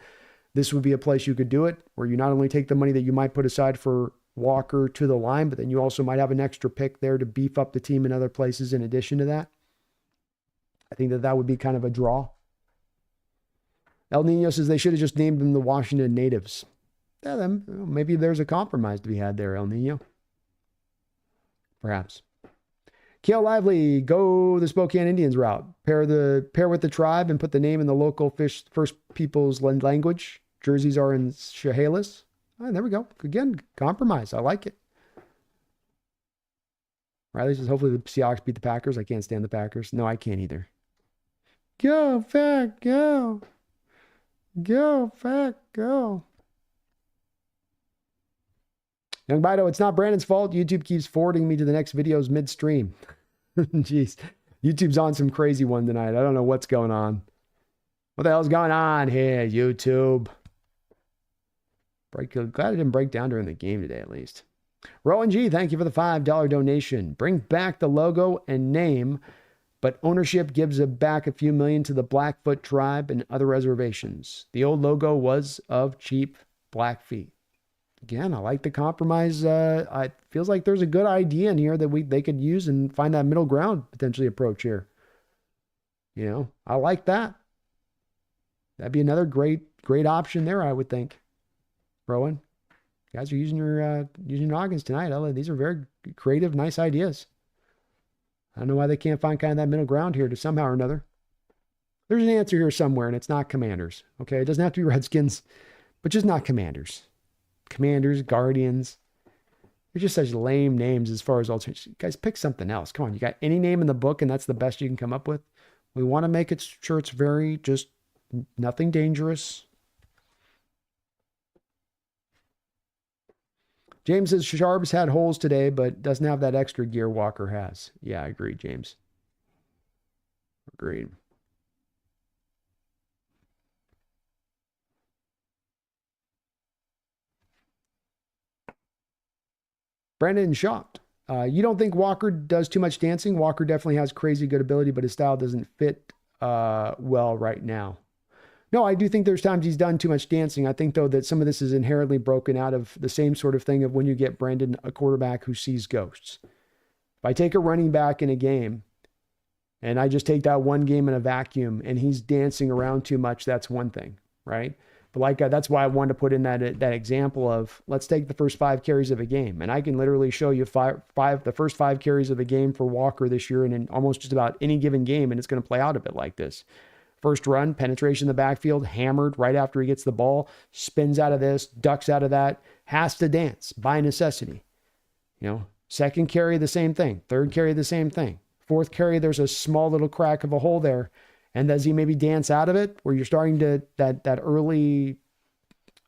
this would be a place you could do it, where you not only take the money that you might put aside for Walker to the line, but then you also might have an extra pick there to beef up the team in other places in addition to that. I think that would be kind of a draw. El Nino says they should have just named them the Washington Natives. Yeah, then maybe there's a compromise to be had there, El Nino. Perhaps. Kale Lively, go the Spokane Indians route. Pair with the tribe and put the name in the local First Peoples language. Jerseys are in Chehalis. Oh, there we go. Again, compromise. I like it. Riley says, hopefully the Seahawks beat the Packers. I can't stand the Packers. No, I can't either. Go, Pack, go. Go, Pack, go. Young Bido, it's not Brandon's fault. YouTube keeps forwarding me to the next videos midstream. Jeez. YouTube's on some crazy one tonight. I don't know what's going on. What the hell's going on here, YouTube? Glad I didn't break down during the game today, at least. Rowan G, thank you for the $5 donation. Bring back the logo and name, but ownership gives back a few million to the Blackfoot tribe and other reservations. The old logo was of cheap Blackfeet. Again, I like the compromise. It feels like there's a good idea in here that they could use and find that middle ground potentially approach here. You know, I like that. That'd be another great option there, I would think. Rowan, you guys are using your noggins tonight. These are very creative, nice ideas. I don't know why they can't find kind of that middle ground here to somehow or another. There's an answer here somewhere, and it's not Commanders. Okay, it doesn't have to be Redskins, but just not Commanders. Commanders, Guardians. They're just such lame names as far as alternatives. Guys, pick something else. Come on, you got any name in the book, and that's the best you can come up with? We want to make it sure it's very just nothing dangerous. James says Sharps had holes today, but doesn't have that extra gear Walker has. Yeah, I agree, James. Agreed. Brandon shocked. You don't think Walker does too much dancing? Walker definitely has crazy good ability, but his style doesn't fit well right now. No, I do think there's times he's done too much dancing. I think, though, that some of this is inherently broken out of the same sort of thing of when you get Brandon, a quarterback who sees ghosts. If I take a running back in a game and I just take that one game in a vacuum and he's dancing around too much, that's one thing, right? But that's why I wanted to put in that example of let's take the first 5 carries of a game. And I can literally show you the first 5 carries of a game for Walker this year and in almost just about any given game, and it's going to play out a bit like this. First run, penetration in the backfield, hammered right after he gets the ball, spins out of this, ducks out of that, has to dance by necessity. You know, second carry, the same thing. Third carry, the same thing. Fourth carry, there's a small little crack of a hole there. And does he maybe dance out of it where you're starting to, that early,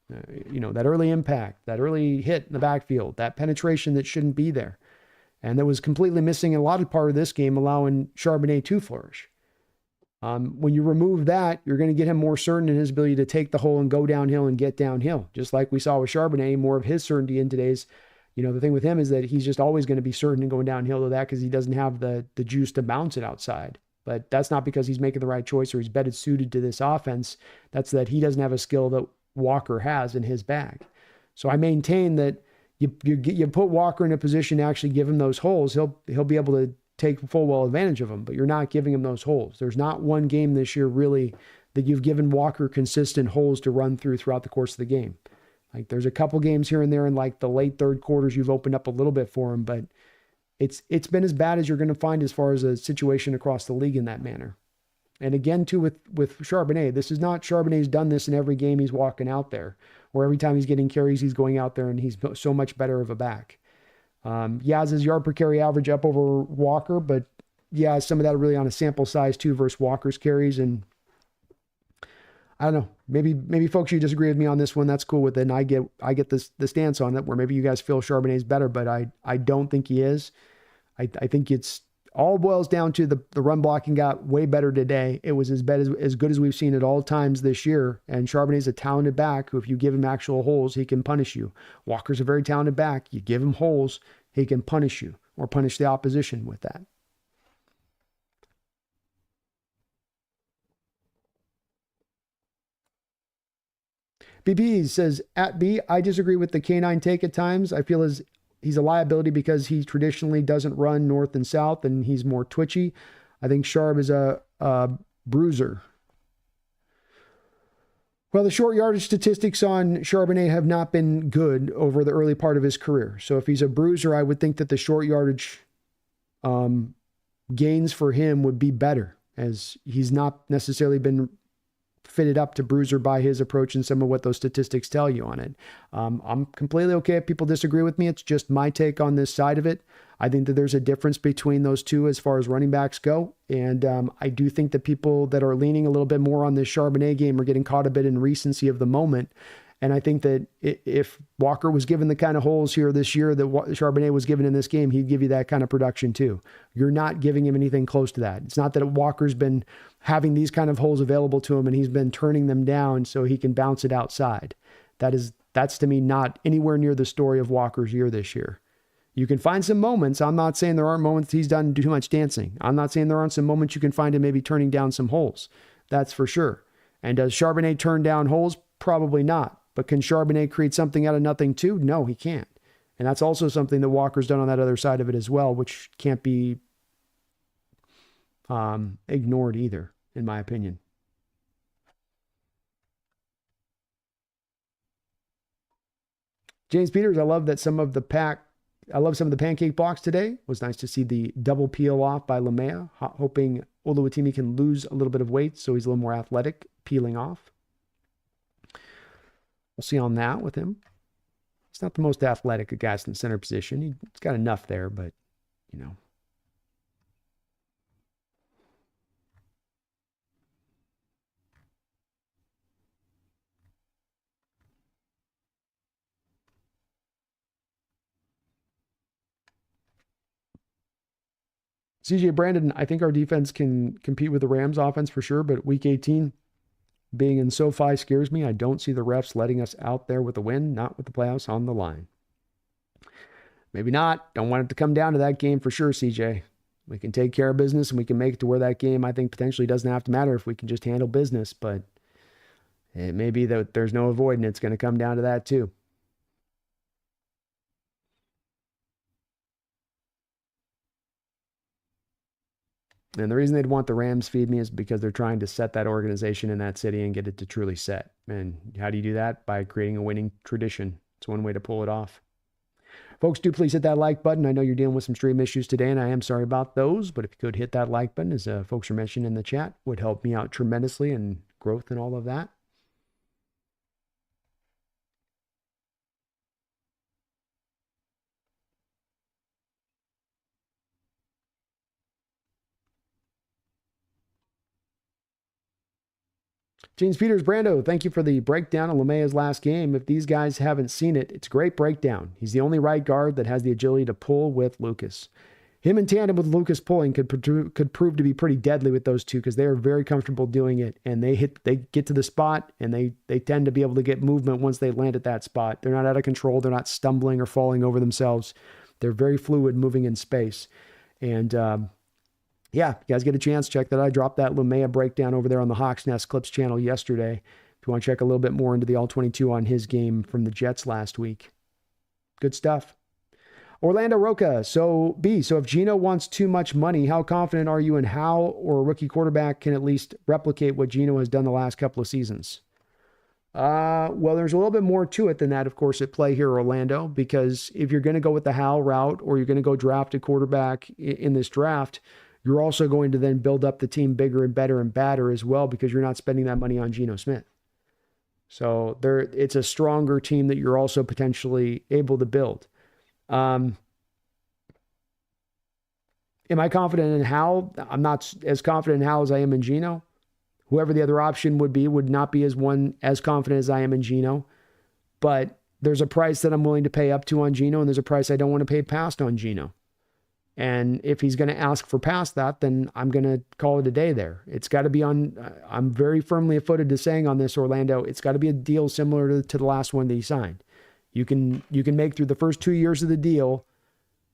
that early impact, that early hit in the backfield, that penetration that shouldn't be there. And that was completely missing in a lot of part of this game, allowing Charbonnet to flourish. When you remove that, you're going to get him more certain in his ability to take the hole and go downhill and get downhill. Just like we saw with Charbonnet, more of his certainty in today's, the thing with him is that he's just always going to be certain in going downhill to that because he doesn't have the juice to bounce it outside. But that's not because he's making the right choice or he's better suited to this offense. That's that he doesn't have a skill that Walker has in his bag. So I maintain that you put Walker in a position to actually give him those holes. He'll be able to take full well advantage of them, but you're not giving him those holes. There's not one game this year really that you've given Walker consistent holes to run throughout the course of the game. Like there's a couple games here and there in like the late third quarters you've opened up a little bit for him, but it's been as bad as you're going to find as far as a situation across the league in that manner. And again, too, with Charbonnet, this is not Charbonnet's done this in every game he's walking out there, or every time he's getting carries, he's going out there and he's so much better of a back. Has his yard per carry average up over Walker, but yeah, some of that really on a sample size too versus Walker's carries. And I don't know, maybe folks, you disagree with me on this one. That's cool with it. And I get the stance on it where maybe you guys feel Charbonnet's better, but I don't think he is. I think it's all boils down to the run blocking got way better today. It was as good as we've seen at all times this year. And Charbonnet's a talented back who, if you give him actual holes, he can punish you. Walker's a very talented back. You give him holes, he can punish you or punish the opposition with that. BP says, at B, I disagree with the K9 take at times. I feel as he's a liability because he traditionally doesn't run north and south and he's more twitchy. I think Sharp is a bruiser. Well, the short yardage statistics on Charbonnet have not been good over the early part of his career. So if he's a bruiser, I would think that the short yardage gains for him would be better, as he's not necessarily been fitted up to bruiser by his approach and some of what those statistics tell you on it. I'm completely okay if people disagree with me. It's just my take on this side of it. I think that there's a difference between those two as far as running backs go. And I do think that people that are leaning a little bit more on this Charbonnet game are getting caught a bit in recency of the moment. And I think that if Walker was given the kind of holes here this year that Charbonnet was given in this game, he'd give you that kind of production too. You're not giving him anything close to that. It's not that Walker's been having these kind of holes available to him and he's been turning them down so he can bounce it outside. That's to me not anywhere near the story of Walker's year this year. You can find some moments. I'm not saying there aren't moments he's done too much dancing. I'm not saying there aren't some moments you can find him maybe turning down some holes. That's for sure. And does Charbonnet turn down holes? Probably not. But can Charbonnet create something out of nothing too? No, he can't. And that's also something that Walker's done on that other side of it as well, which can't be ignored either, in my opinion. James Peters, I love some of the pancake blocks today. It was nice to see the double peel off by Lamea, hoping Oluwatimi can lose a little bit of weight so he's a little more athletic peeling off. We'll see on that with him. He's not the most athletic of guys in the center position. He's got enough there, but, you know. CJ Brandon, I think our defense can compete with the Rams offense for sure, but week 18 being in SoFi scares me. I don't see the refs letting us out there with a win, not with the playoffs on the line. Maybe not. Don't want it to come down to that game for sure, CJ. We can take care of business and we can make it to where that game, I think, potentially doesn't have to matter if we can just handle business, but it may be that there's no avoiding it. It's going to come down to that too. And the reason they'd want the Rams feed me is because they're trying to set that organization in that city and get it to truly set. And how do you do that? By creating a winning tradition. It's one way to pull it off. Folks, do please hit that like button. I know you're dealing with some stream issues today, and I am sorry about those. But if you could hit that like button, as folks are mentioning in the chat, would help me out tremendously in growth and all of that. James Peters, Brando, thank you for the breakdown of Lamea's last game. If these guys haven't seen it, it's a great breakdown. He's the only right guard that has the agility to pull with Lucas. Him in tandem with Lucas pulling could prove to be pretty deadly with those two because they are very comfortable doing it, and they get to the spot, and they tend to be able to get movement once they land at that spot. They're not out of control. They're not stumbling or falling over themselves. They're very fluid moving in space. And yeah, you guys get a chance, check that. I dropped that Lamea breakdown over there on the Hawks Nest Clips channel yesterday. If you want to check a little bit more into the All-22 on his game from the Jets last week. Good stuff. Orlando Roca. So if Geno wants too much money, how confident are you in how or a rookie quarterback can at least replicate what Geno has done the last couple of seasons? Well, there's a little bit more to it than that, of course, at play here, Orlando, because if you're going to go with the Hal route or you're going to go draft a quarterback in this draft, you're also going to then build up the team bigger and better and badder as well, because you're not spending that money on Geno Smith. So it's a stronger team that you're also potentially able to build. Am I confident in Howell? I'm not as confident in Howell as I am in Geno. Whoever the other option would not be as confident as I am in Geno. But there's a price that I'm willing to pay up to on Geno, and there's a price I don't want to pay past on Geno. And if he's going to ask for past that, then I'm going to call it a day there. It's got to be I'm very firmly footed to saying on this, Orlando, it's got to be a deal similar to the last one that he signed. You can make through the first 2 years of the deal,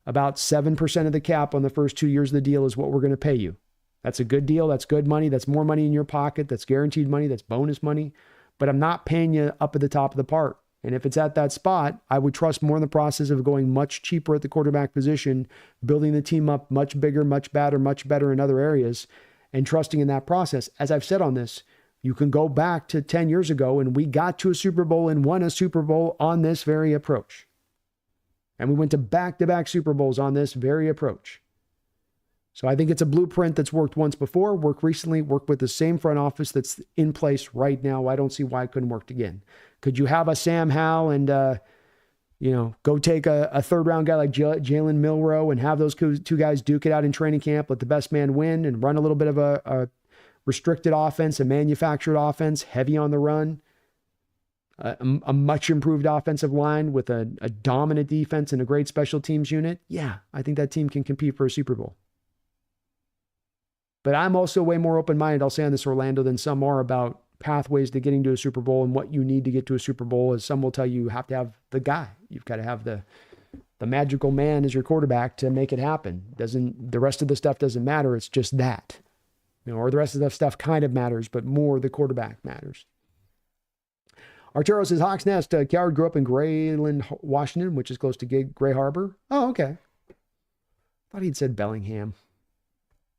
about 7% of the cap on the first 2 years of the deal is what we're going to pay you. That's a good deal. That's good money. That's more money in your pocket. That's guaranteed money. That's bonus money. But I'm not paying you up at the top of the part. And if it's at that spot, I would trust more in the process of going much cheaper at the quarterback position, building the team up much bigger, much better in other areas, and trusting in that process. As I've said on this, you can go back to 10 years ago, and we got to a Super Bowl and won a Super Bowl on this very approach. And we went to back-to-back Super Bowls on this very approach. So I think it's a blueprint that's worked once before, worked recently, worked with the same front office that's in place right now. I don't see why it couldn't work again. Could you have a Sam Howell and, go take a third-round guy like Jalen Milroe and have those two guys duke it out in training camp, let the best man win, and run a little bit of a restricted offense, a manufactured offense, heavy on the run, a much improved offensive line with a dominant defense and a great special teams unit? Yeah, I think that team can compete for a Super Bowl. But I'm also way more open-minded, I'll say on this, Orlando, than some are about pathways to getting to a Super Bowl and what you need to get to a Super Bowl. As some will tell you have to have the guy. You've got to have the magical man as your quarterback to make it happen. The rest of the stuff doesn't matter. It's just that. Or the rest of the stuff kind of matters, but more the quarterback matters. Arturo says, Hawks Nest, Coward grew up in Grayland, Washington, which is close to Gray Harbor. Oh, okay. Thought he'd said Bellingham.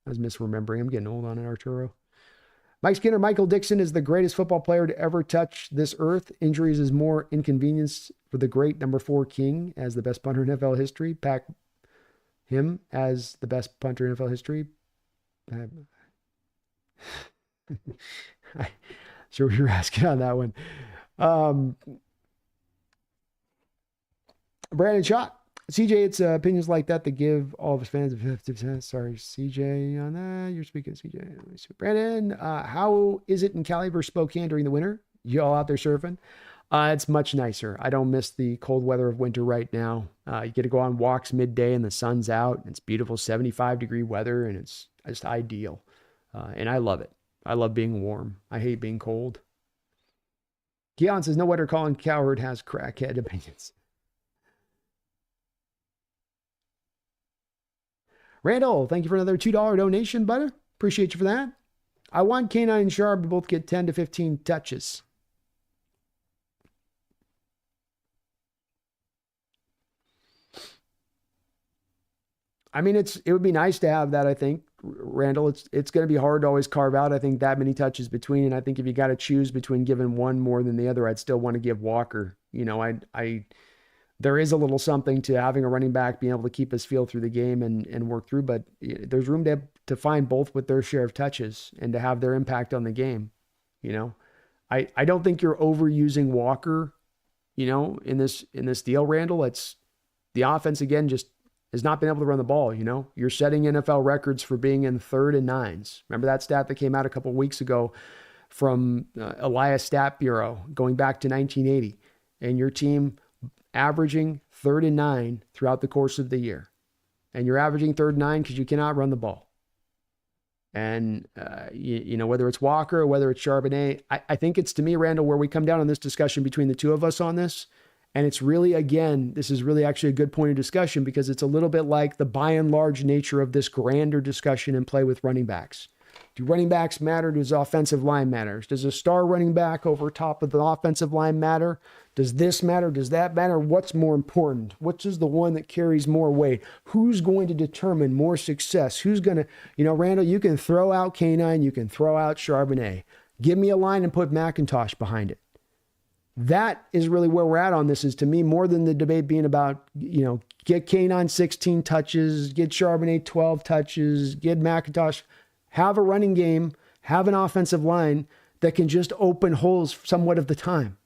I was misremembering. I'm getting old on it, Arturo. Mike Skinner, Michael Dixon is the greatest football player to ever touch this earth. Injuries is more inconvenience for the great number 4 king as the best punter in NFL history. Pack him as the best punter in NFL history. Sure what you're asking on that one. Brandon Schott. CJ, it's opinions like that give all of his fans 50%. Sorry, CJ, on that. You're speaking, CJ. Brandon, how is it in Cali versus Spokane during the winter? You all out there surfing? It's much nicer. I don't miss the cold weather of winter right now. You get to go on walks midday and the sun's out. It's beautiful 75-degree weather, and it's just ideal. And I love it. I love being warm. I hate being cold. Keon says, no wonder Colin Cowherd has crackhead opinions. Randall, thank you for another $2 donation, buddy. Appreciate you for that. I want K9 and Sharp to both get 10 to 15 touches. I mean, it would be nice to have that, I think, Randall. It's going to be hard to always carve out, I think, that many touches between. And I think if you got to choose between giving one more than the other, I'd still want to give Walker. There is a little something to having a running back being able to keep his feel through the game and work through, but there's room to find both with their share of touches and to have their impact on the game. I don't think you're overusing Walker, in this deal, Randall. It's the offense, again, just has not been able to run the ball. You're setting NFL records for being in 3rd and 9s. Remember that stat that came out a couple of weeks ago from Elias Stat Bureau going back to 1980, and your team averaging 3rd and 9 throughout the course of the year. And you're averaging 3rd and 9 because you cannot run the ball. And, whether it's Walker or whether it's Charbonnet, I think it's, to me, Randall, where we come down on this discussion between the two of us on this. And it's really, again, this is really actually a good point of discussion because it's a little bit like the by and large nature of this grander discussion and play with running backs. Do running backs matter? Does offensive line matter? Does a star running back over top of the offensive line matter? Does this matter? Does that matter? What's more important? Which is the one that carries more weight? Who's going to determine more success? Who's going to, Randall, you can throw out K9, you can throw out Charbonnet. Give me a line and put McIntosh behind it. That is really where we're at on this, is to me more than the debate being about, get Kane 16 touches, get Charbonnet 12 touches, get McIntosh, have a running game, have an offensive line that can just open holes somewhat of the time.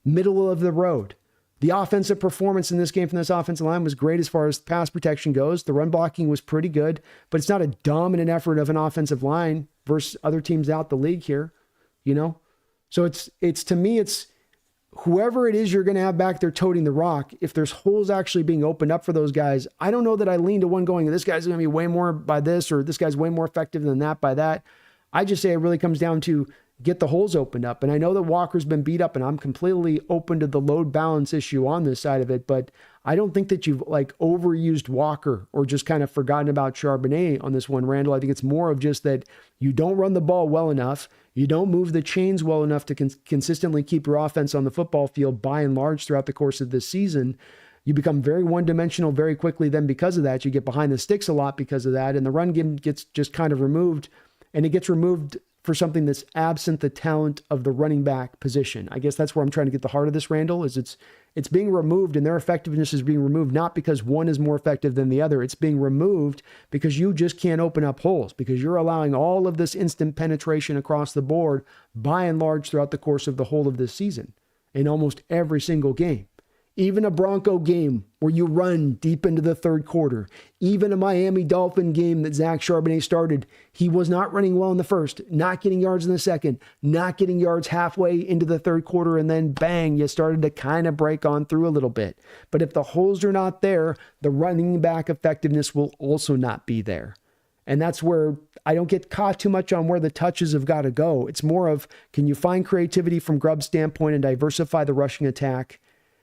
Middle of the road. The offensive performance in this game from this offensive line was great as far as pass protection goes. The run blocking was pretty good, but it's not a dominant effort of an offensive line versus other teams out the league here, So it's to me, it's whoever it is you're going to have back there toting the rock. If there's holes actually being opened up for those guys, I don't know that I lean to one going, this guy's going to be way more by this, or this guy's way more effective than that by that. I just say it really comes down to get the holes opened up. And I know that Walker's been beat up, and I'm completely open to the load balance issue on this side of it, but I don't think that you've overused Walker or just kind of forgotten about Charbonnet on this one, Randall. I think it's more of just that you don't run the ball well enough. You don't move the chains well enough to consistently keep your offense on the football field by and large throughout the course of this season. You become very one-dimensional very quickly. Then because of that, you get behind the sticks a lot because of that. And the run game gets just kind of removed, and it gets removed for something that's absent the talent of the running back position. I guess that's where I'm trying to get the heart of this, Randall, is it's being removed, and their effectiveness is being removed, not because one is more effective than the other. It's being removed because you just can't open up holes, because you're allowing all of this instant penetration across the board by and large throughout the course of the whole of this season in almost every single game. Even a Bronco game where you run deep into the third quarter. Even a Miami Dolphin game that Zach Charbonnet started, he was not running well in the first, not getting yards in the second, not getting yards halfway into the third quarter, and then bang, you started to kind of break on through a little bit. But if the holes are not there, the running back effectiveness will also not be there. And that's where I don't get caught too much on where the touches have got to go. It's more of, can you find creativity from Grubb's standpoint and diversify the rushing attack?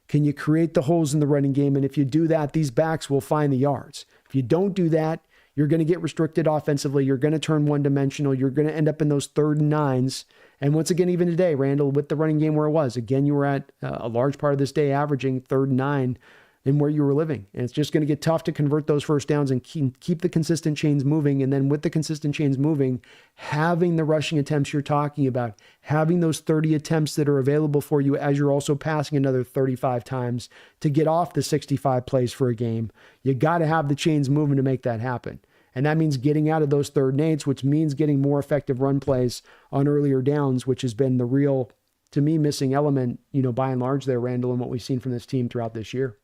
Can you create the holes in the running game? And if you do that, these backs will find the yards. If you don't do that, you're going to get restricted offensively. You're going to turn one-dimensional. You're going to end up in those 3rd and 9s. And once again, even today, Randall, with the running game where it was, again, you were at a large part of this day averaging 3rd and 9 in where you were living. And it's just going to get tough to convert those first downs and keep the consistent chains moving. And then with the consistent chains moving, having the rushing attempts you're talking about, having those 30 attempts that are available for you as you're also passing another 35 times to get off the 65 plays for a game. You got to have the chains moving to make that happen. And that means getting out of those 3rd and 8s, which means getting more effective run plays on earlier downs, which has been the real, to me, missing element, by and large there, Randall, and what we've seen from this team throughout this year.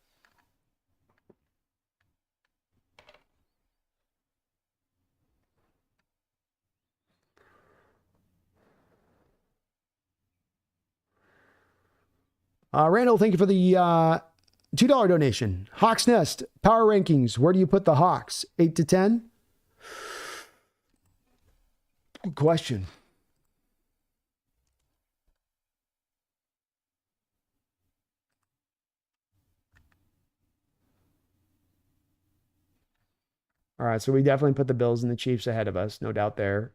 Randall, thank you for the $2 donation. Hawks Nest, power rankings. Where do you put the Hawks? 8 to 10? Good question. All right, so we definitely put the Bills and the Chiefs ahead of us, no doubt there.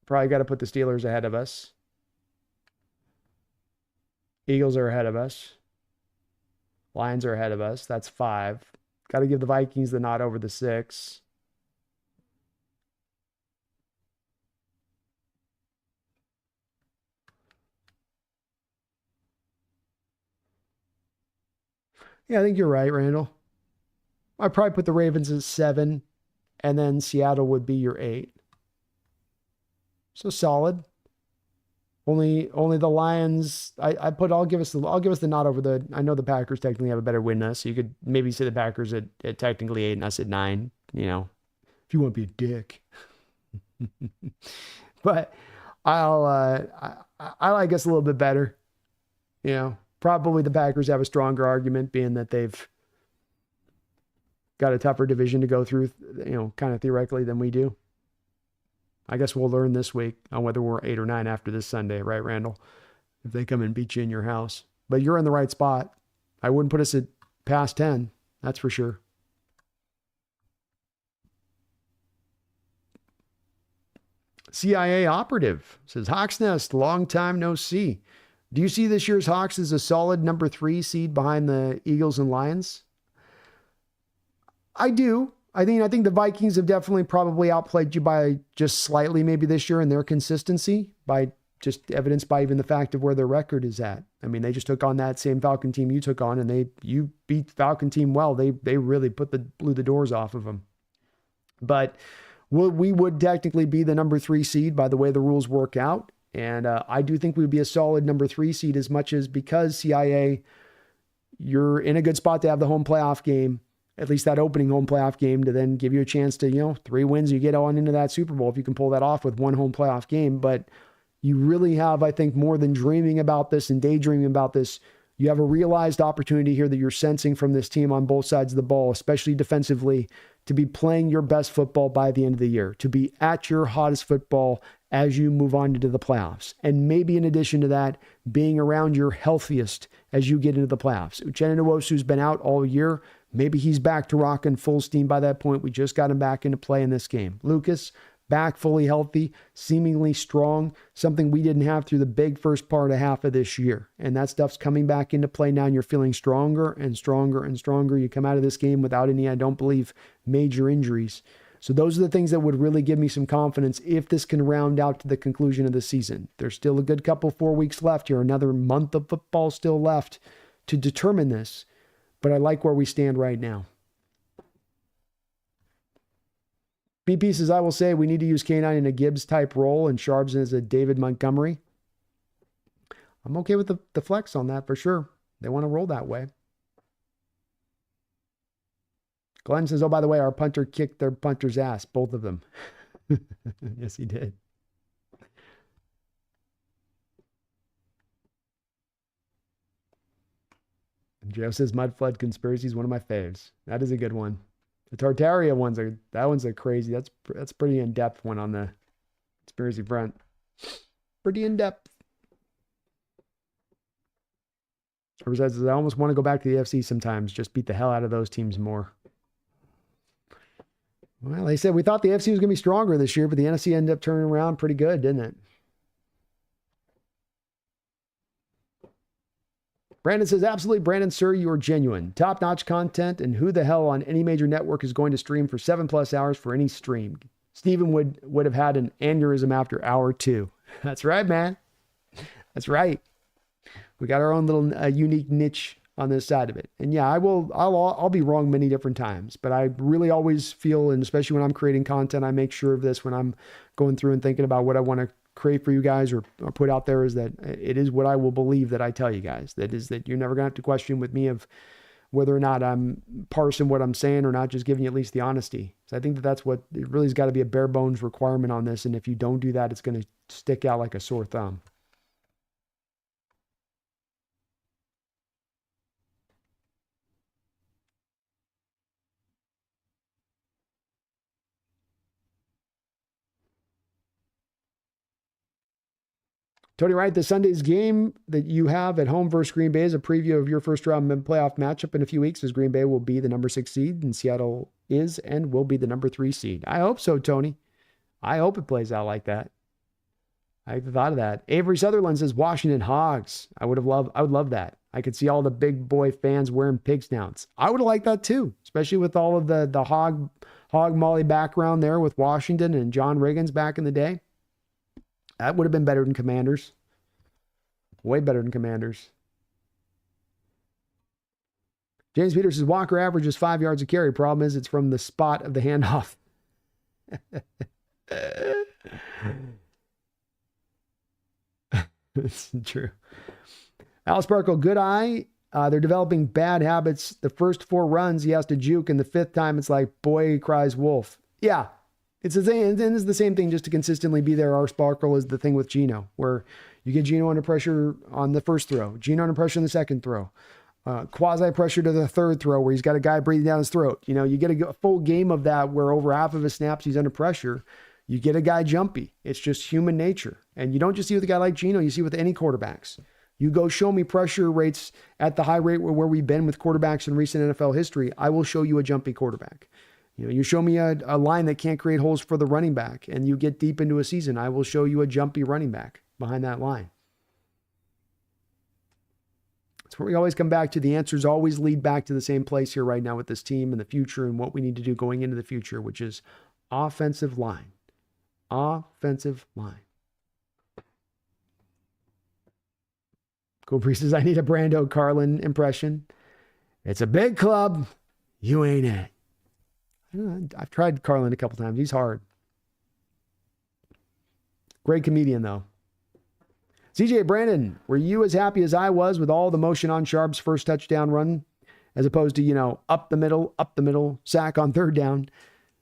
Probably got to put the Steelers ahead of us. Eagles are ahead of us. Lions are ahead of us. That's 5. Got to give the Vikings the nod over the 6. Yeah, I think you're right, Randall. I'd probably put the Ravens at 7, and then Seattle would be your 8. So solid. Only the Lions. I'll give us the nod over the. I know the Packers technically have a better win than us, so you could maybe say the Packers at technically 8 and us at 9. If you want to be a dick. But I like us a little bit better. Probably the Packers have a stronger argument, being that they've got a tougher division to go through, kind of theoretically, than we do. I guess we'll learn this week on whether we're 8 or 9 after this Sunday, right, Randall? If they come and beat you in your house. But you're in the right spot. I wouldn't put us at past 10. That's for sure. CIA operative says, Hawks Nest, long time no see. Do you see this year's Hawks as a solid number 3 seed behind the Eagles and Lions? I do. I think the Vikings have definitely probably outplayed you by just slightly maybe this year in their consistency by just evidenced by even the fact of where their record is at. I mean, they just took on that same Falcon team you took on, and you beat the Falcon team well. They really blew the doors off of them. But we would technically be the number 3 seed by the way the rules work out. And I do think we would be a solid number 3 seed, as much as because CIA, you're in a good spot to have the home playoff game, at least that opening home playoff game, to then give you a chance to, 3 wins, you get on into that Super Bowl if you can pull that off with 1 home playoff game. But you really have, I think, more than dreaming about this and daydreaming about this. You have a realized opportunity here that you're sensing from this team on both sides of the ball, especially defensively, to be playing your best football by the end of the year, to be at your hottest football as you move on into the playoffs. And maybe in addition to that, being around your healthiest as you get into the playoffs. Uchenna Nwosu's been out all year. Maybe he's back to rocking full steam by that point. We just got him back into play in this game. Lucas, back fully healthy, seemingly strong, something we didn't have through the big first part of half of this year. And that stuff's coming back into play now, and you're feeling stronger and stronger and stronger. You come out of this game without any, I don't believe, major injuries. So those are the things that would really give me some confidence if this can round out to the conclusion of the season. There's still a good couple, 4 weeks left here, another month of football still left to determine this. But I like where we stand right now. BP says, I will say we need to use K9 in a Gibbs type role and Sharps as a David Montgomery. I'm okay with the flex on that for sure. They want to roll that way. Glenn says, oh, by the way, our punter kicked their punter's ass, both of them. Yes, he did. And Joe says, Mud Flood Conspiracy is one of my faves. That is a good one. The Tartaria one's a crazy. That's pretty in-depth one on the conspiracy front. Pretty in-depth. Says, I almost want to go back to the AFC sometimes. Just beat the hell out of those teams more. Well, they said we thought the AFC was going to be stronger this year, but the NFC ended up turning around pretty good, didn't it? Brandon says, absolutely, Brandon, sir, you are genuine. Top-notch content, and who the hell on any major network is going to stream for 7+ hours for any stream? Steven would have had an aneurysm after hour 2. That's right, man. That's right. We got our own little unique niche on this side of it. And yeah, I'll be wrong many different times, but I really always feel, and especially when I'm creating content, I make sure of this when I'm going through and thinking about what I want to create for you guys or put out there, is that it is what I will believe that I tell you guys. That is that you're never gonna have to question with me of whether or not I'm parsing what I'm saying or not, just giving you at least the honesty. So I think that's what it really has got to be, a bare bones requirement on this. And if you don't do that, it's going to stick out like a sore thumb. Tony Wright, the Sunday's game that you have at home versus Green Bay is a preview of your first round playoff matchup in a few weeks, as Green Bay will be the number 6 seed and Seattle is and will be the number 3 seed. I hope so, Tony. I hope it plays out like that. I thought of that. Avery Sutherland says Washington Hogs. I would love that. I could see all the big boy fans wearing pig snouts. I would have liked that too, especially with all of the hog molly background there with Washington and John Riggins back in the day. That would have been better than Commanders. Way better than Commanders. James Peters says Walker averages 5 yards a carry. Problem is it's from the spot of the handoff. It's true. Al Sparkle, good eye. They're developing bad habits. The first 4 runs, he has to juke, and the 5th time, it's like, boy cries wolf. Yeah. It's the same, and it's the same thing just to consistently be there. Our Sparkle is the thing with Geno, where you get Geno under pressure on the first throw, Geno under pressure on the second throw, quasi pressure to the third throw where he's got a guy breathing down his throat. You get a full game of that where over half of his snaps he's under pressure. You get a guy jumpy. It's just human nature. And you don't just see with a guy like Geno, you see with any quarterbacks. You go show me pressure rates at the high rate where we've been with quarterbacks in recent NFL history, I will show you a jumpy quarterback. You show me a line that can't create holes for the running back, and you get deep into a season, I will show you a jumpy running back behind that line. That's where we always come back to. The answers always lead back to the same place here right now with this team and the future and what we need to do going into the future, which is offensive line. Offensive line. Cool Breeze says, I need a Brando Carlin impression. It's a big club. You ain't it. I've tried Carlin a couple times. He's hard. Great comedian, though. CJ Brandon, were you as happy as I was with all the motion on Sharp's first touchdown run, as opposed to, up the middle, sack on third down?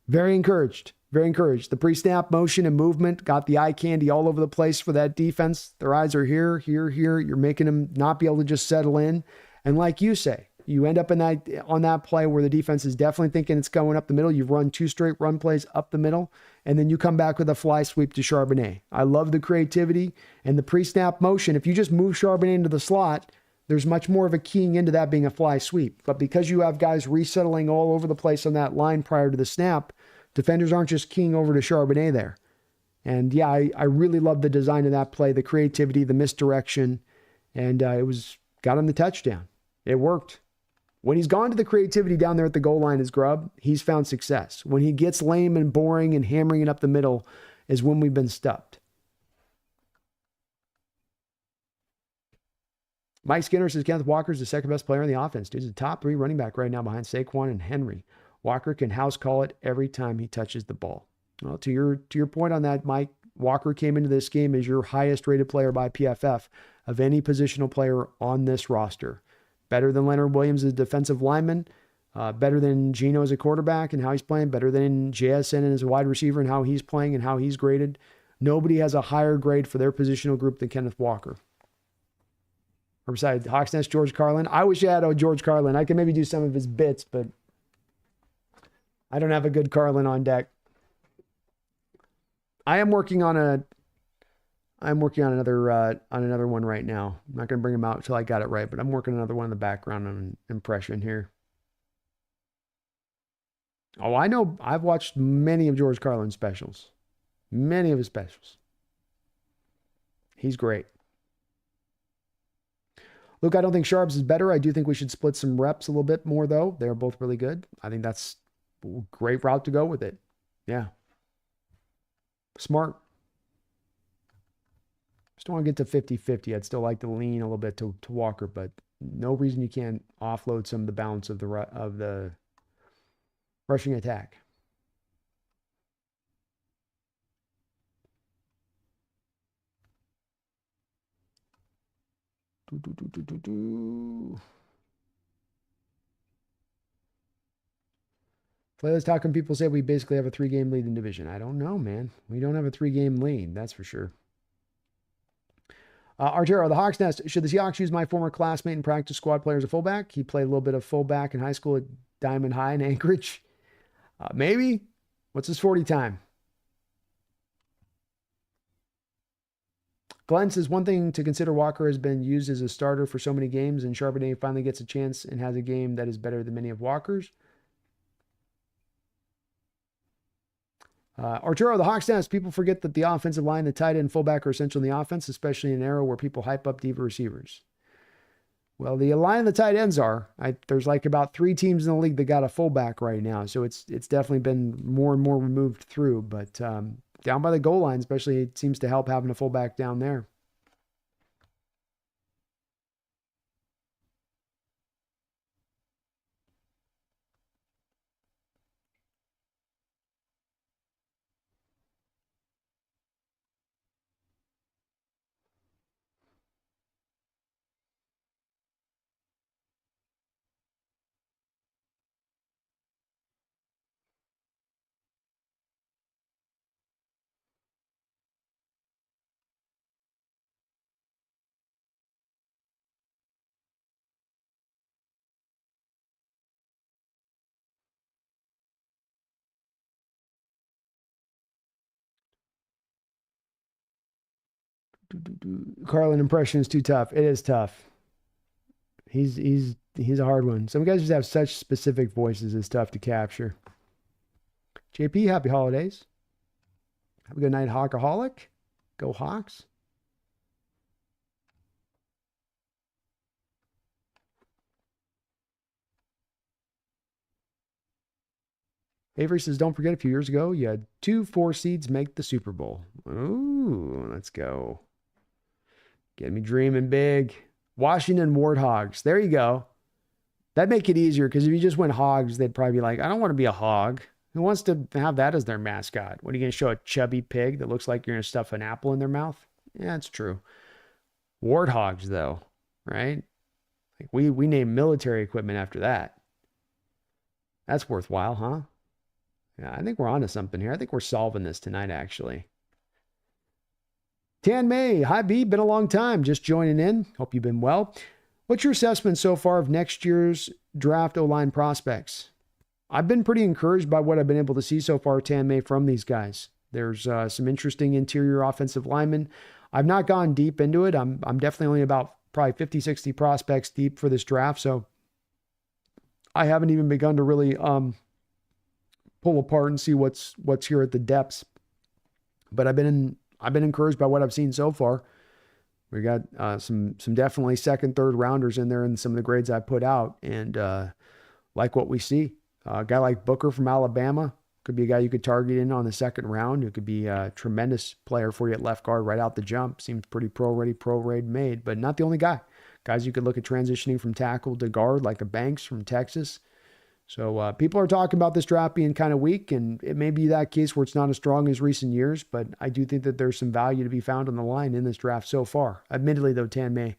Very encouraged. Very encouraged. The pre-snap motion and movement got the eye candy all over the place for that defense. Their eyes are here, here, here. You're making them not be able to just settle in. And like you say, you end up on that play where the defense is definitely thinking it's going up the middle. You've run 2 straight run plays up the middle, and then you come back with a fly sweep to Charbonnet. I love the creativity and the pre-snap motion. If you just move Charbonnet into the slot, there's much more of a keying into that being a fly sweep. But because you have guys resettling all over the place on that line prior to the snap, defenders aren't just keying over to Charbonnet there. And yeah, I really love the design of that play, the creativity, the misdirection, and got him the touchdown. It worked. When he's gone to the creativity down there at the goal line as Grubb, he's found success. When he gets lame and boring and hammering it up the middle is when we've been stuffed. Mike Skinner says Kenneth Walker's the second best player in the offense. Dude's the top 3 running back right now behind Saquon and Henry. Walker can house call it every time he touches the ball. Well, to your point on that, Mike, Walker came into this game as your highest rated player by PFF of any positional player on this roster. Better than Leonard Williams as a defensive lineman, better than Geno as a quarterback and how he's playing, better than JSN as a wide receiver and how he's playing and how he's graded. Nobody has a higher grade for their positional group than Kenneth Walker. Or besides Hawks Nest, George Carlin. I wish I had a George Carlin. I can maybe do some of his bits, but I don't have a good Carlin on deck. I'm working on another one right now. I'm not going to bring him out until I got it right, but I'm working on another one in the background on an impression here. Oh, I know. I've watched many of George Carlin's specials. Many of his specials. He's great. Luke, I don't think Sharps is better. I do think we should split some reps a little bit more, though. They're both really good. I think that's a great route to go with it. Yeah. Smart. Just don't want to get to 50-50. I'd still like to lean a little bit to Walker, but no reason you can't offload some of the balance of the rushing attack. Playlist, how come people say we basically have a 3-game lead in division? I don't know, man. We don't have a 3-game lead, that's for sure. Arturo, the Hawks Nest. Should the Seahawks use my former classmate and practice squad player as a fullback? He played a little bit of fullback in high school at Diamond High in Anchorage. Maybe. What's his 40 time? Glenn says, one thing to consider, Walker has been used as a starter for so many games, and Charbonnet finally gets a chance and has a game that is better than many of Walker's. Arturo, the Hawks Nest. People forget that the offensive line, the tight end, fullback are essential in the offense, especially in an era where people hype up diva receivers. Well, the line of the tight ends are. There's like about 3 teams in the league that got a fullback right now, so it's definitely been more and more removed through. But down by the goal line, especially, it seems to help having a fullback down there. Carlin impression is too tough. It is tough. He's a hard one. Some guys just have such specific voices. It's tough to capture. JP, happy holidays. Have a good night, Hawkaholic. Go Hawks. Avery says, don't forget a few years ago, you had 2 4 seeds make the Super Bowl. Ooh, let's go. Get me dreaming big. Washington Warthogs. There you go. That'd make it easier because if you just went Hogs, they'd probably be like, I don't want to be a hog. Who wants to have that as their mascot? What are you going to show a chubby pig that looks like you're going to stuff an apple in their mouth? Yeah, it's true. Warthogs, though, right? Like we name military equipment after that. That's worthwhile, huh? Yeah, I think we're onto something here. I think we're solving this tonight, actually. Tan May, hi B, been a long time. Just joining in. Hope you've been well. What's your assessment so far of next year's draft O-line prospects? I've been pretty encouraged by what I've been able to see so far, Tan May, from these guys. There's some interesting interior offensive linemen. I've not gone deep into it. I'm definitely only about probably 50, 60 prospects deep for this draft, so I haven't even begun to really pull apart and see what's here at the depths. But I've been encouraged by what I've seen so far. We got some definitely second, third rounders in there in some of the grades I put out, and like what we see. A guy like Booker from Alabama could be a guy you could target in on the second round, who could be a tremendous player for you at left guard right out the jump. Seems pretty pro-ready, pro-raid made, but not the only guy. Guys you could look at transitioning from tackle to guard, like a Banks from Texas. So people are talking about this draft being kind of weak, and it may be that case where it's not as strong as recent years, but I do think that there's some value to be found on the line in this draft so far. Admittedly, though, Tan May,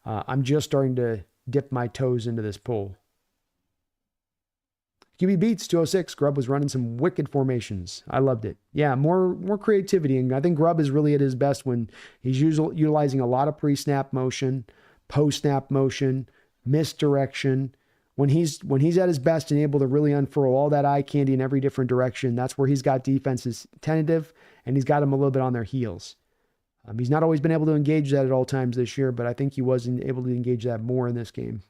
I'm just starting to dip my toes into this pool. QB Beats 206. Grubb was running some wicked formations. I loved it. Yeah, more creativity, and I think Grubb is really at his best when he's utilizing a lot of pre-snap motion, post-snap motion, misdirection. When he's at his best and able to really unfurl all that eye candy in every different direction, that's where he's got defenses tentative, and he's got them a little bit on their heels. He's not always been able to engage that at all times this year, but I think he was able to engage that more in this game.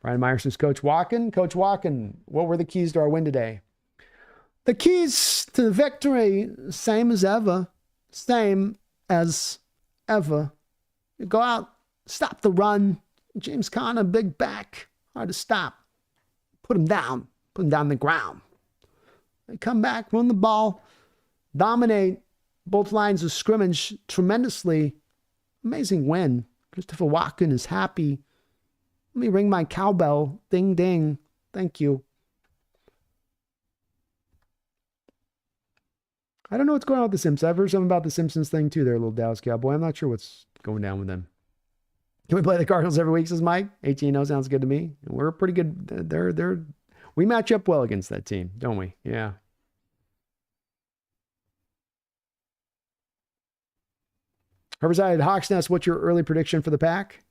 Brian Meyer says, Coach Walken, what were the keys to our win today? The keys to the victory, same as ever. You go out, stop the run. James Conner, big back, hard to stop. Put him down on the ground. They come back, run the ball, dominate both lines of scrimmage tremendously. Amazing win. Christopher Walken is happy. Let me ring my cowbell. Ding, ding. Thank you. I don't know what's going on with the Simpsons. I've heard something about the Simpsons thing too there, little Dallas Cowboy. I'm not sure what's going down with them. Can we play the Cardinals every week, says Mike? 18-0 sounds good to me. We're pretty good. We match up well against that team, don't we? Yeah. Herbicide Hawks Nest, what's your early prediction for the Pack?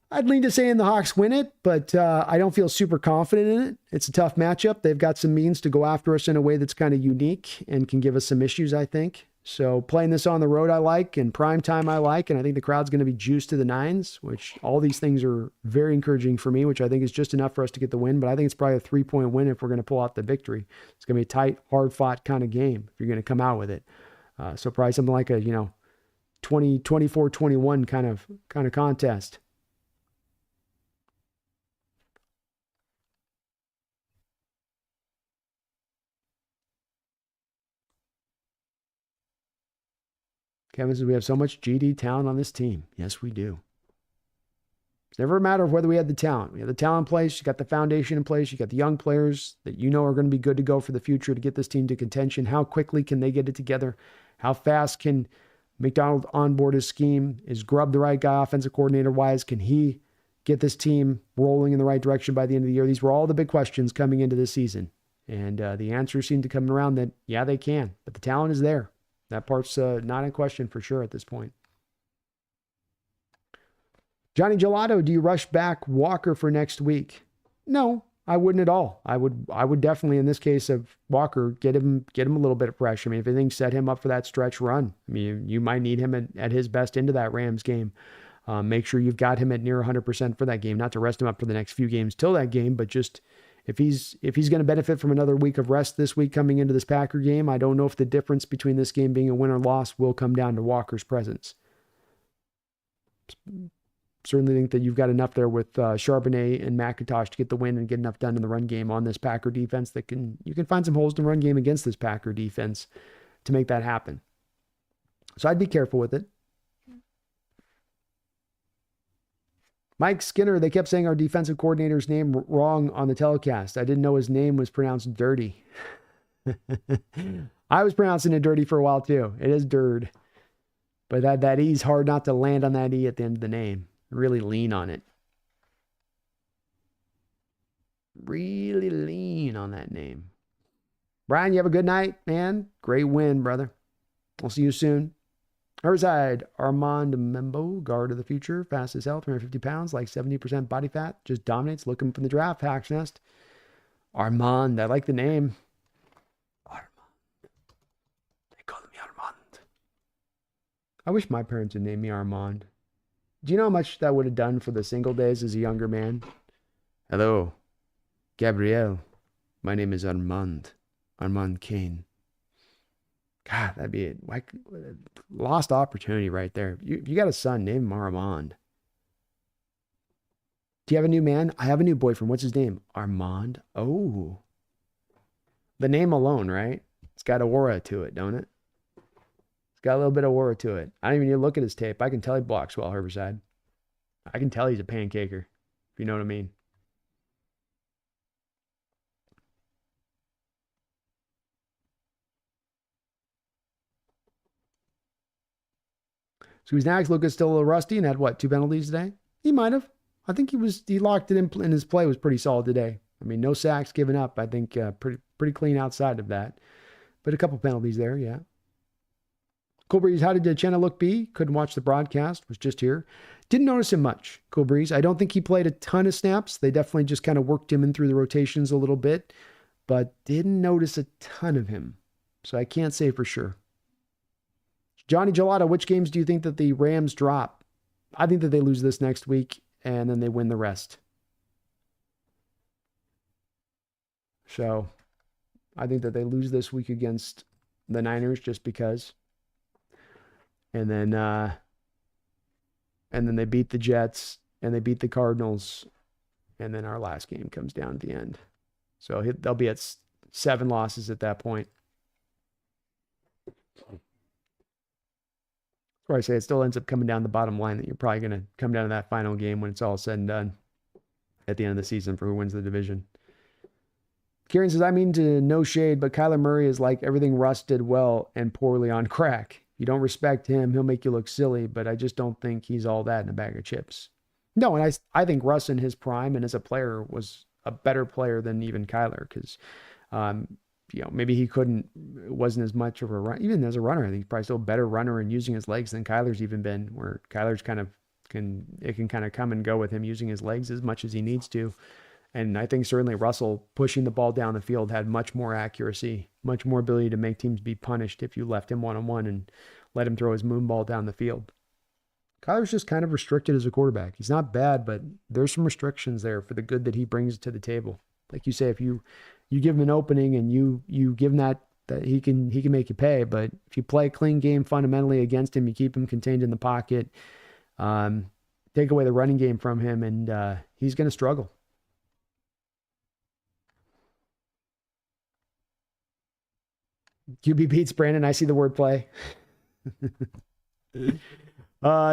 I'd lean to saying the Hawks win it, but I don't feel super confident in it. It's a tough matchup. They've got some means to go after us in a way that's kind of unique and can give us some issues, I think. So playing this on the road I like, and prime time I like, and I think the crowd's going to be juiced to the nines, which all these things are very encouraging for me, which I think is just enough for us to get the win, but I think it's probably a 3-point win if we're going to pull out the victory. It's going to be a tight, hard-fought kind of game if you're going to come out with it. So probably something like a, 24-21 kind of contest. Kevin says, we have so much GD talent on this team. Yes, we do. It's never a matter of whether we had the talent. We have the talent in place. You got the foundation in place. You got the young players that are going to be good to go for the future to get this team to contention. How quickly can they get it together? How fast can McDonald onboard his scheme? Is Grubb the right guy offensive coordinator-wise? Can he get this team rolling in the right direction by the end of the year? These were all the big questions coming into this season. And the answers seem to come around that, yeah, they can. But the talent is there. That part's not in question for sure at this point. Johnny Gelato, do you rush back Walker for next week? No, I wouldn't at all. I would definitely, in this case of Walker, get him a little bit of pressure. I mean, if anything, set him up for that stretch run. I mean, you might need him at his best into that Rams game. Make sure you've got him at near 100% for that game. Not to rest him up for the next few games till that game, but just if he's going to benefit from another week of rest this week coming into this Packer game, I don't know if the difference between this game being a win or loss will come down to Walker's presence. Certainly think that you've got enough there with Charbonnet and McIntosh to get the win and get enough done in the run game on this Packer defense that you can find some holes in the run game against this Packer defense to make that happen. So I'd be careful with it. Mike Skinner, they kept saying our defensive coordinator's name wrong on the telecast. I didn't know his name was pronounced dirty. I was pronouncing it dirty for a while too. It is Dird. But that E's hard not to land on that E at the end of the name. Really lean on it. Really lean on that name. Brian, you have a good night, man. Great win, brother. I'll see you soon. Herzide, Armand Membo, guard of the future, fast as hell, 350 pounds, like 70% body fat, just dominates, looking from the draft, Hacks Nest. Armand, I like the name. Armand. They call me Armand. I wish my parents would name me Armand. Do you know how much that would have done for the single days as a younger man? Hello, Gabrielle. My name is Armand. Armand Kane. God, that'd be a lost opportunity right there. You got a son, name him Armand. Do you have a new man? I have a new boyfriend. What's his name? Armand. Oh. The name alone, right? It's got aura to it, don't it? It's got a little bit of aura to it. I don't even need to look at his tape. I can tell he blocks well, Herbicide. I can tell he's a pancaker, if you know what I mean. So he's now looking still a little rusty and had what, 2 penalties today? He might have. I think he locked it in his play was pretty solid today. I mean, no sacks given up. I think pretty clean outside of that. But a couple penalties there, yeah. Cool Breeze, how did Chenna look be? Couldn't watch the broadcast, was just here. Didn't notice him much, Cool Breeze. I don't think he played a ton of snaps. They definitely just kind of worked him in through the rotations a little bit, but didn't notice a ton of him. So I can't say for sure. Johnny Gelato, which games do you think that the Rams drop? I think that they lose this next week and then they win the rest. So I think that they lose this week against the Niners just because. And then they beat the Jets and they beat the Cardinals. And then our last game comes down at the end. So they'll be at 7 losses at that point. Or I say it still ends up coming down the bottom line that you're probably going to come down to that final game when it's all said and done at the end of the season for who wins the division. Kieran says, I mean to no shade, but Kyler Murray is like everything Russ did well and poorly on crack. You don't respect him, he'll make you look silly, but I just don't think he's all that in a bag of chips. No, and I think Russ in his prime and as a player was a better player than even Kyler because maybe he wasn't as much of a run. Even as a runner, I think he's probably still a better runner and using his legs than Kyler's even been, where Kyler's can kind of come and go with him using his legs as much as he needs to. And I think certainly Russell pushing the ball down the field had much more accuracy, much more ability to make teams be punished if you left him one-on-one and let him throw his moon ball down the field. Kyler's just kind of restricted as a quarterback. He's not bad, but there's some restrictions there for the good that he brings to the table. Like you say, if you give him an opening and you give him that he can make you pay. But if you play a clean game fundamentally against him, you keep him contained in the pocket, take away the running game from him, and he's going to struggle. QB beats Brandon. I see the wordplay.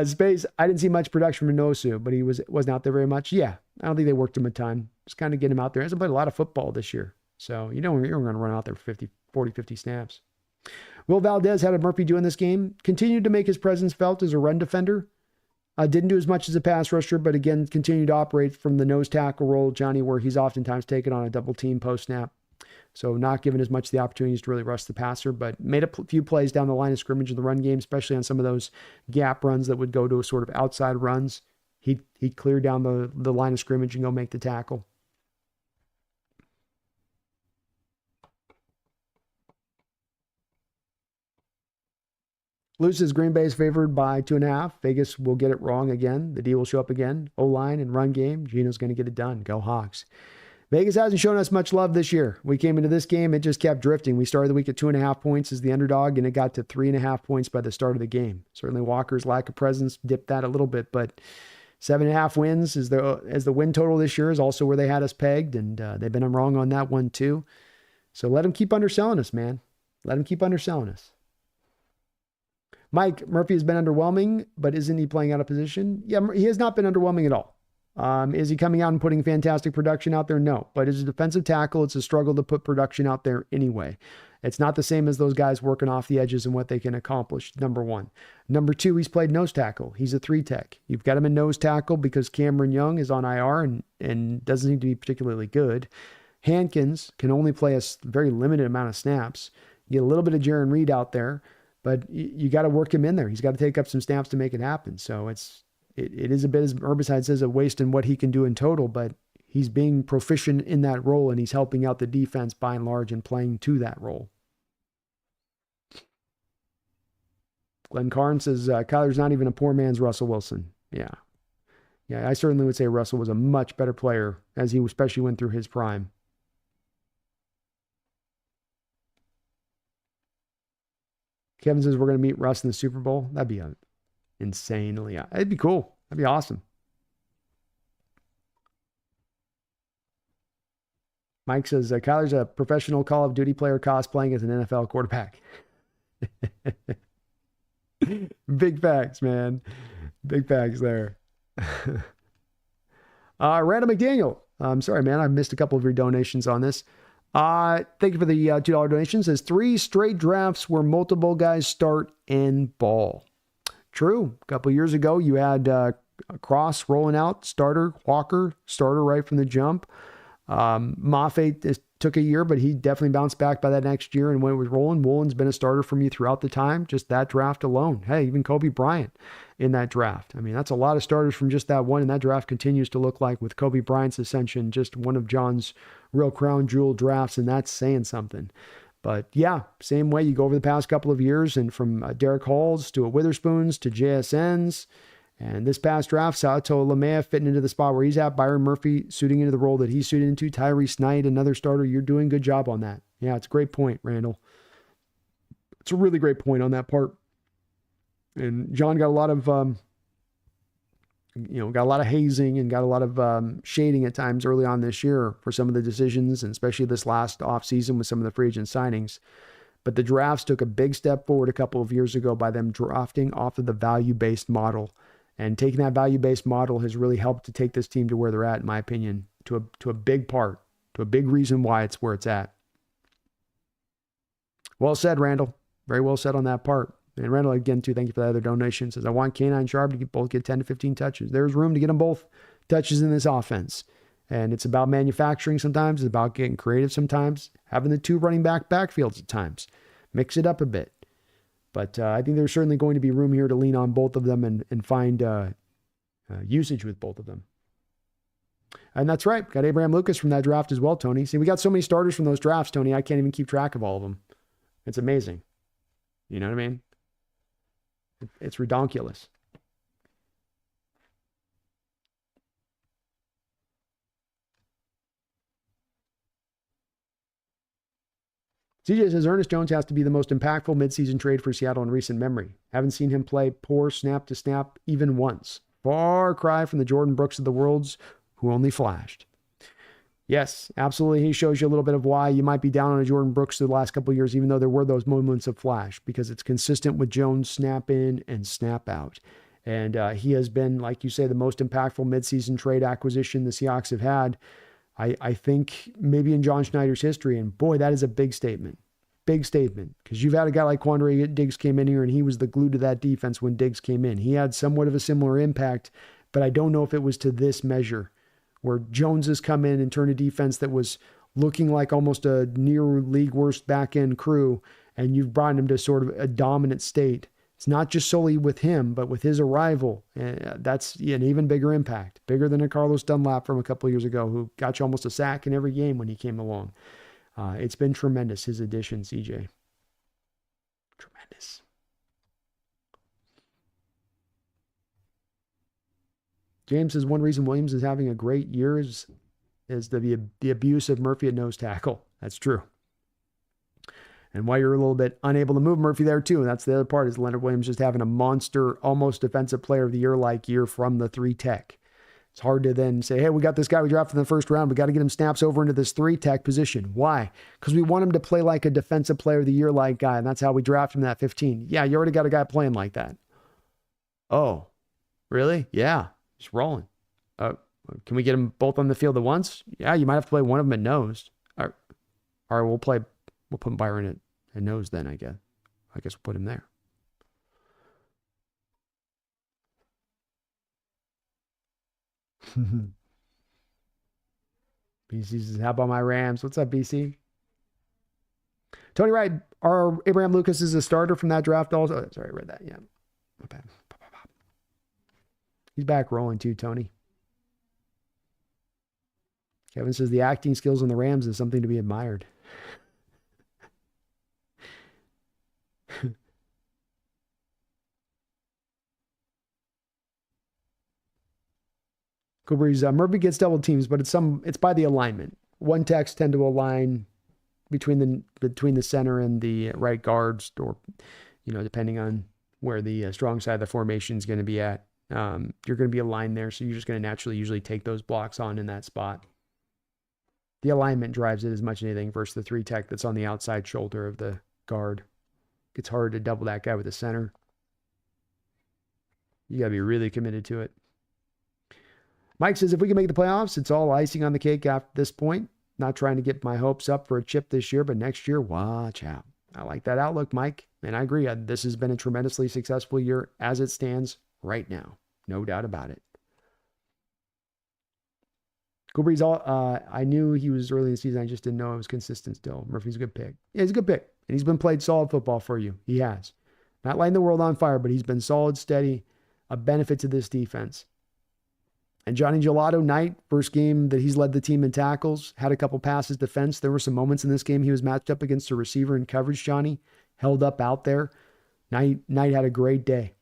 Space. I didn't see much production from Minosu, but he wasn't out there very much. Yeah, I don't think they worked him a ton. Just kind of get him out there. He hasn't played a lot of football this year. So, you're going to run out there for 50 snaps. Will Valdez, how did Murphy do in this game? Continued to make his presence felt as a run defender. Didn't do as much as a pass rusher, but again, continued to operate from the nose tackle role, Johnny, where he's oftentimes taken on a double team post snap. So not given as much the opportunities to really rush the passer, but made a few plays down the line of scrimmage in the run game, especially on some of those gap runs that would go to a sort of outside runs. He'd clear down the line of scrimmage and go make the tackle. Luce says Green Bay is favored by 2.5. Vegas will get it wrong again. The D will show up again. O-line and run game. Gino's going to get it done. Go Hawks. Vegas hasn't shown us much love this year. We came into this game, it just kept drifting. We started the week at 2.5 points as the underdog, and it got to 3.5 points by the start of the game. Certainly Walker's lack of presence dipped that a little bit, but 7.5 wins as the win total this year is also where they had us pegged, and they've been wrong on that one too. So let them keep underselling us, man. Let them keep underselling us. Mike, Murphy has been underwhelming, but isn't he playing out of position? Yeah, he has not been underwhelming at all. Is he coming out and putting fantastic production out there? No. But as a defensive tackle, it's a struggle to put production out there anyway. It's not the same as those guys working off the edges and what they can accomplish, number one. Number two, he's played nose tackle. He's a 3-tech. You've got him in nose tackle because Cameron Young is on IR and doesn't seem to be particularly good. Hankins can only play a very limited amount of snaps. You get a little bit of Jaron Reed out there, but you got to work him in there. He's got to take up some snaps to make it happen. So it is a bit, as Herbicide says, a waste in what he can do in total, but he's being proficient in that role and he's helping out the defense by and large and playing to that role. Glenn Carn says, Kyler's not even a poor man's Russell Wilson. Yeah. Yeah, I certainly would say Russell was a much better player as he especially went through his prime. Kevin says, we're going to meet Russ in the Super Bowl. That'd be insanely. It'd be cool. That'd be awesome. Mike says, Kyler's a professional Call of Duty player cosplaying as an NFL quarterback. Big facts, man. Big facts there. Randall McDaniel. I'm sorry, man. I missed a couple of your donations on this. Thank you for the $2 donation. Says 3 straight drafts where multiple guys start and ball. True. A couple of years ago, you had Cross rolling out, starter, Walker, starter right from the jump. Mafe took a year, but he definitely bounced back by that next year. And when it was rolling, Woolen's been a starter for me throughout the time, just that draft alone. Hey, even Kobe Bryant in that draft. I mean, that's a lot of starters from just that one. And that draft continues to look like, with Kobe Bryant's ascension, just one of John's real crown jewel drafts. And that's saying something. But yeah, same way you go over the past couple of years, and from Derek Halls to a Witherspoons to JSNs. And this past draft, Sato Lamea fitting into the spot where he's at. Byron Murphy suiting into the role that he's suited into. Tyrese Knight, another starter. You're doing a good job on that. Yeah, it's a great point, Randall. It's a really great point on that part. And John got a lot of, hazing and got a lot of shading at times early on this year for some of the decisions, and especially this last offseason with some of the free agent signings. But the drafts took a big step forward a couple of years ago by them drafting off of the value-based model. And taking that value-based model has really helped to take this team to where they're at, in my opinion, to a big part, to a big reason why it's where it's at. Well said, Randall. Very well said on that part. And Randall, again, too, thank you for that other donation. Says, I want K9 Sharp to both get 10 to 15 touches. There's room to get them both touches in this offense. And it's about manufacturing sometimes. It's about getting creative sometimes. Having the 2 running back backfields at times. Mix it up a bit. But I think there's certainly going to be room here to lean on both of them and find usage with both of them. And that's right. Got Abraham Lucas from that draft as well, Tony. See, we got so many starters from those drafts, Tony. I can't even keep track of all of them. It's amazing. You know what I mean? It's redonkulous. CJ says Ernest Jones has to be the most impactful midseason trade for Seattle in recent memory. Haven't seen him play poor snap to snap even once. Far cry from the Jordan Brooks of the worlds who only flashed. Yes, absolutely. He shows you a little bit of why you might be down on a Jordan Brooks the last couple of years, even though there were those moments of flash, because it's consistent with Jones snap in and snap out. And he has been, like you say, the most impactful midseason trade acquisition the Seahawks have had. I think maybe in John Schneider's history. And boy, that is a big statement. Big statement. Because you've had a guy like Quandre Diggs came in here and he was the glue to that defense when Diggs came in. He had somewhat of a similar impact, but I don't know if it was to this measure where Jones has come in and turned a defense that was looking like almost a near league worst back end crew. And you've brought him to sort of a dominant state. It's not just solely with him, but with his arrival. That's an even bigger impact, bigger than a Carlos Dunlap from a couple of years ago, who got you almost a sack in every game when he came along. It's been tremendous, his addition, CJ. Tremendous. James says one reason Williams is having a great year is the abuse of Murphy at nose tackle. That's true. And why you're a little bit unable to move Murphy there too. And that's the other part, is Leonard Williams just having a monster, almost defensive player of the year like year from the 3-tech. It's hard to then say, hey, we got this guy we drafted in the first round. We got to get him snaps over into this 3 tech position. Why? Because we want him to play like a defensive player of the year like guy, and that's how we draft him that 15. Yeah, you already got a guy playing like that. Oh, really? Yeah, he's rolling. Can we get them both on the field at once? Yeah, you might have to play one of them at nose. All right, we'll put Byron at nose then, I guess. I guess we'll put him there. BC says, how about my Rams? What's up, BC? Tony Wright, our Abraham Lucas is a starter from that draft also. Oh, sorry, I read that. Yeah. My bad. He's back rolling too, Tony. Kevin says the acting skills on the Rams is something to be admired. Cool Breeze. Murphy gets double teams, but it's by the alignment. One techs tend to align between the center and the right guards, or depending on where the strong side of the formation is going to be at. You're going to be aligned there, so you're just going to naturally usually take those blocks on in that spot. The alignment drives it as much as anything versus the 3 tech that's on the outside shoulder of the guard. It's hard to double that guy with the center. You got to be really committed to it. Mike says, if we can make the playoffs, it's all icing on the cake after this point. Not trying to get my hopes up for a chip this year, but next year, watch out. I like that outlook, Mike. And I agree. This has been a tremendously successful year as it stands right now. No doubt about it. Cool Breeze, I knew he was early in the season. I just didn't know it was consistent still. Murphy's a good pick. Yeah, he's a good pick. And he's been played solid football for you. He has. Not lighting the world on fire, but he's been solid, steady, a benefit to this defense. And Johnny Gelato, Knight, first game that he's led the team in tackles, had a couple passes defense. There were some moments in this game he was matched up against a receiver in coverage, Johnny. Held up out there. Knight had a great day.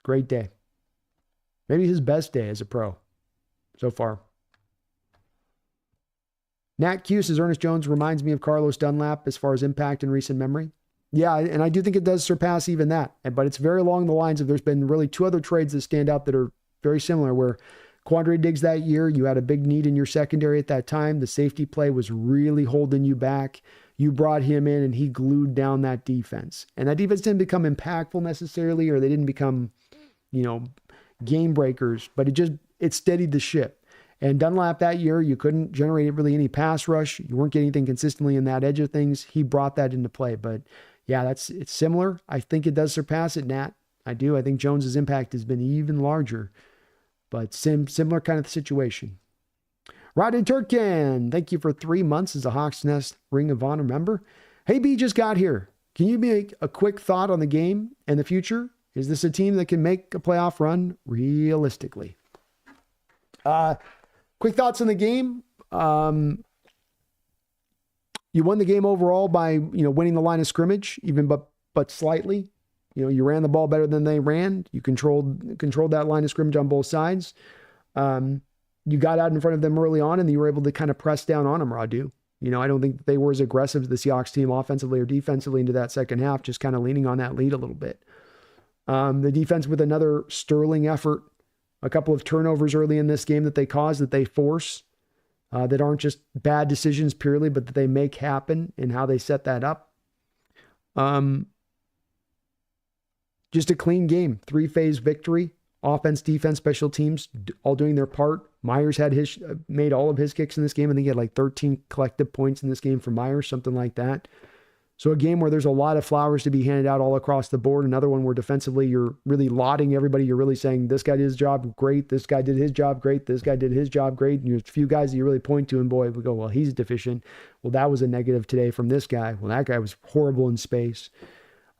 Great day. Maybe his best day as a pro so far. Nat Q says, Ernest Jones reminds me of Carlos Dunlap as far as impact in recent memory. Yeah, and I do think it does surpass even that. But it's very along the lines of there's been really 2 other trades that stand out that are very similar, where Quandre Diggs that year, you had a big need in your secondary at that time. The safety play was really holding you back. You brought him in and he glued down that defense. And that defense didn't become impactful necessarily, or they didn't become, game breakers, but it steadied the ship. And Dunlap that year, you couldn't generate really any pass rush. You weren't getting anything consistently in that edge of things. He brought that into play. But yeah, it's similar. I think it does surpass it, Nat. I do. I think Jones's impact has been even larger. But similar kind of situation. Rodney Turkin, thank you for 3 months as a Hawks Nest Ring of Honor member. Hey, B just got here. Can you make a quick thought on the game and the future? Is this a team that can make a playoff run realistically? Quick thoughts on the game. You won the game overall by winning the line of scrimmage, even but slightly. You ran the ball better than they ran. You controlled that line of scrimmage on both sides. You got out in front of them early on, and you were able to kind of press down on them, Radu. I don't think they were as aggressive as the Seahawks team offensively or defensively into that second half, just kind of leaning on that lead a little bit. The defense with another sterling effort, a couple of turnovers early in this game that they cause, that they force, that aren't just bad decisions purely, but that they make happen and how they set that up. Just a clean game, 3-phase victory, offense, defense, special teams, all doing their part. Myers made all of his kicks in this game. I think he had like 13 collective points in this game for Myers, something like that. So a game where there's a lot of flowers to be handed out all across the board. Another one where defensively you're really lauding everybody. You're really saying this guy did his job great. This guy did his job great. This guy did his job great. And there's a few guys that you really point to and boy, we go, well, he's deficient. Well, that was a negative today from this guy. Well, that guy was horrible in space.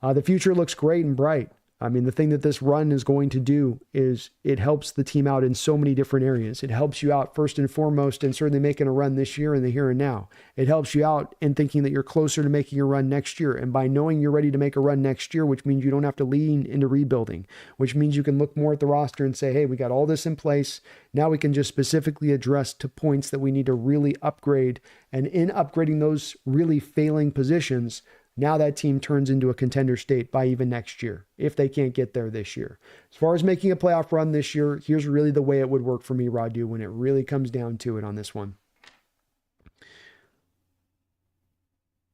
The future looks great and bright. I mean, the thing that this run is going to do is it helps the team out in so many different areas. It helps you out first and foremost in certainly making a run this year in the here and now. It helps you out in thinking that you're closer to making a run next year. And by knowing you're ready to make a run next year, which means you don't have to lean into rebuilding, which means you can look more at the roster and say, hey, we got all this in place. Now we can just specifically address to points that we need to really upgrade. And in upgrading those really failing positions, Now that team turns into a contender state by even next year, if they can't get there this year. As far as making a playoff run this year, here's really the way it would work for me, Radu, when it really comes down to it on this one.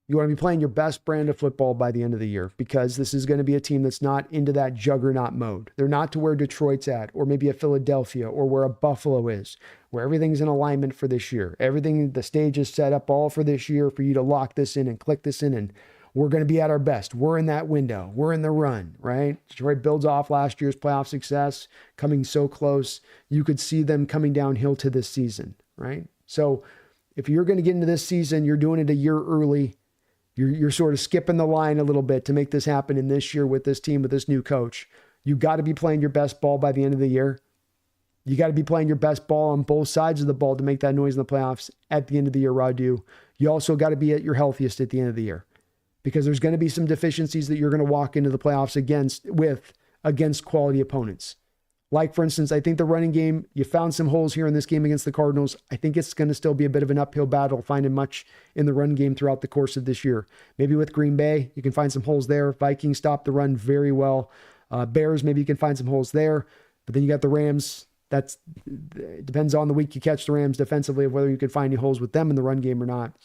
You want to be playing your best brand of football by the end of the year, because this is going to be a team that's not into that juggernaut mode. They're not to where Detroit's at, or maybe a Philadelphia, or where a Buffalo is, where everything's in alignment for this year. Everything, the stage is set up all for this year for you to lock this in and click this in, and we're going to be at our best. We're in that window. We're in the run, right? Detroit builds off last year's playoff success, coming so close. You could see them coming downhill to this season, right? So if you're going to get into this season, you're doing it a year early. You're sort of skipping the line a little bit to make this happen in this year with this team, with this new coach. You got to be playing your best ball by the end of the year. You got to be playing your best ball on both sides of the ball to make that noise in the playoffs at the end of the year, Radu. You also got to be at your healthiest at the end of the year, because there's going to be some deficiencies that you're going to walk into the playoffs against quality opponents. Like, for instance, I think the running game, you found some holes here in this game against the Cardinals. I think it's going to still be a bit of an uphill battle finding much in the run game throughout the course of this year. Maybe with Green Bay, you can find some holes there. Vikings stop the run very well. Bears, maybe you can find some holes there. But then you got the Rams. It depends on the week you catch the Rams defensively of whether you could find any holes with them in the run game or not.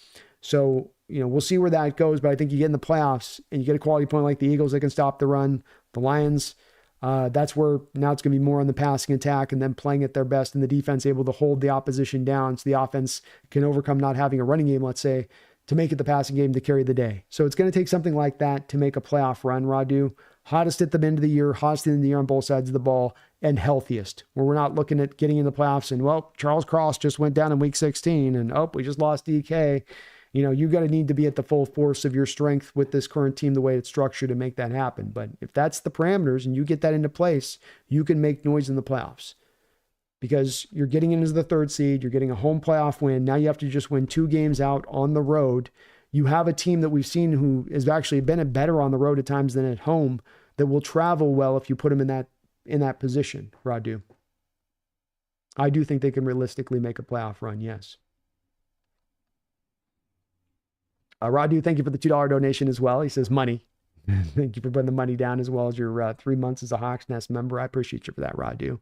So, we'll see where that goes. But I think you get in the playoffs and you get a quality point like the Eagles that can stop the run, the Lions. That's where now it's going to be more on the passing attack and then playing at their best, and the defense able to hold the opposition down so the offense can overcome not having a running game, let's say, to make it the passing game to carry the day. So it's going to take something like that to make a playoff run, Radu. Hottest at the end of the year, hottest in the year on both sides of the ball, and healthiest, where we're not looking at getting in the playoffs and, well, Charles Cross just went down in week 16 and, we just lost DK. You got to need to be at the full force of your strength with this current team, the way it's structured, to make that happen. But if that's the parameters and you get that into place, you can make noise in the playoffs, because you're getting into the third seed. You're getting a home playoff win. Now you have to just win 2 games out on the road. You have a team that we've seen who has actually been better on the road at times than at home, that will travel well if you put them in that position, Radu. I do think they can realistically make a playoff run, yes. Radu, thank you for the $2 donation as well. He says money. Thank you for putting the money down, as well as your 3 months as a Hawks Nest member. I appreciate you for that, Radu.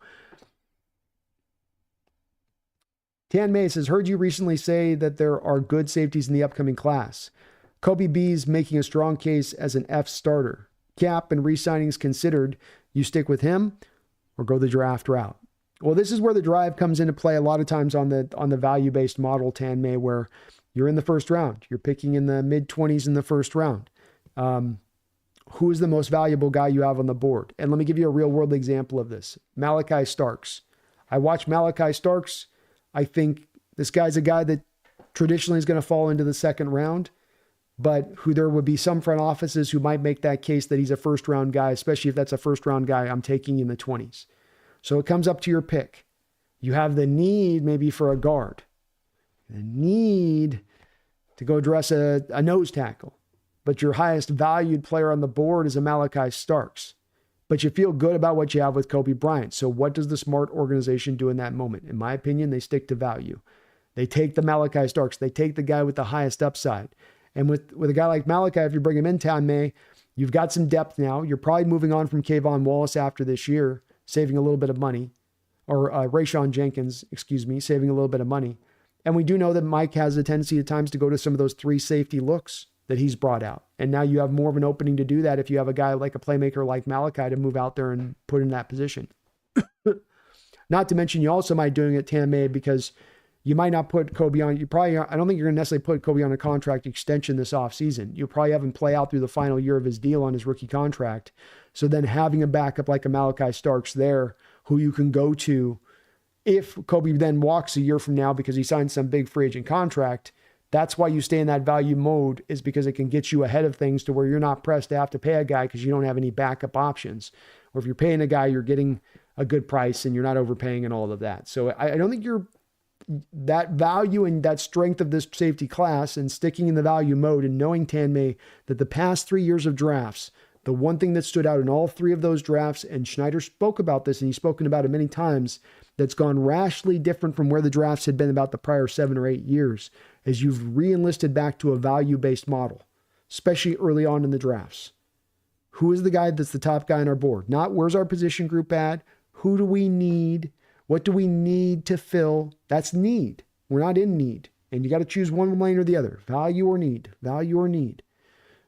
Tan May says, heard you recently say that there are good safeties in the upcoming class. Kobe B's making a strong case as an F starter. Cap and re-signings considered, you stick with him or go the draft route? Well, this is where the drive comes into play a lot of times on the value-based model, Tan May, where you're in the first round. You're picking in the mid-20s in the first round. Who is the most valuable guy you have on the board? And let me give you a real-world example of this. Malachi Starks. I watch Malachi Starks. I think this guy's a guy that traditionally is going to fall into the second round, but who there would be some front offices who might make that case that he's a first-round guy, especially if that's a first-round guy I'm taking in the 20s. So it comes up to your pick. You have the need maybe for a guard, the need to go address a nose tackle, but your highest valued player on the board is a Malachi Starks. But you feel good about what you have with Kobe Bryant. So what does the smart organization do in that moment? In my opinion, they stick to value. They take the Malachi Starks. They take the guy with the highest upside. And with a guy like Malachi, if you bring him in, Town May, you've got some depth now. You're probably moving on from Kayvon Wallace after this year, saving a little bit of money. Or Rayshawn Jenkins, saving a little bit of money. And we do know that Mike has a tendency at times to go to some of those 3 safety looks that he's brought out. And now you have more of an opening to do that if you have a guy like a playmaker like Malachi to move out there and put in that position. Not to mention, you also might doing it, Tam May, because you might not put Kobe on. I don't think you're going to necessarily put Kobe on a contract extension this offseason. You'll probably have him play out through the final year of his deal on his rookie contract. So then having a backup like a Malachi Starks there, who you can go to if Kobe then walks a year from now because he signed some big free agent contract. That's why you stay in that value mode, is because it can get you ahead of things to where you're not pressed to have to pay a guy because you don't have any backup options. Or if you're paying a guy, you're getting a good price and you're not overpaying and all of that. So I don't think you're that value and that strength of this safety class and sticking in the value mode and knowing, Tanmay, that the past 3 years of drafts, the one thing that stood out in all 3 of those drafts, and Schneider spoke about this and he's spoken about it many times, that's gone rashly different from where the drafts had been about the prior 7 or 8 years, is you've re-enlisted back to a value-based model. especially early on in the drafts. Who is the guy that's the top guy on our board? Not where's our position group at? Who do we need? What do we need to fill? That's need. We're not in need. And you got to choose one lane or the other. Value or need. Value or need.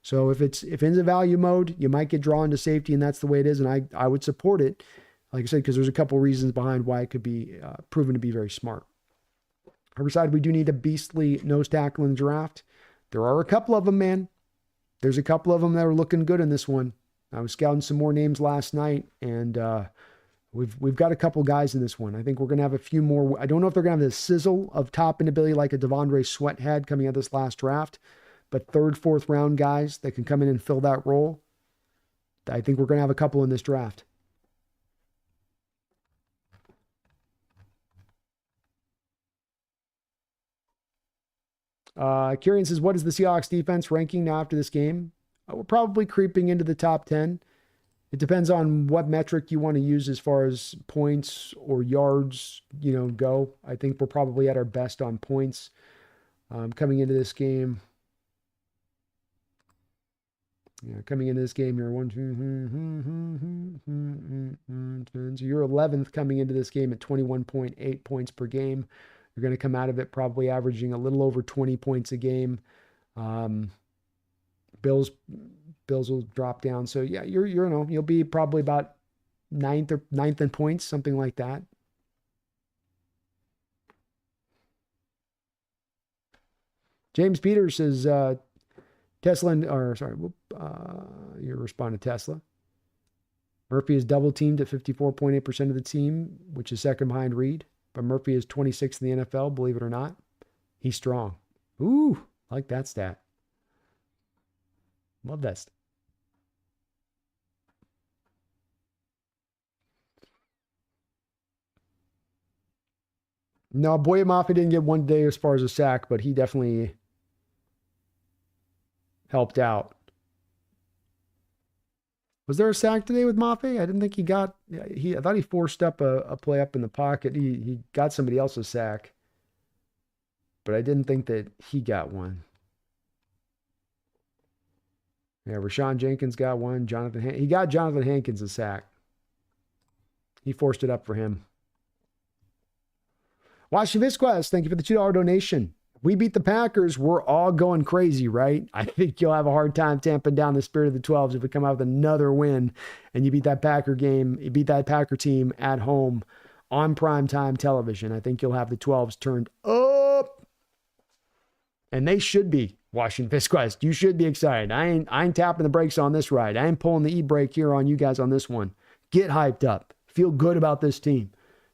So if it's in the value mode, you might get drawn to safety, and that's the way it is. And I would support it, like I said, because there's a couple reasons behind why it could be proven to be very smart. However side, we do need a beastly nose tackle in the draft. There are a couple of them, man. There's a couple of them that are looking good in this one. I was scouting some more names last night, and we've got a couple guys in this one. I think we're going to have a few more. I don't know if they're going to have the sizzle of top end ability like a Devondre Sweat had coming out of this last draft, but third, fourth round guys that can come in and fill that role. I think we're going to have a couple in this draft. Kieran says, what is the Seahawks defense ranking now after this game? We're probably creeping into the top 10. It depends on what metric you want to use as far as points or yards, go. I think we're probably at our best on points coming into this game. Yeah, coming into this game, you're 1, 2, so you're 11th coming into this game at 21.8 points per game. You're going to come out of it probably averaging a little over 20 points a game. Bills will drop down. So yeah, you'll be probably about ninth in points, something like that. James Peters says, you respond to Tesla. Murphy is double teamed at 54.8% of the team, which is second behind Reed. But Murphy is 26th in the NFL, believe it or not. He's strong. Ooh, I like that stat. Love that stat. No, Boye Mafe didn't get one day as far as a sack, but he definitely helped out. Was there a sack today with Mafe? I didn't think he got. I thought he forced up a play up in the pocket. He got somebody else's sack, but I didn't think that he got one. Yeah, Rashawn Jenkins got one. He got Jonathan Hankins a sack. He forced it up for him. Washington Visquez, thank you for the $2 donation. We beat the Packers, we're all going crazy, right? I think you'll have a hard time tamping down the spirit of the 12s if we come out with another win and you beat that Packer team at home on primetime television. I think you'll have the 12s turned up. And they should be, Washington Visquez. You should be excited. I ain't tapping the brakes on this ride. I ain't pulling the e-brake here on you guys on this one. Get hyped up. Feel good about this team.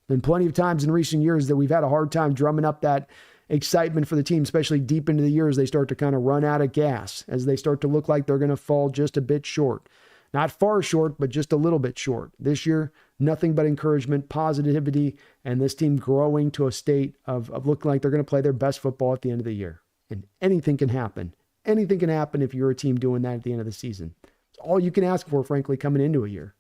Been plenty of times in recent years that we've had a hard time drumming up that excitement for the team, especially deep into the year as they start to kind of run out of gas, as they start to look like they're going to fall just a bit short. Not far short, but just a little bit short. This year, nothing but encouragement, positivity, and this team growing to a state of looking like they're going to play their best football at the end of the year. And anything can happen. Anything can happen if you're a team doing that at the end of the season. It's all you can ask for, frankly, coming into a year.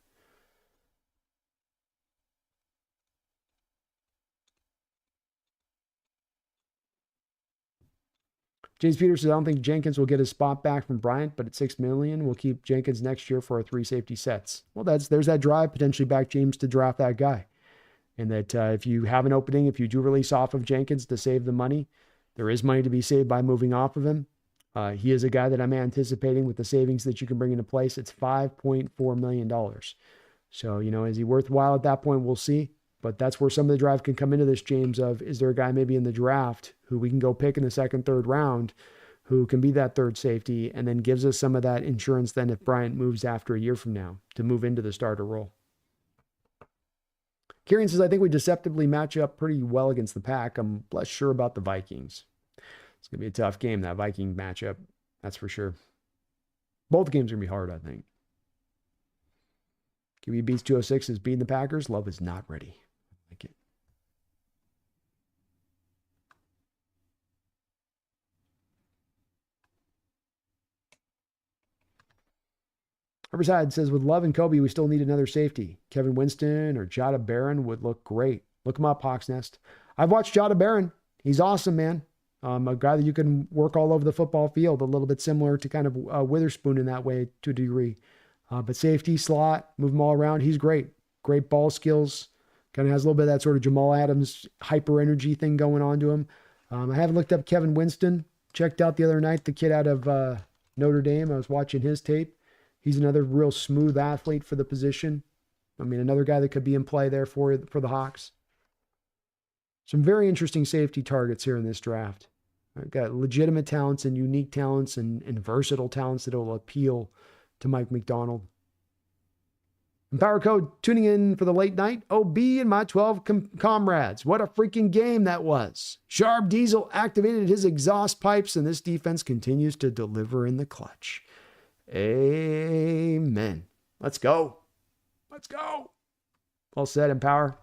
James Peters says, I don't think Jenkins will get his spot back from Bryant, but at $6 million, we'll keep Jenkins next year for our 3 safety sets. Well, there's that drive potentially back James to draft that guy. And that if you have an opening, if you do release off of Jenkins to save the money, there is money to be saved by moving off of him. He is a guy that I'm anticipating with the savings that you can bring into place. It's $5.4 million. So, is he worthwhile at that point? We'll see. But that's where some of the drive can come into this, James, of is there a guy maybe in the draft who we can go pick in the second, third round who can be that third safety and then gives us some of that insurance then if Bryant moves after a year from now to move into the starter role. Kieran says, I think we deceptively match up pretty well against the Pack. I'm less sure about the Vikings. It's going to be a tough game, that Viking matchup. That's for sure. Both games are going to be hard, I think. QB beats 206 is beating the Packers. Love is not ready. I like it. Riverside says, with Love and Kobe, we still need another safety. Kevin Winston or Jada Barron would look great. Look him up, Hawks Nest. I've watched Jada Barron. He's awesome, man. A guy that you can work all over the football field, a little bit similar to kind of Witherspoon in that way to a degree. But safety, slot, move him all around. He's great. Great ball skills. Kind of has a little bit of that sort of Jamal Adams hyper energy thing going on to him. I haven't looked up Kevin Winston. Checked out the other night the kid out of Notre Dame. I was watching his tape. He's another real smooth athlete for the position. I mean, another guy that could be in play there for the Hawks. Some very interesting safety targets here in this draft. I've got legitimate talents and unique talents and versatile talents that will appeal to Mike McDonald. And Power Code tuning in for the late night. OB and my 12 comrades. What a freaking game that was. Sharp Diesel activated his exhaust pipes, and this defense continues to deliver in the clutch. Amen. Let's go. Let's go. All said, Empower.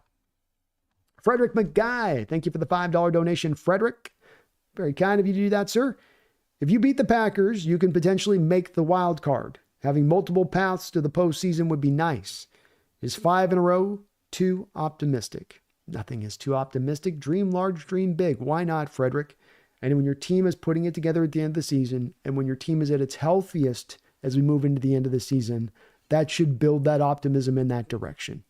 Frederick McGuy. Thank you for the $5 donation, Frederick. Very kind of you to do that, sir. If you beat the Packers, you can potentially make the wild card. Having multiple paths to the postseason would be nice. Is 5 in a row too optimistic? Nothing is too optimistic. Dream large, dream big. Why not, Frederick? And when your team is putting it together at the end of the season, and when your team is at its healthiest as we move into the end of the season, that should build that optimism in that direction.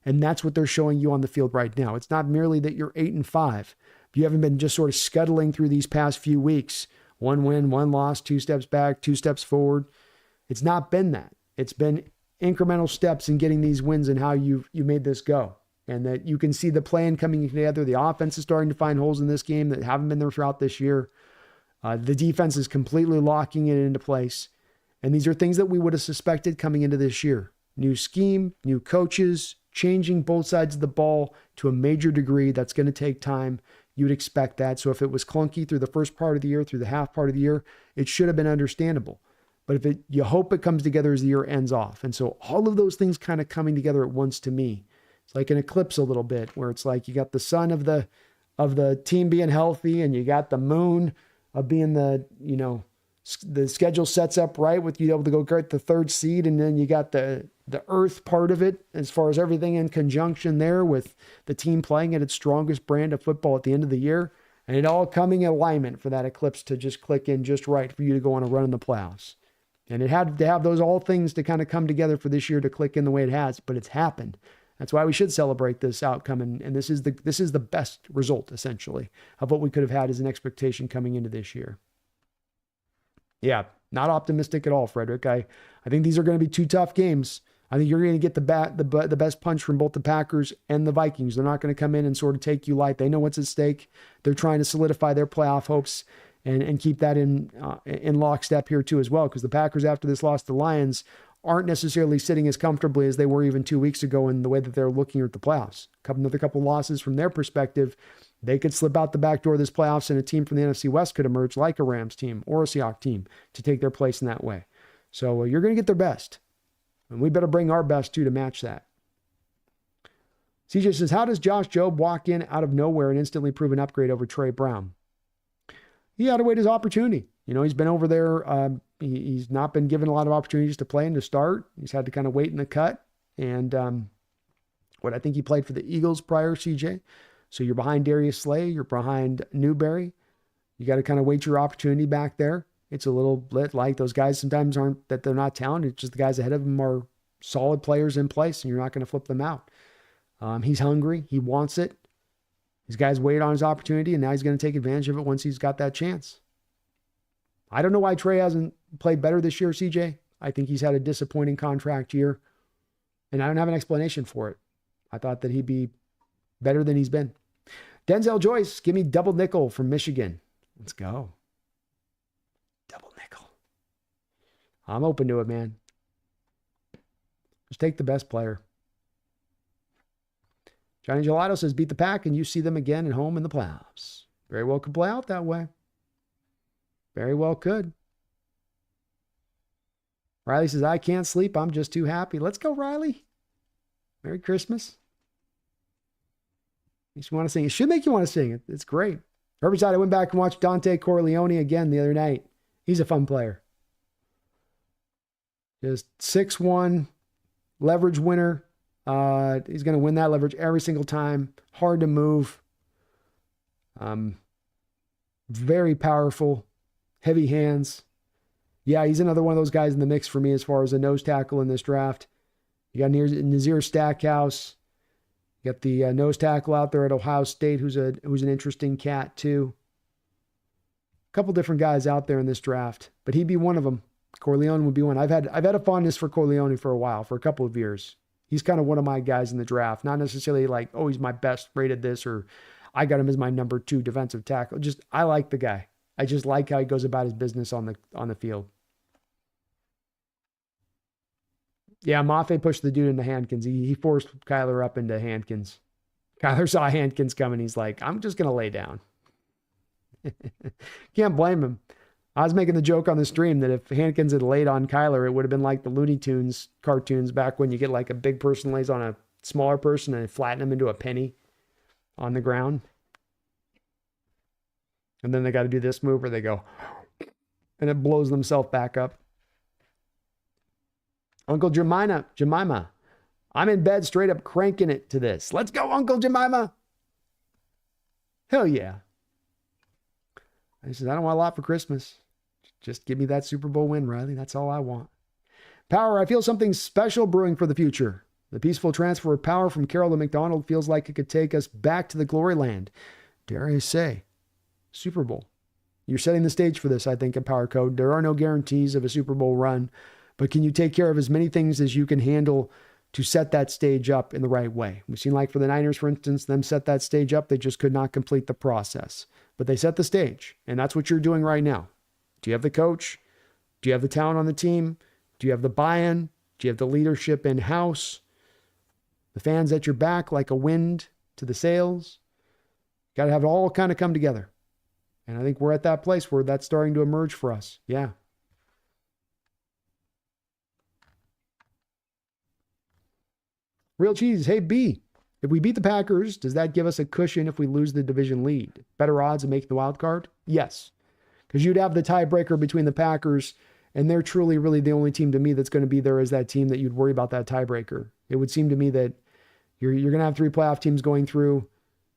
And that's what they're showing you on the field right now. It's not merely that you're 8-5. You haven't been just sort of scuttling through these past few weeks. 1 win, 1 loss, 2 steps back, 2 steps forward. It's not been that. It's been incremental steps in getting these wins and how you made this go. And that you can see the plan coming together. The offense is starting to find holes in this game that haven't been there throughout this year. The defense is completely locking it into place. And these are things that we would have suspected coming into this year. New scheme, new coaches, changing both sides of the ball to a major degree. That's going to take time. You'd expect that. So if it was clunky through the first part of the year, through the half part of the year, it should have been understandable. But you hope it comes together as the year ends off. And so all of those things kind of coming together at once to me. It's like an eclipse a little bit, where it's like you got the sun of the team being healthy, and you got the moon of being the schedule sets up right with you able to go get the 3rd seed. And then you got the earth part of it as far as everything in conjunction there with the team playing at its strongest brand of football at the end of the year. And it all coming in alignment for that eclipse to just click in just right for you to go on a run in the playoffs. And it had to have those all things to kind of come together for this year to click in the way it has, but it's happened. That's why we should celebrate this outcome. And this is the best result, essentially, of what we could have had as an expectation coming into this year. Yeah, not optimistic at all, Frederick. I think these are going to be 2 tough games. I think you're going to get the best punch from both the Packers and the Vikings. They're not going to come in and sort of take you light. They know what's at stake. They're trying to solidify their playoff hopes and keep that in lockstep here too as well, because the Packers, after this loss to the Lions, aren't necessarily sitting as comfortably as they were even 2 weeks ago in the way that they're looking at the playoffs. Another couple losses from their perspective, they could slip out the back door of this playoffs, and a team from the NFC West could emerge like a Rams team or a Seahawks team to take their place in that way. So you're going to get their best, and we better bring our best too to match that. CJ says, how does Josh Jobe walk in out of nowhere and instantly prove an upgrade over Trey Brown? He had to wait his opportunity. He's been over there. He's not been given a lot of opportunities to play and to start. He's had to kind of wait in the cut. And I think he played for the Eagles prior, CJ. So you're behind Darius Slay. You're behind Newberry. You got to kind of wait your opportunity back there. It's a little bit like those guys sometimes aren't that they're not talented. It's just the guys ahead of them are solid players in place, and you're not going to flip them out. He's hungry. He wants it. These guys waited on his opportunity, and now he's going to take advantage of it once he's got that chance. I don't know why Trey hasn't played better this year, CJ. I think he's had a disappointing contract year, and I don't have an explanation for it. I thought that he'd be better than he's been. Denzel Joyce, give me double nickel from Michigan. Let's go. Double nickel. I'm open to it, man. Just take the best player. Johnny Gelato says, beat the Pack and you see them again at home in the playoffs. Very well could play out that way. Very well could. Riley says, I can't sleep. I'm just too happy. Let's go, Riley. Merry Christmas. Makes you want to sing. It should make you want to sing. It's great. Herbicide, I went back and watched Dante Corleone again the other night. He's a fun player. Just 6'1", leverage winner. He's going to win that leverage every single time. Hard to move. Very powerful, heavy hands. Yeah, he's another one of those guys in the mix for me as far as a nose tackle in this draft. You got Nazir Stackhouse. You got the nose tackle out there at Ohio State, who's an interesting cat too. A couple different guys out there in this draft, but he'd be one of them. Corleone would be one. I've had a fondness for Corleone for a while, for a couple of years. He's kind of one of my guys in the draft. Not necessarily like, oh, he's my best rated this, or I got him as my number 2 defensive tackle. Just, I like the guy. I just like how he goes about his business on the field. Yeah, Mafe pushed the dude into Hankins. He forced Kyler up into Hankins. Kyler saw Hankins coming. He's like, I'm just going to lay down. Can't blame him. I was making the joke on the stream that if Hankins had laid on Kyler, it would have been like the Looney Tunes cartoons back when you get like a big person lays on a smaller person and flatten him into a penny on the ground. And then they got to do this move where they go, and it blows themselves back up. Uncle Jemima, I'm in bed straight up cranking it to this. Let's go, Uncle Jemima. Hell yeah. I said, I don't want a lot for Christmas. Just give me that Super Bowl win, Riley. That's all I want. Power, I feel something special brewing for the future. The peaceful transfer of power from Carroll to McDonald feels like it could take us back to the glory land. Dare I say, Super Bowl. You're setting the stage for this, I think, in Power Code. There are no guarantees of a Super Bowl run, but can you take care of as many things as you can handle to set that stage up in the right way? We've seen, like for the Niners, for instance, them set that stage up. They just could not complete the process, but they set the stage, and that's what you're doing right now. Do you have the coach? Do you have the talent on the team? Do you have the buy-in? Do you have the leadership in-house? The fans at your back like a wind to the sails? Got to have it all kind of come together. And I think we're at that place where that's starting to emerge for us. Yeah. Real Cheese, hey B, if we beat the Packers, does that give us a cushion if we lose the division lead? Better odds of making the wild card? Yes. Because you'd have the tiebreaker between the Packers, and they're truly really the only team to me that's going to be there as that team that you'd worry about that tiebreaker. It would seem to me that you're going to have 3 playoff teams going through.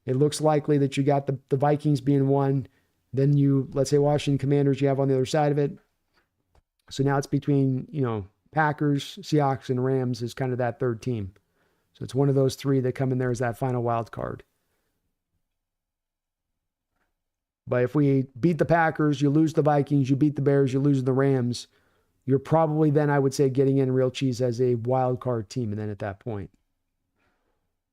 It looks likely that you got the Vikings being one. Then let's say Washington Commanders, you have on the other side of it. So now it's between, Packers, Seahawks, and Rams is kind of that third team. So it's one of those 3 that come in there as that final wild card. But if we beat the Packers, you lose the Vikings, you beat the Bears, you lose the Rams, you're probably then, I would say, getting in Real Cheese as a wild card team. And then at that point.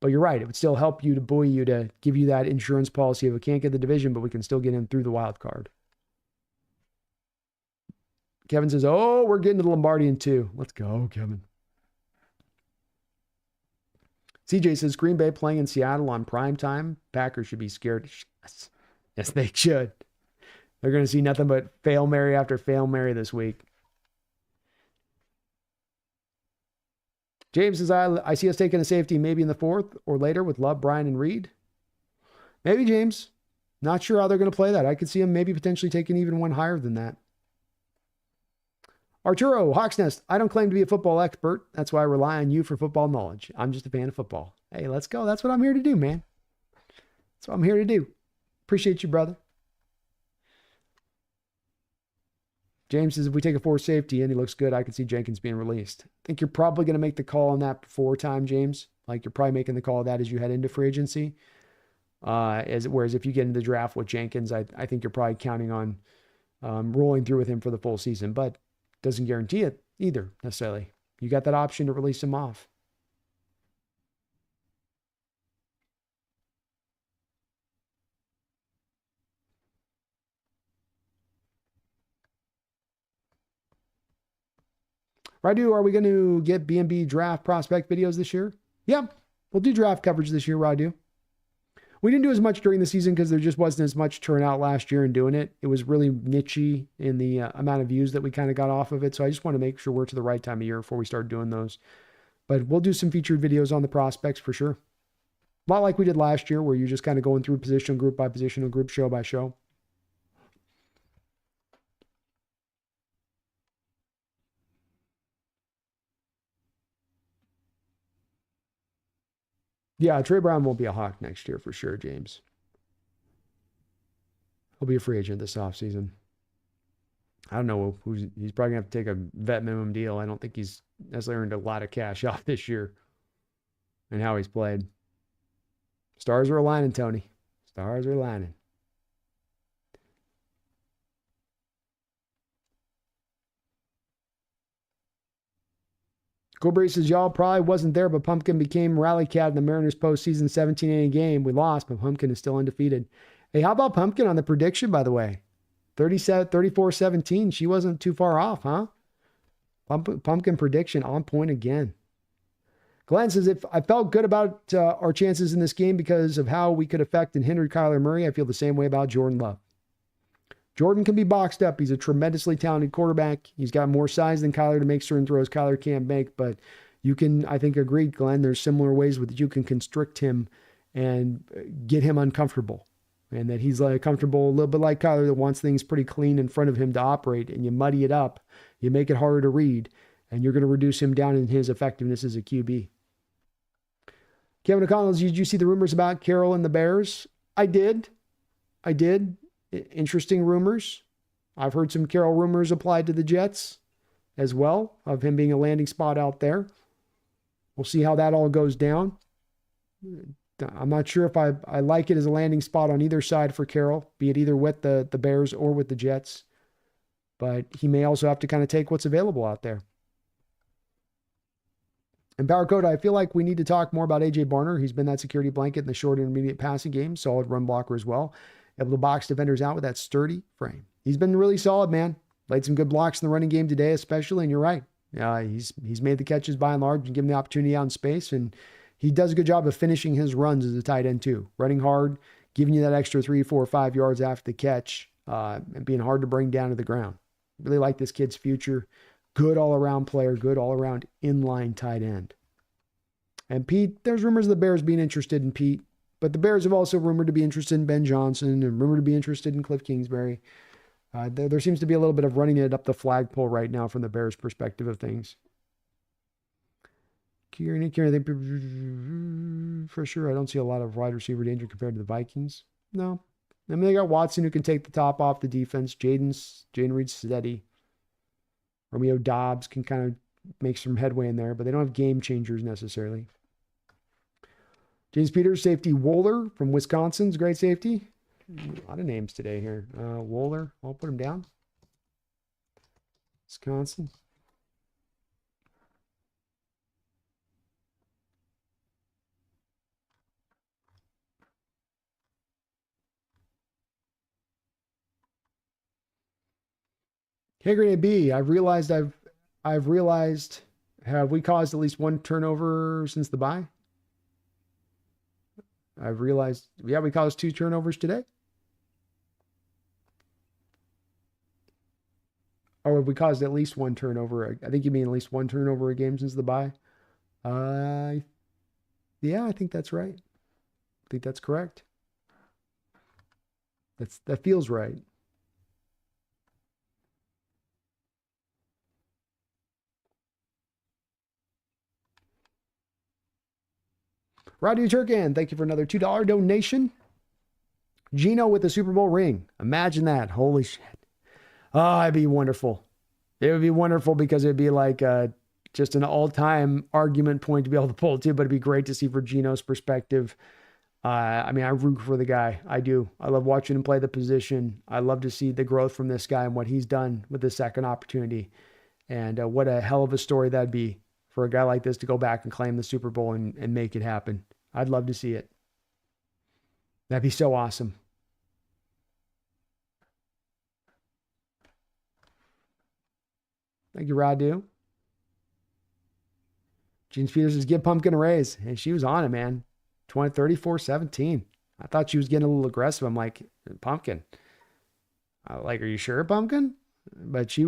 But you're right. It would still help you to buoy you to give you that insurance policy if we can't get the division, but we can still get in through the wild card. Kevin says, oh, we're getting to the Lombardian too. Let's go, Kevin. CJ says, Green Bay playing in Seattle on prime time. Packers should be scared. Yes, they should. They're going to see nothing but fail Mary after fail Mary this week. James says, I see us taking a safety maybe in the 4th or later with Love, Bryan, and Reed. Maybe, James. Not sure how they're going to play that. I could see them maybe potentially taking even one higher than that. Arturo, Hawksnest, I don't claim to be a football expert. That's why I rely on you for football knowledge. I'm just a fan of football. Hey, let's go. That's what I'm here to do, man. That's what I'm here to do. Appreciate you, brother. James says, if we take a 4 safety and he looks good, I can see Jenkins being released. I think you're probably going to make the call on that before time, James. Like you're probably making the call of that as you head into free agency. Whereas if you get into the draft with Jenkins, I think you're probably counting on rolling through with him for the full season, but doesn't guarantee it either necessarily. You got that option to release him off. Radu, are we going to get B&B draft prospect videos this year? Yeah, we'll do draft coverage this year, Radu. We didn't do as much during the season because there just wasn't as much turnout last year in doing it. It was really niche-y in the amount of views that we kind of got off of it. So I just want to make sure we're to the right time of year before we start doing those. But we'll do some featured videos on the prospects for sure. A lot like we did last year where you're just kind of going through positional group by positional group, show by show. Yeah, Trey Brown won't be a Hawk next year for sure, James. He'll be a free agent this offseason. I don't know he's probably going to have to take a vet minimum deal. I don't think he's necessarily earned a lot of cash off this year and how he's played. Stars are aligning, Tony. Stars are aligning. Coolberry says, y'all probably wasn't there, but Pumpkin became rally cat in the Mariners postseason 17-inning game. We lost, but Pumpkin is still undefeated. Hey, how about Pumpkin on the prediction, by the way? 34-17. She wasn't too far off, huh? Pumpkin prediction on point again. Glenn says, if I felt good about our chances in this game because of how we could affect and hinder Kyler Murray, I feel the same way about Jordan Love. Jordan can be boxed up. He's a tremendously talented quarterback. He's got more size than Kyler to make certain throws Kyler can't make, but you can, I think, agree, Glenn, there's similar ways with you can constrict him and get him uncomfortable. And that he's like comfortable, a little bit like Kyler, that wants things pretty clean in front of him to operate, and you muddy it up, you make it harder to read, and you're going to reduce him down in his effectiveness as a QB. Kevin O'Connell, did you see the rumors about Carroll and the Bears? I did. Interesting rumors. I've heard some Carroll rumors applied to the Jets as well, of him being a landing spot out there. We'll see how that all goes down. I'm not sure if I like it as a landing spot on either side for Carroll, be it either with the Bears or with the Jets. But he may also have to kind of take what's available out there. And Power Code, I feel like we need to talk more about A.J. Barner. He's been that security blanket in the short and intermediate passing game. Solid run blocker as well. Able to box defenders out with that sturdy frame. He's been really solid, man. Laid some good blocks in the running game today, especially, and you're right. He's made the catches by and large and given the opportunity out in space, and he does a good job of finishing his runs as a tight end too. Running hard, giving you that extra 3, 4, 5 yards after the catch, and being hard to bring down to the ground. Really like this kid's future. Good all-around player, good all-around inline tight end. And Pete, there's rumors of the Bears being interested in Pete, but the Bears have also rumored to be interested in Ben Johnson and rumored to be interested in Cliff Kingsbury. There seems to be a little bit of running it up the flagpole right now from the Bears' perspective of things. Kieran, for sure, I don't see a lot of wide receiver danger compared to the Vikings. No. I mean, they got Watson who can take the top off the defense. Jaden Reed's steady. Romeo Dobbs can kind of make some headway in there, but they don't have game changers necessarily. James Peters, safety Wohler from Wisconsin's great safety. A lot of names today here. Wohler, I'll put him down. Wisconsin. Hey, Grenade B, I've realized, have we caused at least one turnover since the bye? I've realized, yeah, we caused 2 turnovers today. Or have we caused at least 1 turnover? I think you mean at least 1 turnover a game since the bye. Yeah, I think that's right. I think that's correct. That feels right. Radu Turkan, thank you for another $2 donation. Gino with the Super Bowl ring. Imagine that. Holy shit. Oh, it'd be wonderful. It would be wonderful because it'd be like just an all-time argument point to be able to pull too, but it'd be great to see for Gino's perspective. I mean, I root for the guy. I do. I love watching him play the position. I love to see the growth from this guy and what he's done with the second opportunity. And what a hell of a story that'd be for a guy like this to go back and claim the Super Bowl and make it happen. I'd love to see it. That'd be so awesome. Thank you, Radu. James Peters says, give Pumpkin a raise. And she was on it, man. 34-17. I thought she was getting a little aggressive. I'm like, Pumpkin. Like, are you sure, Pumpkin? But she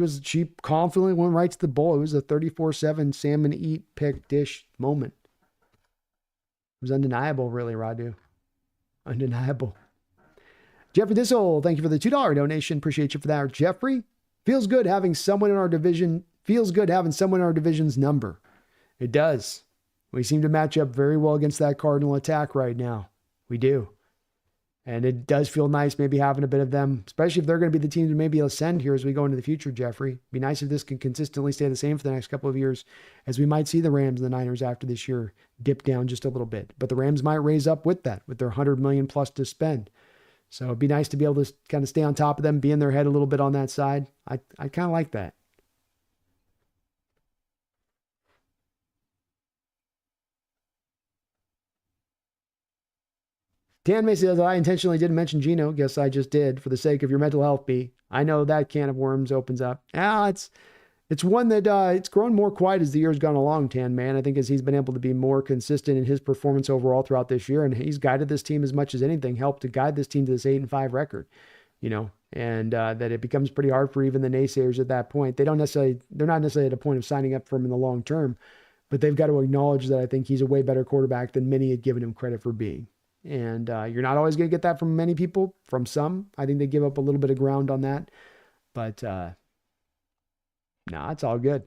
confidently went right to the bowl. It was a 34-7 salmon eat, pick, dish moment. It was undeniable, really, Radu. Undeniable. Jeffrey Thistle, thank you for the $2 donation. Appreciate you for that. Jeffrey, feels good having someone in our division. Feels good having someone in our division's number. It does. We seem to match up very well against that Cardinal attack right now. We do. And it does feel nice maybe having a bit of them, especially if they're going to be the team to maybe ascend here as we go into the future, Jeffrey. Be nice if this can consistently stay the same for the next couple of years, as we might see the Rams and the Niners after this year dip down just a little bit. But the Rams might raise up with that, with their $100 million plus to spend. So it'd be nice to be able to kind of stay on top of them, be in their head a little bit on that side. I kind of like that. Dan May says, I intentionally didn't mention Gino. Guess I just did for the sake of your mental health, B. I know that can of worms opens up. It's one that it's grown more quiet as the year's gone along, Tan Man. I think as he's been able to be more consistent in his performance overall throughout this year, and he's guided this team as much as anything, helped to guide this team to this 8-5 record, and that it becomes pretty hard for even the naysayers at that point. They're not necessarily at a point of signing up for him in the long term, but they've got to acknowledge that I think he's a way better quarterback than many had given him credit for being. And you're not always going to get that from many people. From some, I think they give up a little bit of ground on that. But it's all good.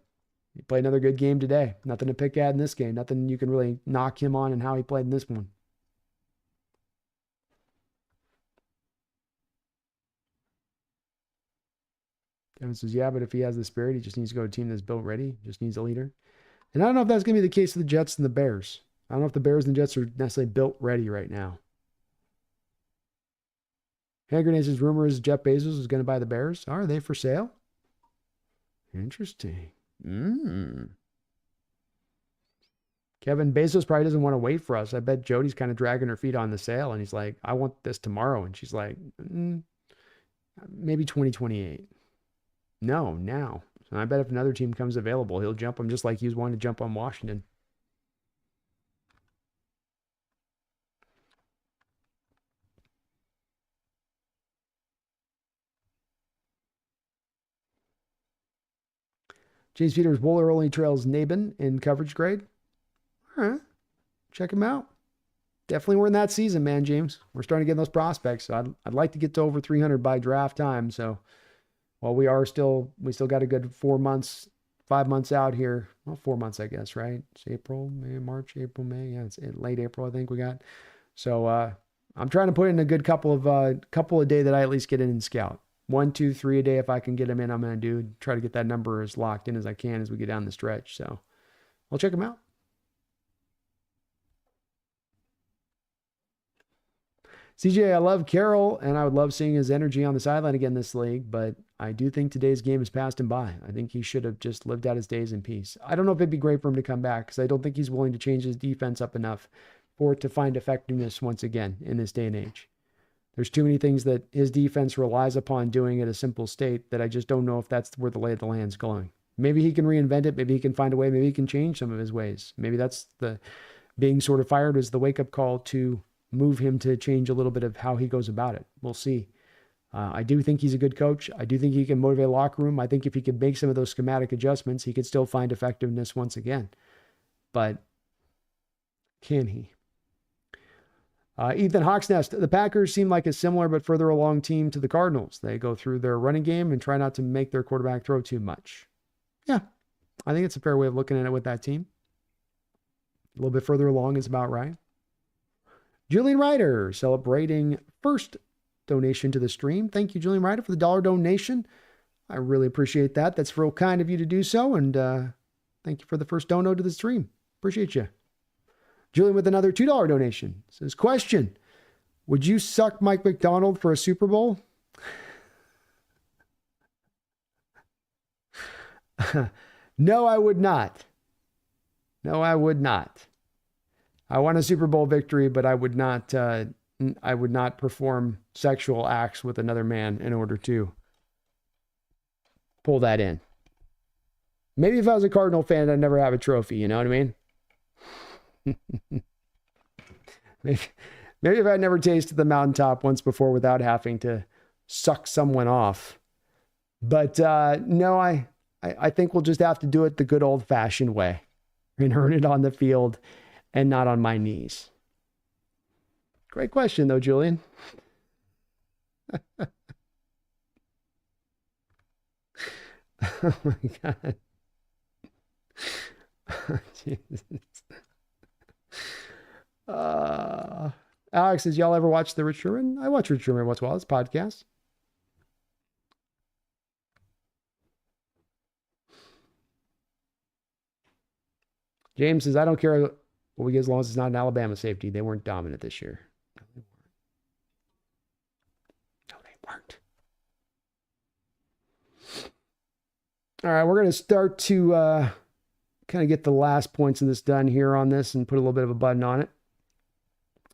He played another good game today. Nothing to pick at in this game. Nothing you can really knock him on and how he played in this one. Kevin says, yeah, but if he has the spirit, he just needs to go to a team that's built ready. Just needs a leader. And I don't know if that's going to be the case of the Jets and the Bears. I don't know if the Bears and the Jets are necessarily built ready right now. Hagernaz's rumor is Jeff Bezos is going to buy the Bears. Are they for sale? Interesting. Kevin, Bezos probably doesn't want to wait for us. I bet Jody's kind of dragging her feet on the sale, and he's like, I want this tomorrow. And she's like, maybe 2028. No, now. And I bet if another team comes available, he'll jump them just like he was wanting to jump on Washington. James Peters, Wooler only trails Nabin in coverage grade. All right. Check him out. Definitely we're in that season, man, James. We're starting to get those prospects. So I'd like to get to over 300 by draft time. So while we still got a good 4 months, 5 months out here. Well, 4 months, I guess, right? It's April, May, March, April, May. Yeah, it's late April, I think we got. So I'm trying to put in a good couple of day that I at least get in and scout. 1, 2, 3 a day. If I can get them in, I'm going to try to get that number as locked in as I can as we get down the stretch. So I'll check them out. CJ, I love Carroll, and I would love seeing his energy on the sideline again this league, but I do think today's game has passed him by. I think he should have just lived out his days in peace. I don't know if it'd be great for him to come back because I don't think he's willing to change his defense up enough for it to find effectiveness once again in this day and age. There's too many things that his defense relies upon doing at a simple state that I just don't know if that's where the lay of the land's going. Maybe he can reinvent it. Maybe he can find a way. Maybe he can change some of his ways. Maybe that's the being sort of fired as the wake-up call to move him to change a little bit of how he goes about it. We'll see. I do think he's a good coach. I do think he can motivate a locker room. I think if he could make some of those schematic adjustments, he could still find effectiveness once again. But can he? Ethan HawksNest, the Packers seem like a similar but further along team to the Cardinals. They go through their running game and try not to make their quarterback throw too much. Yeah, I think it's a fair way of looking at it with that team. A little bit further along is about right. Julian Ryder celebrating first donation to the stream. Thank you, Julian Ryder, for the $1 donation. I really appreciate that. That's real kind of you to do so. And thank you for the first dono to the stream. Appreciate you. Julian with another $2 donation says, question, would you suck Mike McDonald for a Super Bowl? No, I would not. No, I would not. I want a Super Bowl victory, but I would not perform sexual acts with another man in order to pull that in. Maybe if I was a Cardinal fan, I'd never have a trophy. You know what I mean? maybe if I'd never tasted the mountaintop once before without having to suck someone off. But no, I think we'll just have to do it the good old-fashioned way and earn it on the field and not on my knees. Great question, though, Julian. Oh, my God. Jesus. Alex says, y'all ever watch the Rich Sherman? I watch Rich Sherman once in a while. It's podcast. James says, I don't care what we get as long as it's not an Alabama safety. They weren't dominant this year. No, they weren't. All right, we're going to start to kind of get the last points of this done here on this and put a little bit of a button on it.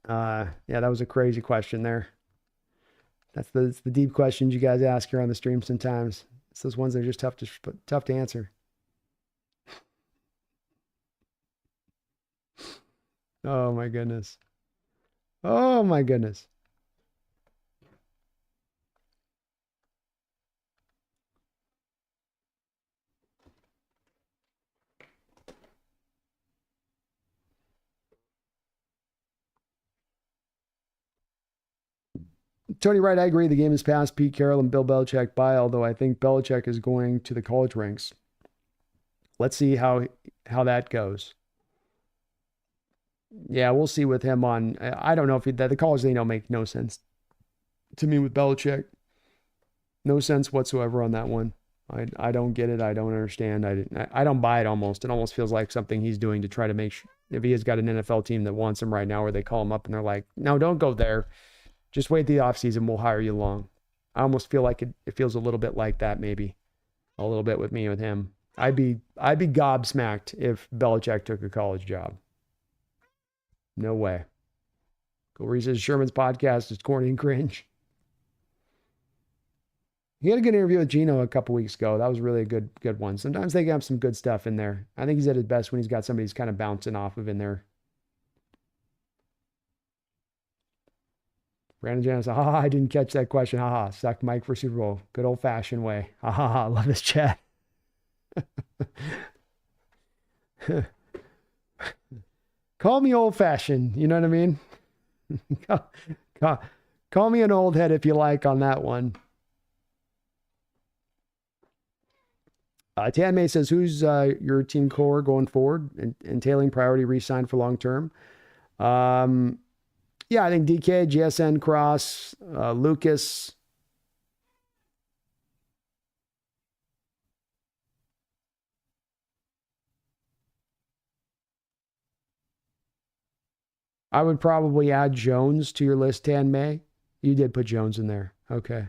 Yeah, that was a crazy question there. That's the deep questions you guys ask here on the stream sometimes. It's those ones that are just tough to answer. Oh my goodness. Oh my goodness. Tony Wright, I agree. The game has passed Pete Carroll and Bill Belichick by, although I think Belichick is going to the college ranks. Let's see how that goes. Yeah, we'll see with him on. I don't know if the college thing don't make no sense to me with Belichick. No sense whatsoever on that one. I don't get it. I don't understand. I don't buy it almost. It almost feels like something he's doing to try to make sure, if he has got an NFL team that wants him right now, where they call him up and they're like, no, don't go there. Just wait the offseason. We'll hire you along. I almost feel like it feels a little bit like that, maybe. A little bit with me with him. I'd be gobsmacked if Belichick took a college job. No way. Corey says Sherman's podcast is corny and cringe. He had a good interview with Gino a couple weeks ago. That was really a good one. Sometimes they can have some good stuff in there. I think he's at his best when he's got somebody he's kind of bouncing off of in there. Brandon Janis, I didn't catch that question. Suck Mike for Super Bowl. Good old fashioned way. Love this chat. Call me old fashioned. You know what I mean? Call me an old head if you like on that one. Tan May says, who's your team core going forward? Entailing priority re-sign for long term. Yeah, I think DK, GSN, Cross, Lucas. I would probably add Jones to your list, Tan May. You did put Jones in there. Okay.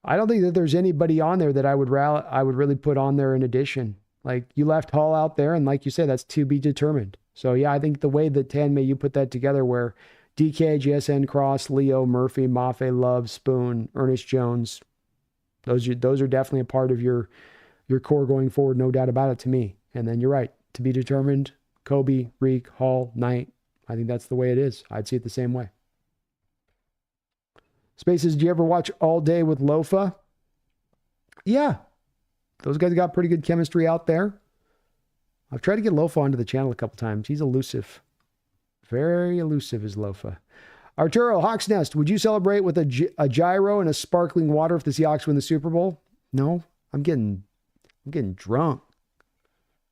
I don't think that there's anybody on there that I would really put on there in addition. Like, you left Hall out there, and like you said, that's to be determined. So yeah, I think the way that Tan May, you put that together, where DK, GSN, Cross, Leo, Murphy, Mafe, Love, Spoon, Ernest Jones, those are definitely a part of your core going forward, no doubt about it to me. And then you're right, to be determined, Kobe, Reek, Hall, Knight. I think that's the way it is. I'd see it the same way. Spaces, do you ever watch All Day with Lofa? Yeah. Those guys got pretty good chemistry out there. I've tried to get Lofa onto the channel a couple times. He's elusive. Very elusive is Lofa. Arturo, Hawks Nest, would you celebrate with a gyro and a sparkling water if the Seahawks win the Super Bowl? No, I'm getting drunk.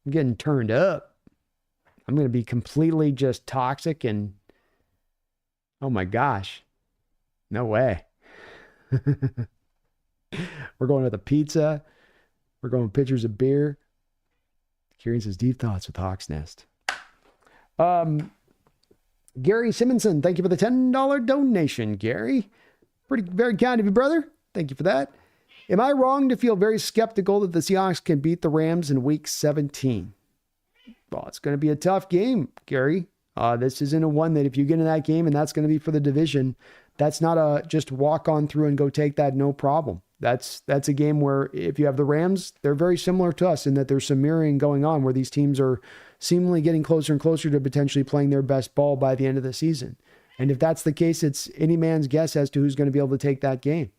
I'm getting turned up. I'm going to be completely just toxic and, oh my gosh. No way. We're going to the pizza. We're going with pitchers of beer. Kieran says, deep thoughts with Hawks Nest. Gary Simonson, thank you for the $10 donation, Gary. Very kind of you, brother. Thank you for that. Am I wrong to feel very skeptical that the Seahawks can beat the Rams in week 17? Well, it's going to be a tough game, Gary. This isn't a one that if you get in that game and that's going to be for the division, that's not a just walk on through and go take that, no problem. That's a game where if you have the Rams, they're very similar to us in that there's some mirroring going on where these teams are seemingly getting closer and closer to potentially playing their best ball by the end of the season. And if that's the case, it's any man's guess as to who's going to be able to take that game.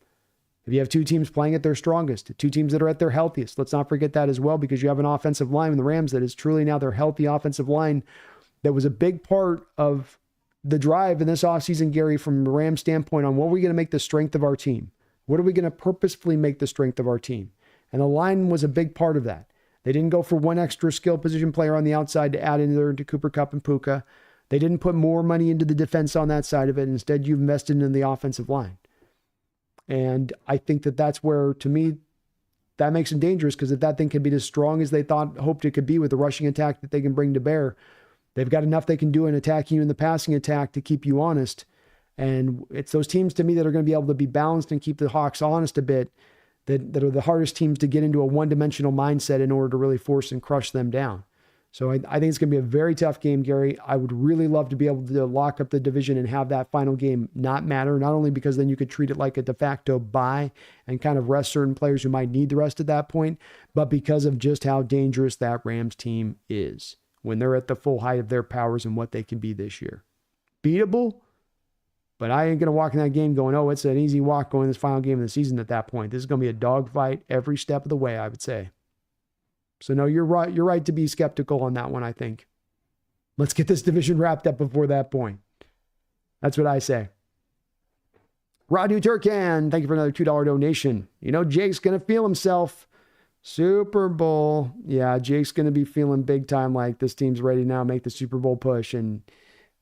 If you have two teams playing at their strongest, two teams that are at their healthiest, let's not forget that as well, because you have an offensive line in the Rams that is truly now their healthy offensive line. That was a big part of the drive in this offseason, Gary, from the Rams standpoint on what are we going to make the strength of our team? What are we going to purposefully make the strength of our team? And the line was a big part of that. They didn't go for one extra skill position player on the outside to add in there to Cooper Kupp and Puka. They didn't put more money into the defense on that side of it. Instead, you've invested in the offensive line. And I think that that's where, to me, that makes them dangerous, because if that thing can be as strong as they hoped it could be with the rushing attack that they can bring to bear, they've got enough they can do in attacking you in the passing attack to keep you honest. And it's those teams, to me, that are going to be able to be balanced and keep the Hawks honest a bit, that are the hardest teams to get into a one-dimensional mindset in order to really force and crush them down. So I think it's going to be a very tough game, Gary. I would really love to be able to lock up the division and have that final game not matter, not only because then you could treat it like a de facto bye and kind of rest certain players who might need the rest at that point, but because of just how dangerous that Rams team is when they're at the full height of their powers and what they can be this year. Beatable, but I ain't going to walk in that game going, oh, it's an easy walk going this final game of the season at that point. This is going to be a dogfight every step of the way, I would say. So no, you're right. You're right to be skeptical on that one, I think. Let's get this division wrapped up before that point. That's what I say. Radu Turkan, thank you for another $2 donation. You know, Jake's going to feel himself. Super Bowl. Yeah, Jake's going to be feeling big time like this team's ready now to make the Super Bowl push. And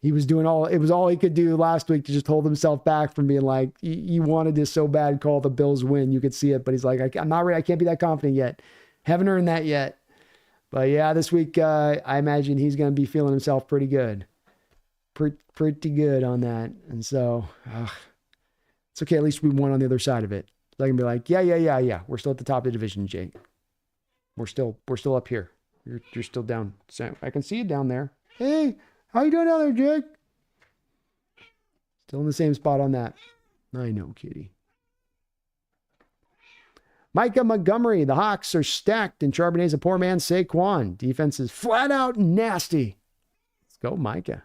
he was doing it was all he could do last week to just hold himself back from being like, he wanted to so bad call the Bills win. You could see it, but he's like, I'm not ready. I can't be that confident yet. Haven't earned that yet. But yeah, this week, I imagine he's going to be feeling himself pretty good. Pretty good on that. And so, it's okay. At least we won on the other side of it. I can be like, yeah. We're still at the top of the division, Jake. We're still up here. You're still down. So I can see you down there. Hey, how you doing down there, Jake? Still in the same spot on that. I know, kitty. Micah Montgomery, the Hawks are stacked, and Charbonnet's a poor man Saquon. Defense is flat out nasty. Let's go, Micah.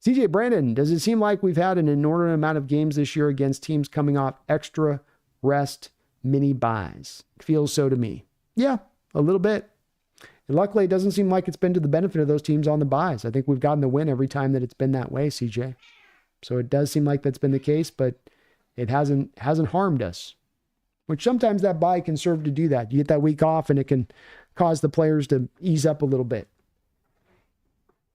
CJ Brandon, does it seem like we've had an inordinate amount of games this year against teams coming off extra rest mini buys? It feels so to me. Yeah, a little bit. And luckily, it doesn't seem like it's been to the benefit of those teams on the buys. I think we've gotten the win every time that it's been that way, CJ. So it does seem like that's been the case, but it hasn't harmed us. Which sometimes that bye can serve to do that. You get that week off and it can cause the players to ease up a little bit.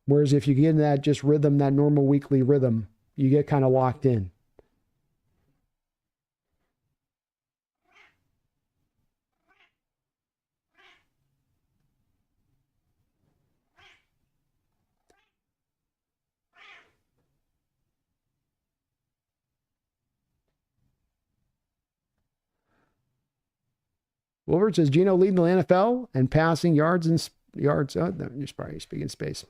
Whereas if you get in that just rhythm, that normal weekly rhythm, you get kind of locked in. Wilbert says, Geno leading the NFL and passing yards and yards. Oh, no, you're probably speaking space.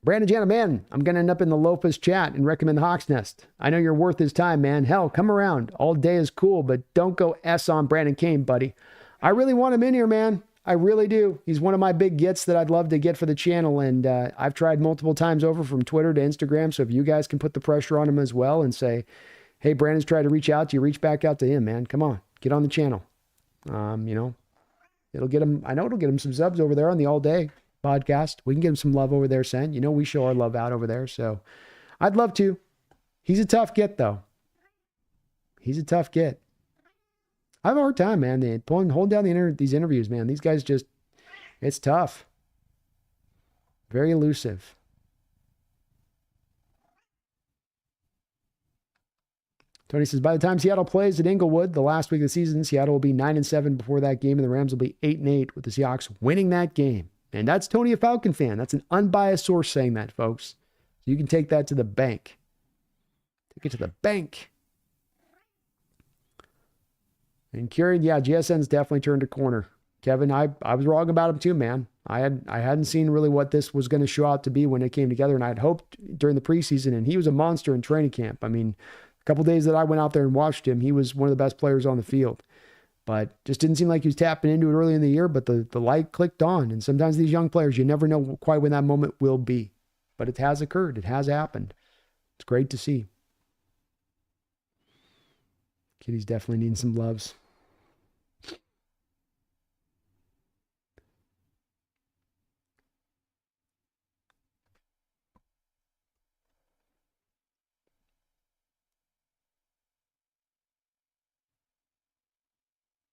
Brandon Jana, man, I'm going to end up in the Lopez chat and recommend the Hawks Nest. I know you're worth his time, man. Hell, come around. All day is cool, but don't go S on Brandon Kane, buddy. I really want him in here, man. I really do. He's one of my big gets that I'd love to get for the channel, and I've tried multiple times over from Twitter to Instagram, so if you guys can put the pressure on him as well and say, hey, Brandon's tried to reach out to you, reach back out to him, man. Come on, get on the channel. It'll get him, I know it'll get him some subs over there on the All Day podcast. We can get him some love over there, Sen. You know, we show our love out over there, so I'd love to. He's a tough get, though. He's a tough get. I have a hard time, man. Holding down these interviews, man. These guys just, it's tough. Very elusive. Tony says, by the time Seattle plays at Inglewood, the last week of the season, Seattle will be 9-7 before that game, and the Rams will be 8-8 with the Seahawks winning that game. And that's Tony, a Falcon fan. That's an unbiased source saying that, folks. So you can take that to the bank. Take it to the bank. And Kieran, yeah, GSN's definitely turned a corner. Kevin, I was wrong about him too, man. I hadn't seen really what this was going to show out to be when it came together, and I had hoped during the preseason, and he was a monster in training camp. I mean, a couple days that I went out there and watched him, he was one of the best players on the field. But just didn't seem like he was tapping into it early in the year, but the light clicked on. And sometimes these young players, you never know quite when that moment will be. But it has occurred. It has happened. It's great to see. Kitty's definitely needing some loves.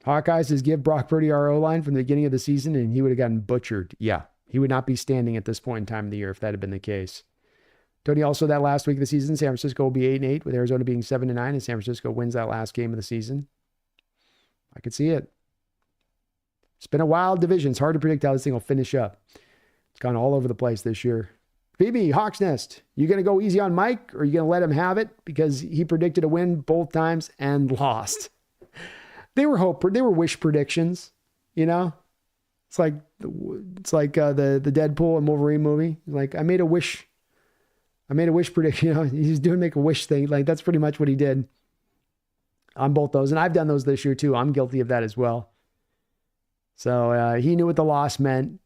Hawkeye says, give Brock Purdy our O-line from the beginning of the season, and he would have gotten butchered. Yeah, he would not be standing at this point in time of the year if that had been the case. Tony, also that last week of the season, San Francisco will be 8-8, with Arizona being 7-9, and San Francisco wins that last game of the season. I could see it. It's been a wild division. It's hard to predict how this thing will finish up. It's gone all over the place this year. Phoebe, Hawks Nest, you going to go easy on Mike, or are you going to let him have it because he predicted a win both times and lost? They were wish predictions, you know? It's like the Deadpool and Wolverine movie. Like, I made a wish prediction. You know, he's doing make a wish thing. Like, that's pretty much what he did on both those. And I've done those this year too. I'm guilty of that as well. So he knew what the loss meant.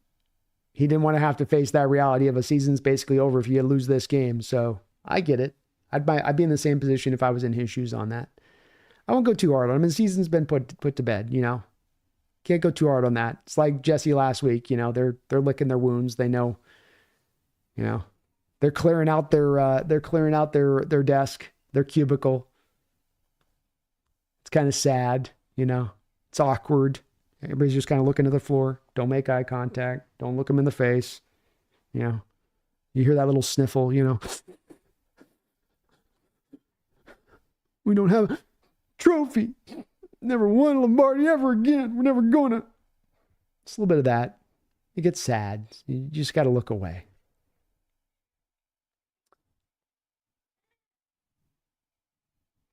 He didn't want to have to face that reality of a season's basically over if you lose this game. So I get it. I'd be in the same position if I was in his shoes on that. I won't go too hard on him. The season's been put to bed, you know. Can't go too hard on that. It's like Jesse last week, you know, they're licking their wounds. They know, you know, they're clearing out their desk, their cubicle. It's kind of sad, you know. It's awkward. Everybody's just kind of looking at the floor. Don't make eye contact. Don't look them in the face. You know, you hear that little sniffle, you know. We don't have a trophy. Never won Lombardi ever again. We're never going to. It's a little bit of that. It gets sad. You just got to look away.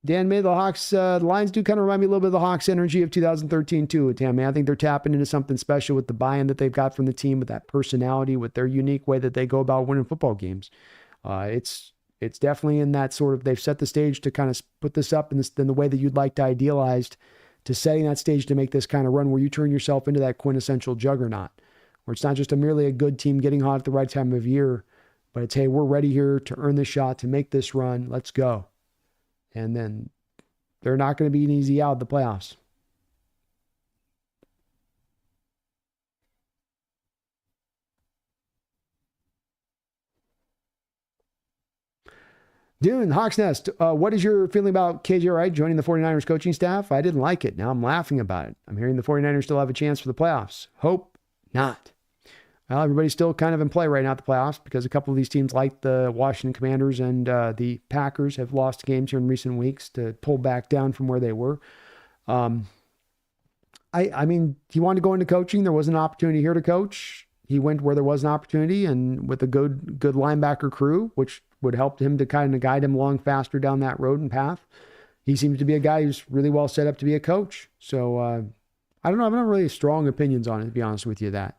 Dan May, the Hawks, the Lions do kind of remind me a little bit of the Hawks energy of 2013 too, Tammy. I think they're tapping into something special with the buy-in that they've got from the team, with that personality, with their unique way that they go about winning football games. It's definitely in that sort of, they've set the stage to kind of put this up in the way that you'd like to idealize, to setting that stage to make this kind of run where you turn yourself into that quintessential juggernaut, where it's not just merely a good team getting hot at the right time of year, but it's, hey, we're ready here to earn the shot, to make this run. Let's go. And then they're not going to be an easy out of the playoffs. Dune, Hawks Nest, what is your feeling about KJ Wright joining the 49ers coaching staff? I didn't like it. Now I'm laughing about it. I'm hearing the 49ers still have a chance for the playoffs. Hope not. Well, everybody's still kind of in play right now at the playoffs because a couple of these teams, like the Washington Commanders and the Packers, have lost games here in recent weeks to pull back down from where they were. I mean, he wanted to go into coaching. There was an opportunity here to coach. He went where there was an opportunity, and with a good linebacker crew, which would help him to kind of guide him along faster down that road and path. He seems to be a guy who's really well set up to be a coach. So I don't know. I have not really strong opinions on it, to be honest with you, that.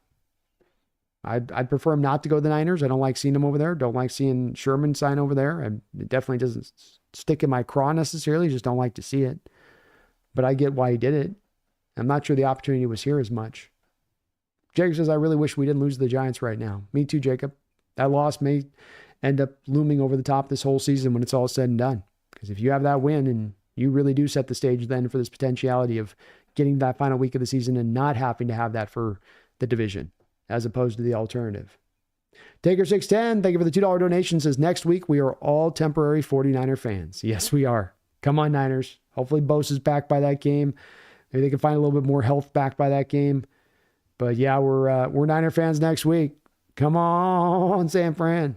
I'd prefer him not to go to the Niners. I don't like seeing him over there. Don't like seeing Sherman sign over there. And it definitely doesn't stick in my craw necessarily. Just don't like to see it. But I get why he did it. I'm not sure the opportunity was here as much. Jacob says, I really wish we didn't lose to the Giants right now. Me too, Jacob. That loss may end up looming over the top this whole season when it's all said and done. Because if you have that win, and you really do set the stage then for this potentiality of getting that final week of the season and not having to have that for the division, as opposed to the alternative. Taker610, thank you for the $2 donation, says, next week we are all temporary 49er fans. Yes, we are. Come on, Niners. Hopefully Bosa's back by that game. Maybe they can find a little bit more health back by that game. But yeah, we're Niner fans next week. Come on, San Fran.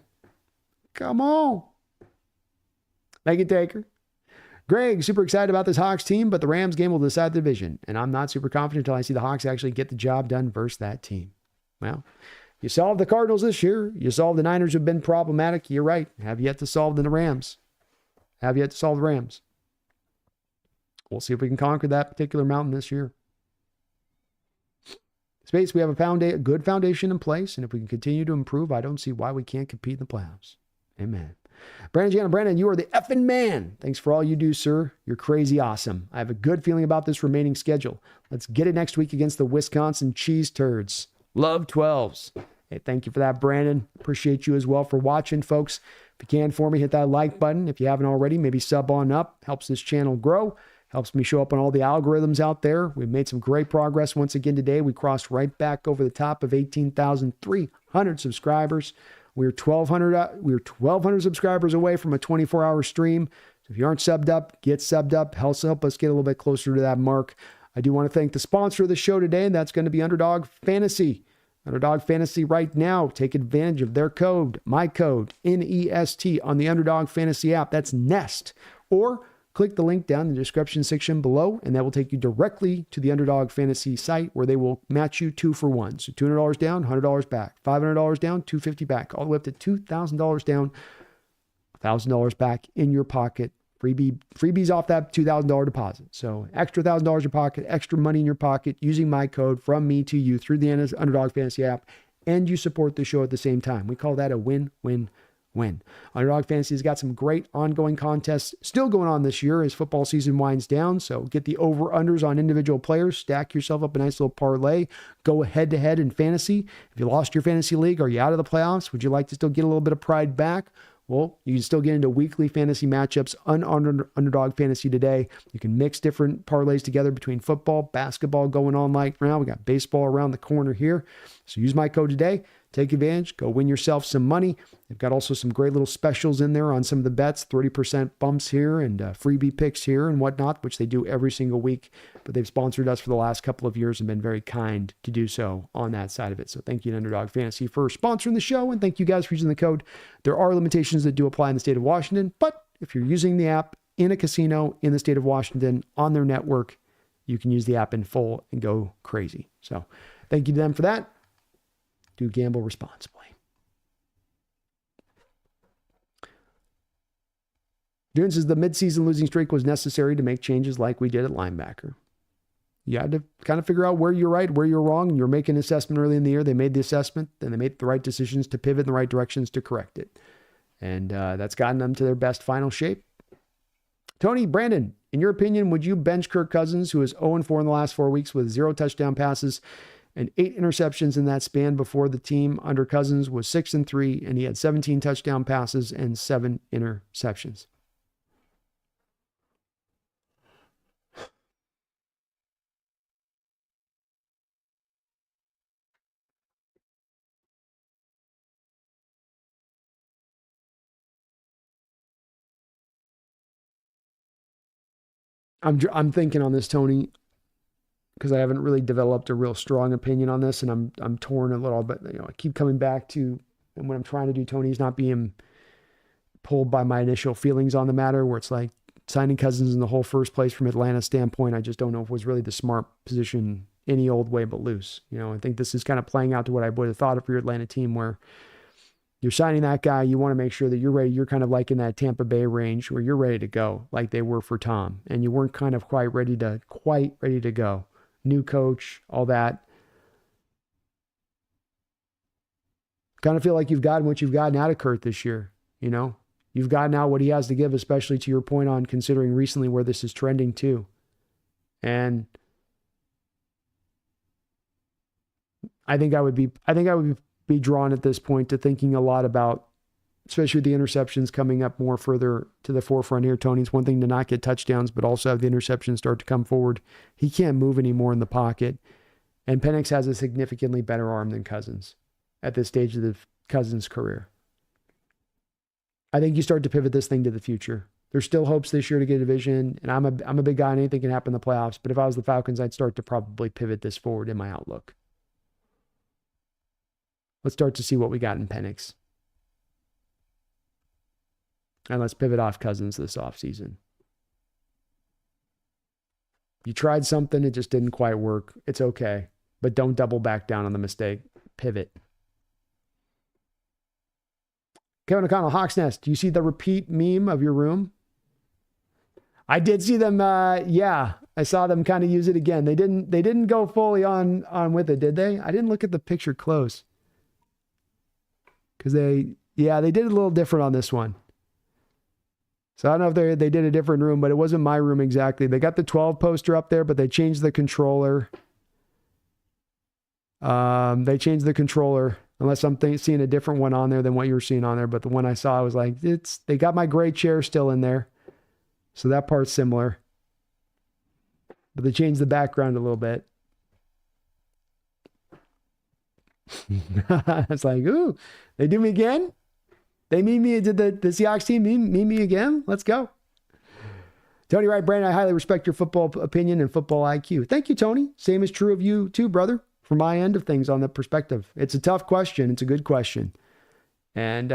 Come on. Thank you, Taker. Greg, super excited about this Hawks team, but the Rams game will decide the division. And I'm not super confident until I see the Hawks actually get the job done versus that team. Well, you solved the Cardinals this year. You solved the Niners, who've been problematic. You're right. Have yet to solve the Rams. Have yet to solve the Rams. We'll see if we can conquer that particular mountain this year. Space, we have a good foundation in place, and if we can continue to improve, I don't see why we can't compete in the playoffs. Amen. Brandon, you are the effing man. Thanks for all you do, sir. You're crazy awesome. I have a good feeling about this remaining schedule. Let's get it next week against the Wisconsin Cheese Turds. Love 12s. Hey, thank you for that, Brandon. Appreciate you as well for watching, folks. If you can for me, hit that like button. If you haven't already, maybe sub on up. Helps this channel grow. Helps me show up on all the algorithms out there. We've made some great progress once again today. We crossed right back over the top of 18,300 subscribers. We're 1,200 subscribers away from a 24-hour stream. So if you aren't subbed up, get subbed up. Help us get a little bit closer to that mark. I do want to thank the sponsor of the show today, and that's going to be Underdog Fantasy. Underdog Fantasy right now. Take advantage of their code, my code, NEST, on the Underdog Fantasy app. That's Nest. Or click the link down in the description section below, and that will take you directly to the Underdog Fantasy site where they will match you 2 for 1. So $200 down, $100 back. $500 down, $250 back. All the way up to $2,000 down, $1,000 back in your pocket. Freebies off that $2,000 deposit. So extra $1,000 in your pocket, extra money in your pocket using my code from me to you through the Underdog Fantasy app, and you support the show at the same time. We call that a win-win-win. Underdog Fantasy has got some great ongoing contests still going on this year as football season winds down. So get the over-unders on individual players, stack yourself up a nice little parlay, go head-to-head in fantasy. If you lost your fantasy league, are you out of the playoffs? Would you like to still get a little bit of pride back? Well, you can still get into weekly fantasy matchups on Underdog Fantasy today. You can mix different parlays together between football, basketball going on right now. We got baseball around the corner here. So use my code today. Take advantage. Go win yourself some money. They've got also some great little specials in there on some of the bets, 30% bumps here and freebie picks here and whatnot, which they do every single week. But they've sponsored us for the last couple of years and been very kind to do so on that side of it. So thank you to Underdog Fantasy for sponsoring the show, and thank you guys for using the code. There are limitations that do apply in the state of Washington, but if you're using the app in a casino in the state of Washington on their network, you can use the app in full and go crazy. So thank you to them for that. Do gamble responsibly. Dune says the midseason losing streak was necessary to make changes like we did at linebacker. You had to kind of figure out where you're right, where you're wrong, and you're making an assessment early in the year. They made the assessment, and they made the right decisions to pivot in the right directions to correct it. And that's gotten them to their best final shape. Tony, Brandon, in your opinion, would you bench Kirk Cousins, who is 0-4 in the last 4 weeks with 0 touchdown passes and 8 interceptions in that span before the team under Cousins was 6-3, and he had 17 touchdown passes and 7 interceptions? I'm thinking on this, Tony, because I haven't really developed a real strong opinion on this, and I'm torn a little, but I keep coming back to, and what I'm trying to do, Tony, is not being pulled by my initial feelings on the matter, where it's like signing Cousins in the whole first place from Atlanta's standpoint, I just don't know if it was really the smart position any old way but loose. I think this is kind of playing out to what I would have thought of your Atlanta team, where you're signing that guy, you want to make sure that you're ready. You're kind of like in that Tampa Bay range where you're ready to go, like they were for Tom, and you weren't kind of quite ready to go. New coach, all that. Kind of feel like you've gotten what you've gotten out of Kurt this year. You've gotten out what he has to give, especially to your point on considering recently where this is trending to. And I think I would be drawn at this point to thinking a lot about, especially with the interceptions coming up more further to the forefront here, Tony. It's one thing to not get touchdowns, but also have the interceptions start to come forward. He can't move anymore in the pocket. And Penix has a significantly better arm than Cousins at this stage of the Cousins career. I think you start to pivot this thing to the future. There's still hopes this year to get a division, and I'm a big guy, and anything can happen in the playoffs. But if I was the Falcons, I'd start to probably pivot this forward in my outlook. Let's start to see what we got in Penix. And let's pivot off Cousins this offseason. You tried something, it just didn't quite work. It's okay. But don't double back down on the mistake. Pivot. Kevin O'Connell, Hawks Nest, do you see the repeat meme of your room? I did see them, yeah. I saw them kind of use it again. They didn't go fully on with it, did they? I didn't look at the picture close. Because they did a little different on this one. So I don't know if they did a different room, but it wasn't my room exactly. They got the 12 poster up there, but they changed the controller. Unless I'm seeing a different one on there than what you were seeing on there. But the one I saw, I was like, they got my gray chair still in there. So that part's similar. But they changed the background a little bit. It's like, ooh, they do me again? They meme me? Did the Seahawks team meme me again? Let's go. Tony Wright, Brandon, I highly respect your football opinion and football IQ. Thank you, Tony. Same is true of you too, brother, from my end of things on the perspective. It's a tough question. It's a good question. And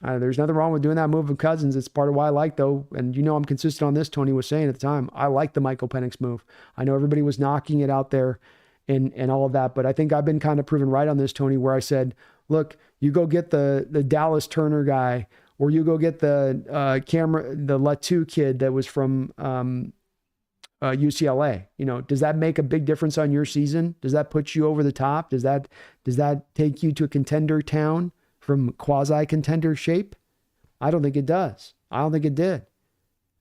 there's nothing wrong with doing that move with Cousins. It's part of why I like, though, and I'm consistent on this, Tony was saying at the time, I like the Michael Penix move. I know everybody was knocking it out there and all of that, but I think I've been kind of proven right on this, Tony, where I said, look, you go get the Dallas Turner guy, or you go get the Latu kid that was from UCLA. Does that make a big difference on your season? Does that put you over the top? Does that take you to a contender town from quasi-contender shape? I don't think it does. I don't think it did.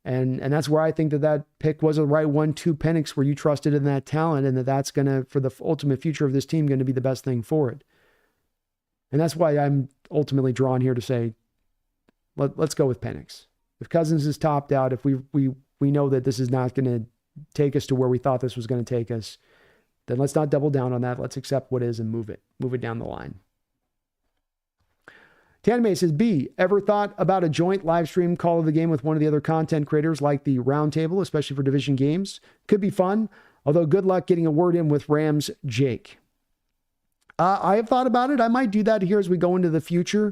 And that's where I think that pick was a right 1-2 Penix, where you trusted in that talent, and that's going to, for the ultimate future of this team, going to be the best thing for it. And that's why I'm ultimately drawn here to say, let's go with Penix. If Cousins is topped out, if we know that this is not going to take us to where we thought this was going to take us, then let's not double down on that. Let's accept what is and move it down the line. Tanmay says, B, ever thought about a joint live stream call of the game with one of the other content creators like the Roundtable, especially for division games? Could be fun, although good luck getting a word in with Rams Jake. I have thought about it. I might do that here as we go into the future.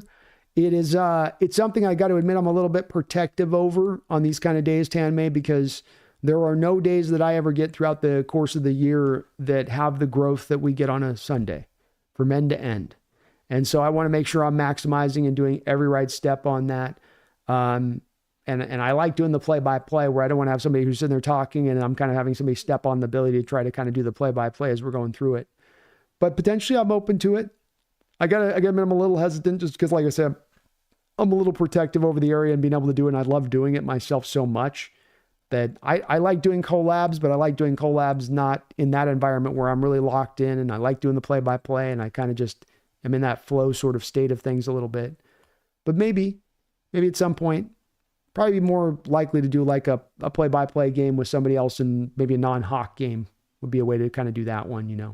It's something I got to admit I'm a little bit protective over on these kind of days, Tanmay, because there are no days that I ever get throughout the course of the year that have the growth that we get on a Sunday from end to end. And so I want to make sure I'm maximizing and doing every right step on that. And I like doing the play-by-play where I don't want to have somebody who's sitting there talking and I'm kind of having somebody step on the ability to try to kind of do the play-by-play as we're going through it. But potentially I'm open to it. I'm a little hesitant just because, like I said, I'm a little protective over the area and being able to do it. And I love doing it myself so much that I like doing collabs, but I like doing collabs not in that environment where I'm really locked in, and I like doing the play-by-play, and I kind of just am in that flow sort of state of things a little bit. But maybe at some point, probably be more likely to do like a play-by-play game with somebody else, and maybe a non-Hawk game would be a way to kind of do that one, It's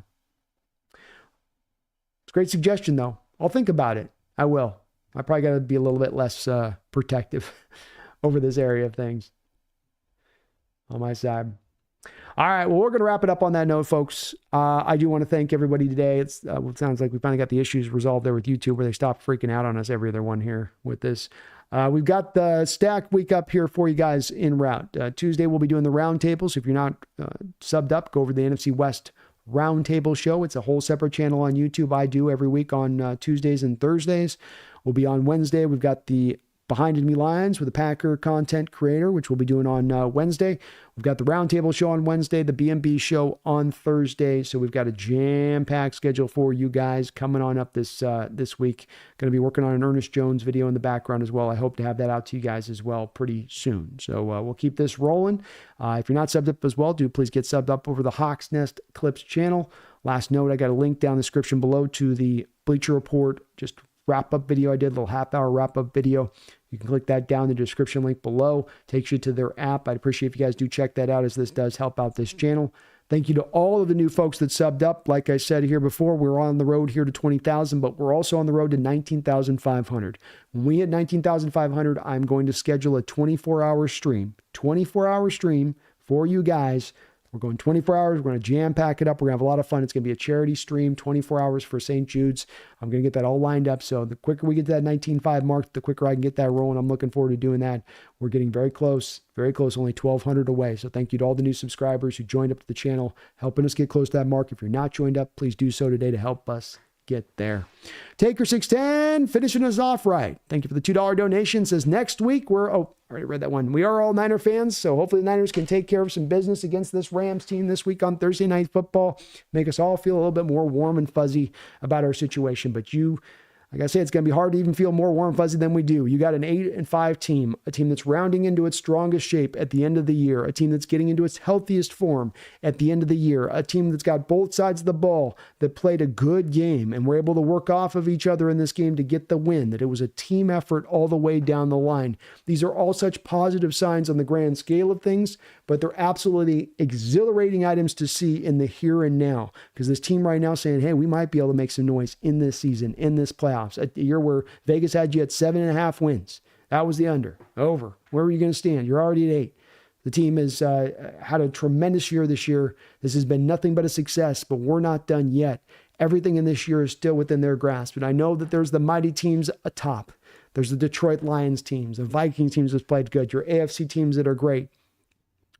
a great suggestion, though. I'll think about it. I will. I probably got to be a little bit less protective over this area of things on my side. All right, well, we're going to wrap it up on that note, folks. I do want to thank everybody today. It sounds like we finally got the issues resolved there with YouTube, where they stopped freaking out on us every other one here with this. We've got the stack week up here for you guys en route. Tuesday, we'll be doing the roundtable. So if you're not subbed up, go over to the NFC West Roundtable show. It's a whole separate channel on YouTube I do every week on Tuesdays and Thursdays. We'll be on Wednesday. We've got the Behind Enemy Lines with the Packer content creator, which we'll be doing on Wednesday. We've got the Roundtable show on Wednesday, the B&B show on Thursday. So we've got a jam-packed schedule for you guys coming on up this week. Going to be working on an Ernest Jones video in the background as well. I hope to have that out to you guys as well pretty soon. So we'll keep this rolling. If you're not subbed up as well, do please get subbed up over the Hawks Nest Clips channel. Last note, I got a link down in the description below to the Bleacher Report just wrap-up video I did, a little half-hour wrap-up video. You can click that down in the description link below. Takes you to their app. I'd appreciate if you guys do check that out, as this does help out this channel. Thank you to all of the new folks that subbed up. Like I said here before, we're on the road here to 20,000, but we're also on the road to 19,500. When we hit 19,500, I'm going to schedule a 24-hour stream. 24-hour stream for you guys. We're going 24 hours. We're going to jam pack it up. We're going to have a lot of fun. It's going to be a charity stream, 24 hours for St. Jude's. I'm going to get that all lined up. So the quicker we get to that 19.5 mark, the quicker I can get that rolling. I'm looking forward to doing that. We're getting very close, only 1,200 away. So thank you to all the new subscribers who joined up to the channel, helping us get close to that mark. If you're not joined up, please do so today to help us get there. Taker 610 finishing us off right. Thank you for the $2 donation. Says next week I already read that one. We are all Niner fans, so hopefully the Niners can take care of some business against this Rams team this week on Thursday Night Football. Make us all feel a little bit more warm and fuzzy about our situation. But like I say, it's going to be hard to even feel more warm and fuzzy than we do. You got an 8-5 team, a team that's rounding into its strongest shape at the end of the year, a team that's getting into its healthiest form at the end of the year, a team that's got both sides of the ball that played a good game and were able to work off of each other in this game to get the win, that it was a team effort all the way down the line. These are all such positive signs on the grand scale of things, but they're absolutely exhilarating items to see in the here and now, because this team right now saying, hey, we might be able to make some noise in this season, in this playoff. A year where Vegas had you at 7.5 wins. That was the under. Over. Where are you going to stand? You're already at 8. The team has had a tremendous year this year. This has been nothing but a success, but we're not done yet. Everything in this year is still within their grasp. And I know that there's the mighty teams atop. There's the Detroit Lions teams, the Vikings teams that's played good, your AFC teams that are great.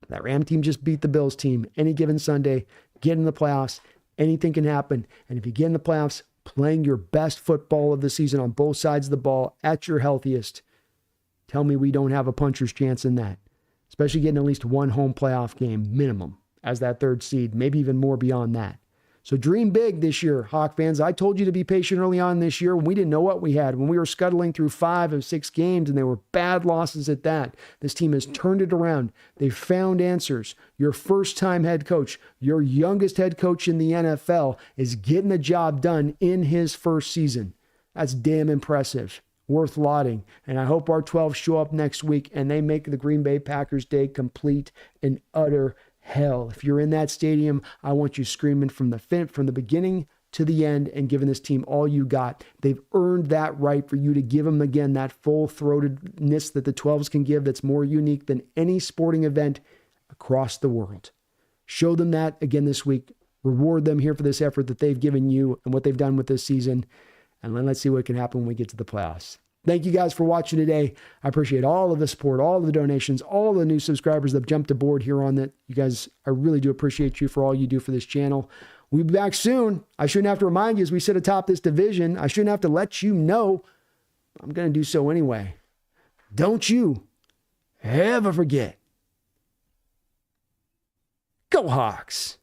That Ram team just beat the Bills team. Any given Sunday, get in the playoffs. Anything can happen. And if you get in the playoffs, playing your best football of the season on both sides of the ball at your healthiest, tell me we don't have a puncher's chance in that. Especially getting at least one home playoff game minimum as that 3rd seed, maybe even more beyond that. So dream big this year, Hawk fans. I told you to be patient early on this year when we didn't know what we had, when we were scuttling through 5 of 6 games and they were bad losses at that. This team has turned it around. They've found answers. Your first-time head coach, your youngest head coach in the NFL, is getting the job done in his first season. That's damn impressive. Worth lauding. And I hope our 12 show up next week and they make the Green Bay Packers day complete and utter hell. If you're in that stadium, I want you screaming from the beginning to the end and giving this team all you got. They've earned that right for you to give them again that full-throatedness that the 12s can give that's more unique than any sporting event across the world. Show them that again this week. Reward them here for this effort that they've given you and what they've done with this season. And then let's see what can happen when we get to the playoffs. Thank you guys for watching today. I appreciate all of the support, all of the donations, all the new subscribers that have jumped aboard here on that. You guys, I really do appreciate you for all you do for this channel. We'll be back soon. I shouldn't have to remind you as we sit atop this division. I shouldn't have to let you know. I'm going to do so anyway. Don't you ever forget. Go Hawks!